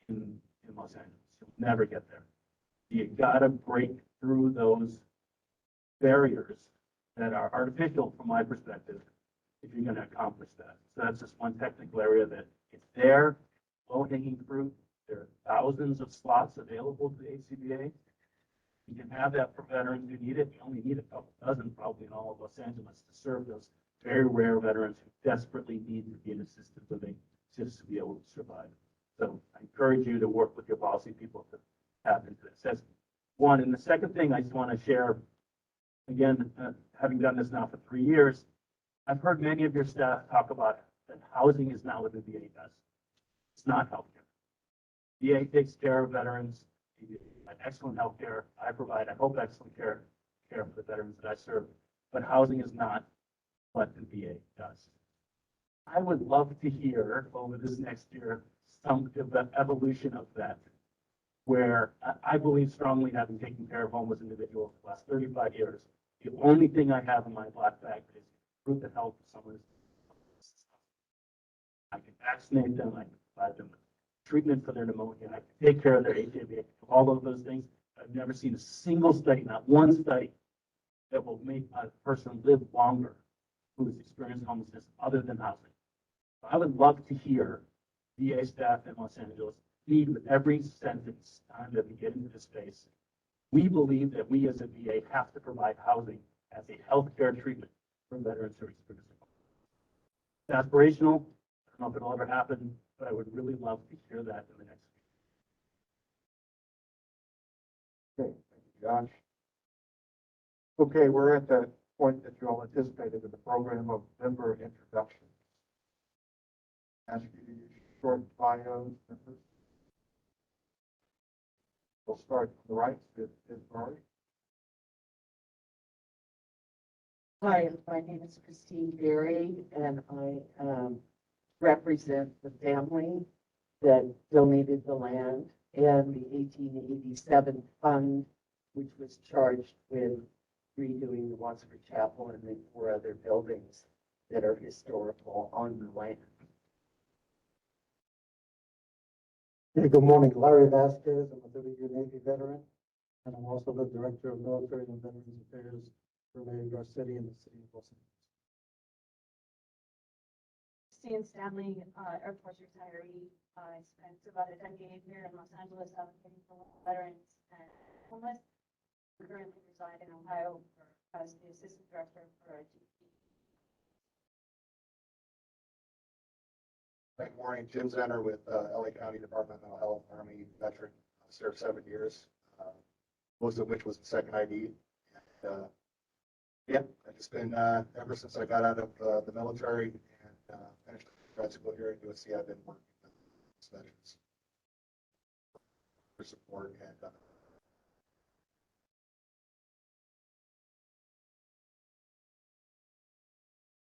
in Los Angeles. You'll never get there. You got to break through those barriers that are artificial from my perspective if you're going to accomplish that. So that's just one technical area that it's there, low-hanging fruit. There are thousands of slots available to the ACBA. You can have that for veterans who need it. You only need a couple dozen probably in all of Los Angeles to serve those very rare veterans who desperately need to be in assisted living just to be able to survive. So I encourage you to work with your policy people to tap into this. That's one. And the second thing I just want to share, again, having done this now for 3 years, I've heard many of your staff talk about that housing is not what the VA does. It's not healthcare. VA takes care of veterans, excellent healthcare. I provide, I hope, excellent care for the veterans that I serve. But housing is not what the VA does. I would love to hear over this next year some evolution of that, where I believe strongly, having taken care of homeless individuals for the last 35 years, the only thing I have in my black bag is proof of health of someone I can vaccinate them, I can provide them with treatment for their pneumonia, I can take care of their HIV, all of those things. I've never seen a single study, not one study, that will make a person live longer who has experienced homelessness other than housing. I would love to hear VA staff in Los Angeles lead with every sentence time that we get into this space. We believe that we as a VA have to provide housing as a healthcare treatment for veterans who are experiencing homelessness. It's aspirational. I don't know if it'll ever happen, but I would really love to hear that in the next week. Okay, thank you, Josh. Okay, we're at that point that you all anticipated in the program of member introduction. Ask you to use short bios. Members. We'll start from the right with Mari. Hi, my name is Christine Berry, and I represent the family that donated the land and the 1887 fund, which was charged with redoing the Wadsworth Chapel and the 4 other buildings that are historical on the land. Hey, good morning. Larry Vasquez. I'm a 30-year Navy veteran, and I'm also the Director of Military and Veterans Affairs for our city and the city of Los Angeles. Christine Stanley, Air Force retiree. I spent about a decade here in Los Angeles advocating for veterans and homeless. I currently reside in Ohio as the Assistant Director for a GP. Good morning, Jim Zenner with LA County Department of Mental Health, Army veteran. I served 7 years, most of which was in second ID. And, yeah, I've just been, ever since I got out of the military and finished grad school here at USC, I've been working with veterans for support and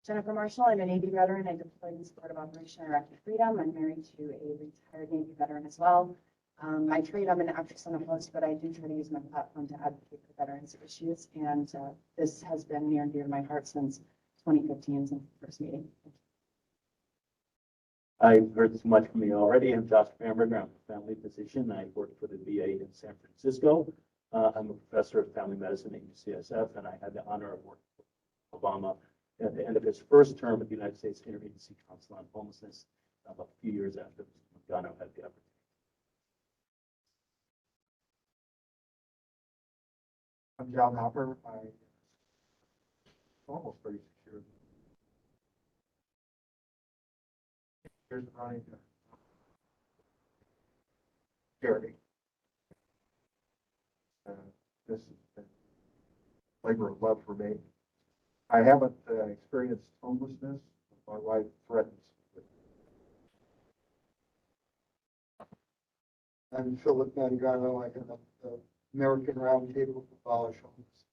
Jennifer Marshall, I'm a Navy veteran. I deployed in support of Operation Iraqi Freedom. I'm married to a retired Navy veteran as well. By trade, I'm an actress and a host, but I do try to use my platform to advocate for veterans issues. And this has been near and dear to my heart since 2015, since the first meeting. I've heard so much from you already. I'm Josh Bamberger. I'm a family physician. I work for the VA in San Francisco. I'm a professor of family medicine at UCSF, and I had the honor of working with Obama at the end of his first term at the United States Interagency Council on Homelessness, a few years after Mr. McDonough had the opportunity. I'm John Hopper. I almost 36 years. Here's running charity. This has been a labor of love for me. I haven't experienced homelessness. My wife threatens with it. I'm Philip Mangano. I head up the American Roundtable to Abolish Homelessness.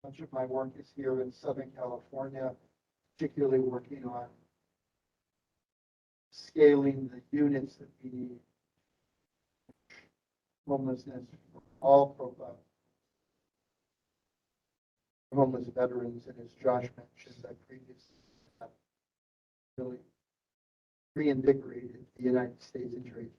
Much of my work is here in Southern California, particularly working on scaling the units that we need. Homelessness for all profiles. Homeless veterans, and as Josh mentioned, I previously really reinvigorated the United States Interagency.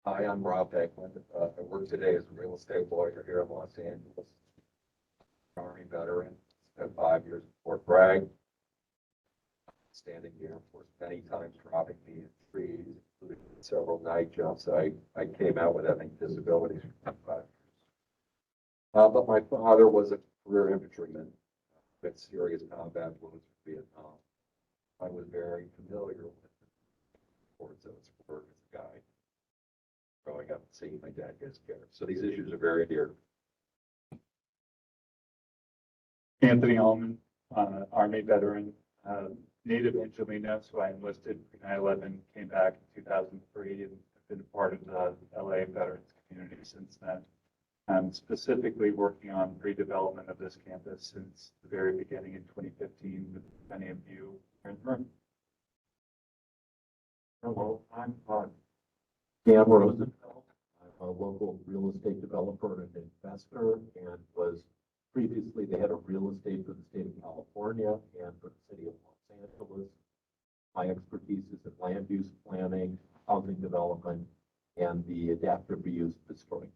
Hi, I'm Rob Beckman. I work today as a real estate lawyer here in Los Angeles. Army veteran, spent 5 years in Fort Bragg. Standing here, of course, many times dropping me in trees, including several night jumps. I came out with having disabilities for 5 years. But my father was a career infantryman with serious combat wounds in Vietnam. I was very familiar with reports of his work as a guide. Growing up and seeing my dad get scared. So these issues are very dear. Anthony Allman, Army veteran, native Angelino, so I enlisted in 9/11, came back in 2003, and have been a part of the LA veterans community since then. specifically working on pre-development of this campus since the very beginning in 2015 with many of you here in the room. Hello, I'm Dan Rosenfeld. I'm a local real estate developer and investor, and was previously the head of real estate for the state of California and for the city of Los Angeles. My expertise is in land use planning, housing development, and the adaptive reuse of historic.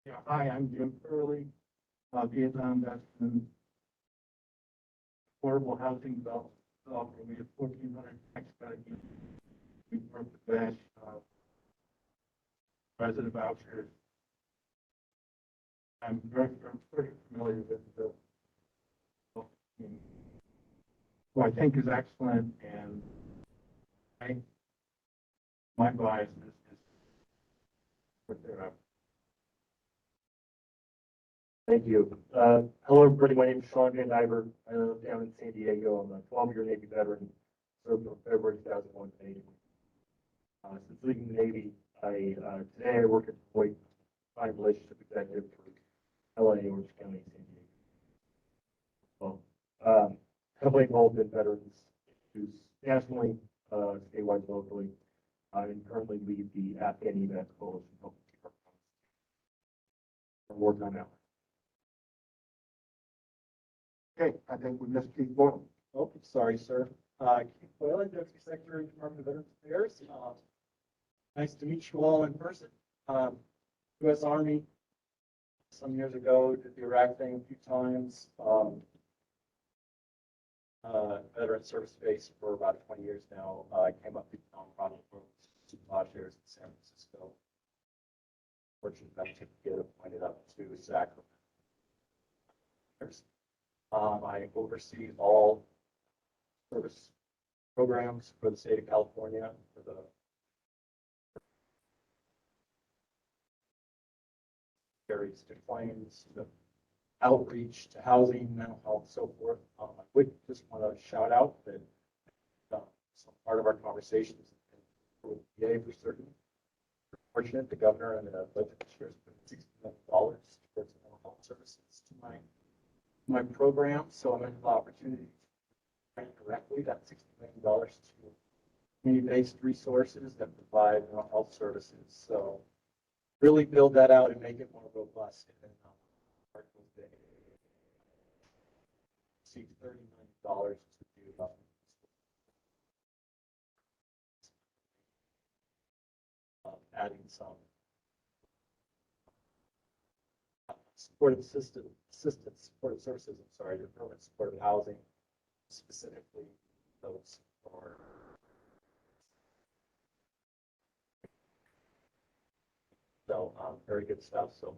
Yeah, hi, I'm Jim Curley, Vietnam veteran, affordable housing developer. We have 1,400 tax credit units. We work with that, resident vouchers. I'm pretty familiar with the, who I think is excellent, and my bias is what they're up. Thank you. Hello, everybody. My name is Sean Van Diver. I live down in San Diego. I'm a 12-year Navy veteran, served from February 2001 to Navy. Since leaving the Navy, today I work at Deloitte, client relationship executive for LA, Orange County, San Diego. Well, heavily involved in veterans issues nationally, statewide, locally. I currently lead the Afghan Event Coalition. Wartime now. Okay, I think we missed Keith Boyle. Oh, sorry, sir. Keith Boylan, Deputy Secretary, Department of Veterans Affairs. Nice to meet you all in person. U.S. Army, some years ago, did the Iraq thing a few times. Veteran service base for about 20 years now. I came up with project for lodge areas in San Francisco. Fortunate enough to get appointed up to Sacramento. I oversee all service programs for the state of California, for the areas to claims, to outreach, to housing, mental health, so forth. I would just want to shout out that some part of our conversations with VA for certain. Fortunate, the governor and the legislature has put $60 million towards mental health services to my program, so I'm in the opportunity to grant directly that $60 million to community-based resources that provide mental health services. So really build that out and make it more robust. And then seek $30 million to do adding some supportive supportive services, I'm sorry, to permanent supportive housing, specifically those for so very good stuff. So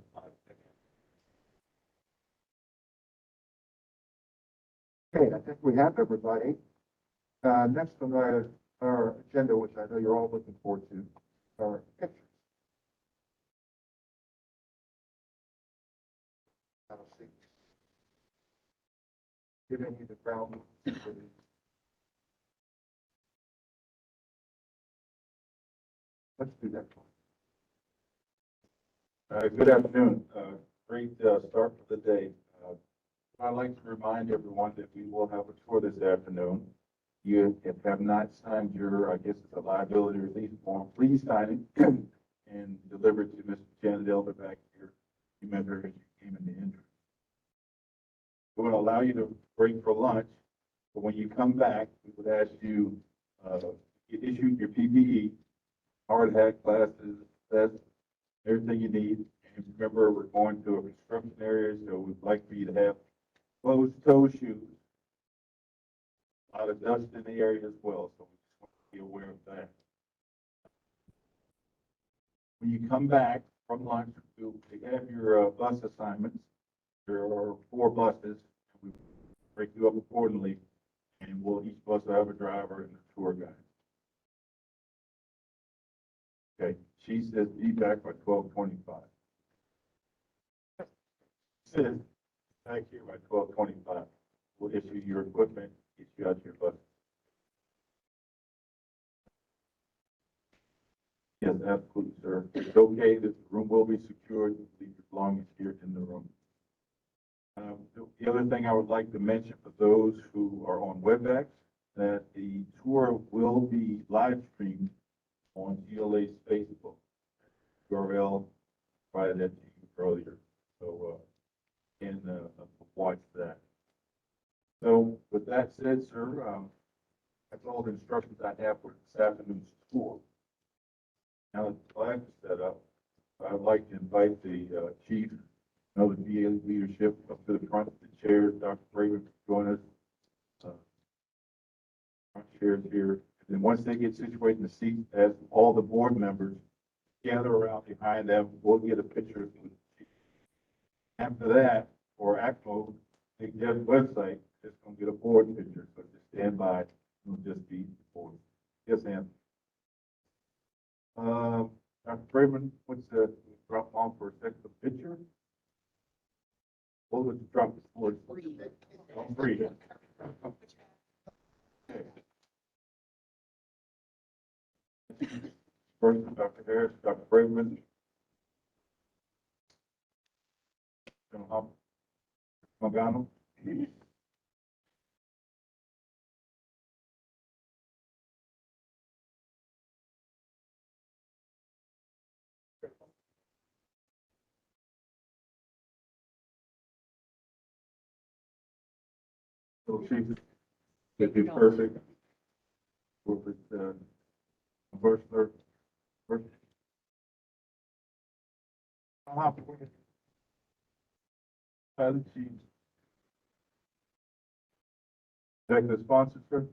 Okay, I think we have everybody. Next on our agenda, which I know you're all looking forward to, are pictures. I don't see. Giving you the ground. Let's do that. Good afternoon. Great start for the day. I'd like to remind everyone that we will have a tour this afternoon. You have not signed your, I guess it's a liability release form, please sign it and deliver it to Mr. Janet Elder back here. You met her as you came in the entrance. We're going to allow you to break for lunch, but when you come back, we would ask you get issued your PPE, hard hat, glasses, vests, everything you need. And remember, we're going to a construction area, so we'd like for you to have closed-toe shoes. A lot of dust in the area as well, so we just want to be aware of that. When you come back from lunch, you have your bus assignments. There are 4 buses, and we break you up accordingly, and each bus will have a driver and a tour guide. Okay, she says be back by 12:25. Says back here by 12:25. We'll issue your equipment, get you out your bus. Yes, absolutely, sir. It's okay, the room will be secured, leave your belongings here in the room. The other thing I would like to mention for those who are on WebEx, that the tour will be live streamed on GLA's Facebook. URL provided that to you earlier, so, watch that. So with that said, sir, that's all the instructions I have for this afternoon's tour. Now that the flag is set up, I'd like to invite the chief, the VA leadership up to the front, the chair, Dr. Braven, to join us. Front chairs here. And then once they get situated in the seats, as all the board members gather around behind them, we'll get a picture of the chief. After that, for ACMO, the website, just gonna get a board picture, so just stand by, it'll just be the board. Yes, ma'am. Dr. Braven, what's the drop on for a second picture? What was the drop for? Free. Okay. First, Dr. Harris, Dr. Braven. Magano. So chief, that'd be perfect. With Versler. The chief. Executive sponsor, sir.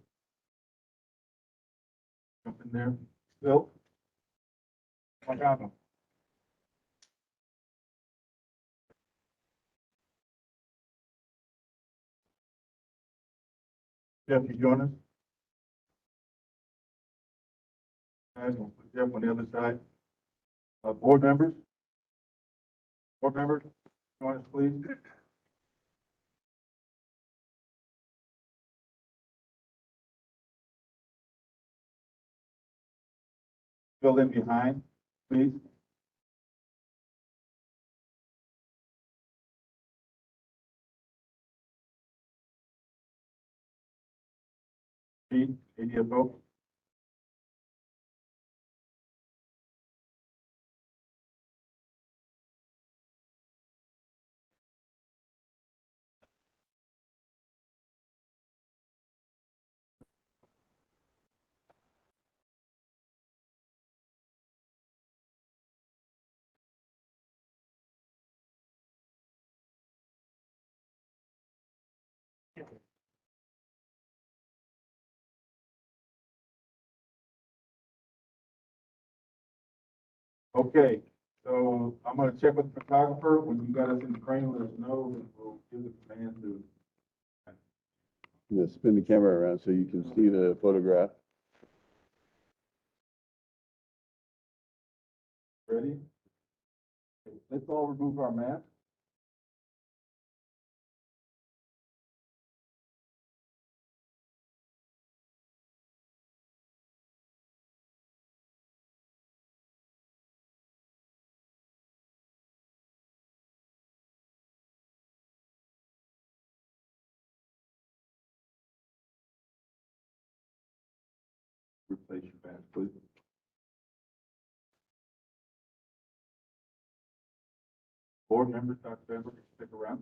Jump in there. Bill. Magano. Jeff, you join us? And we'll put Jeff on the other side. Board members? Board members, join us, please. Fill in behind, please. Pete, any of those? Okay, so I'm gonna check with the photographer. When you got us in the frame, let us know, and we'll give the command to. Yeah, spin the camera around so you can see the photograph. Ready? Let's all remove our masks. Replace your mask, please. Board members, Dr. Bamber, stick around.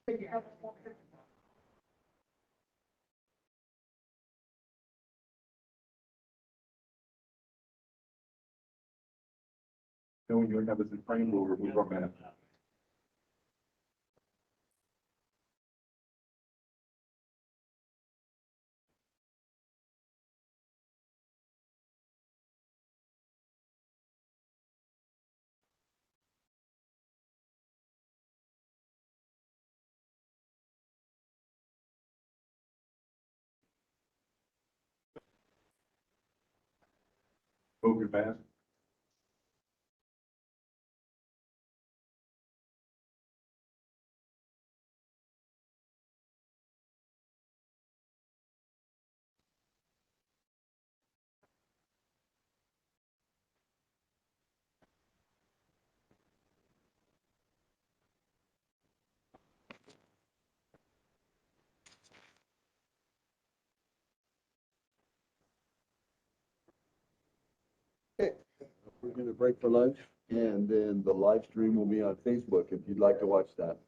Then when you have us in frame, we'll remove our mask. Remove your mask. We're gonna break for lunch, and then the live stream will be on Facebook if you'd like to watch that.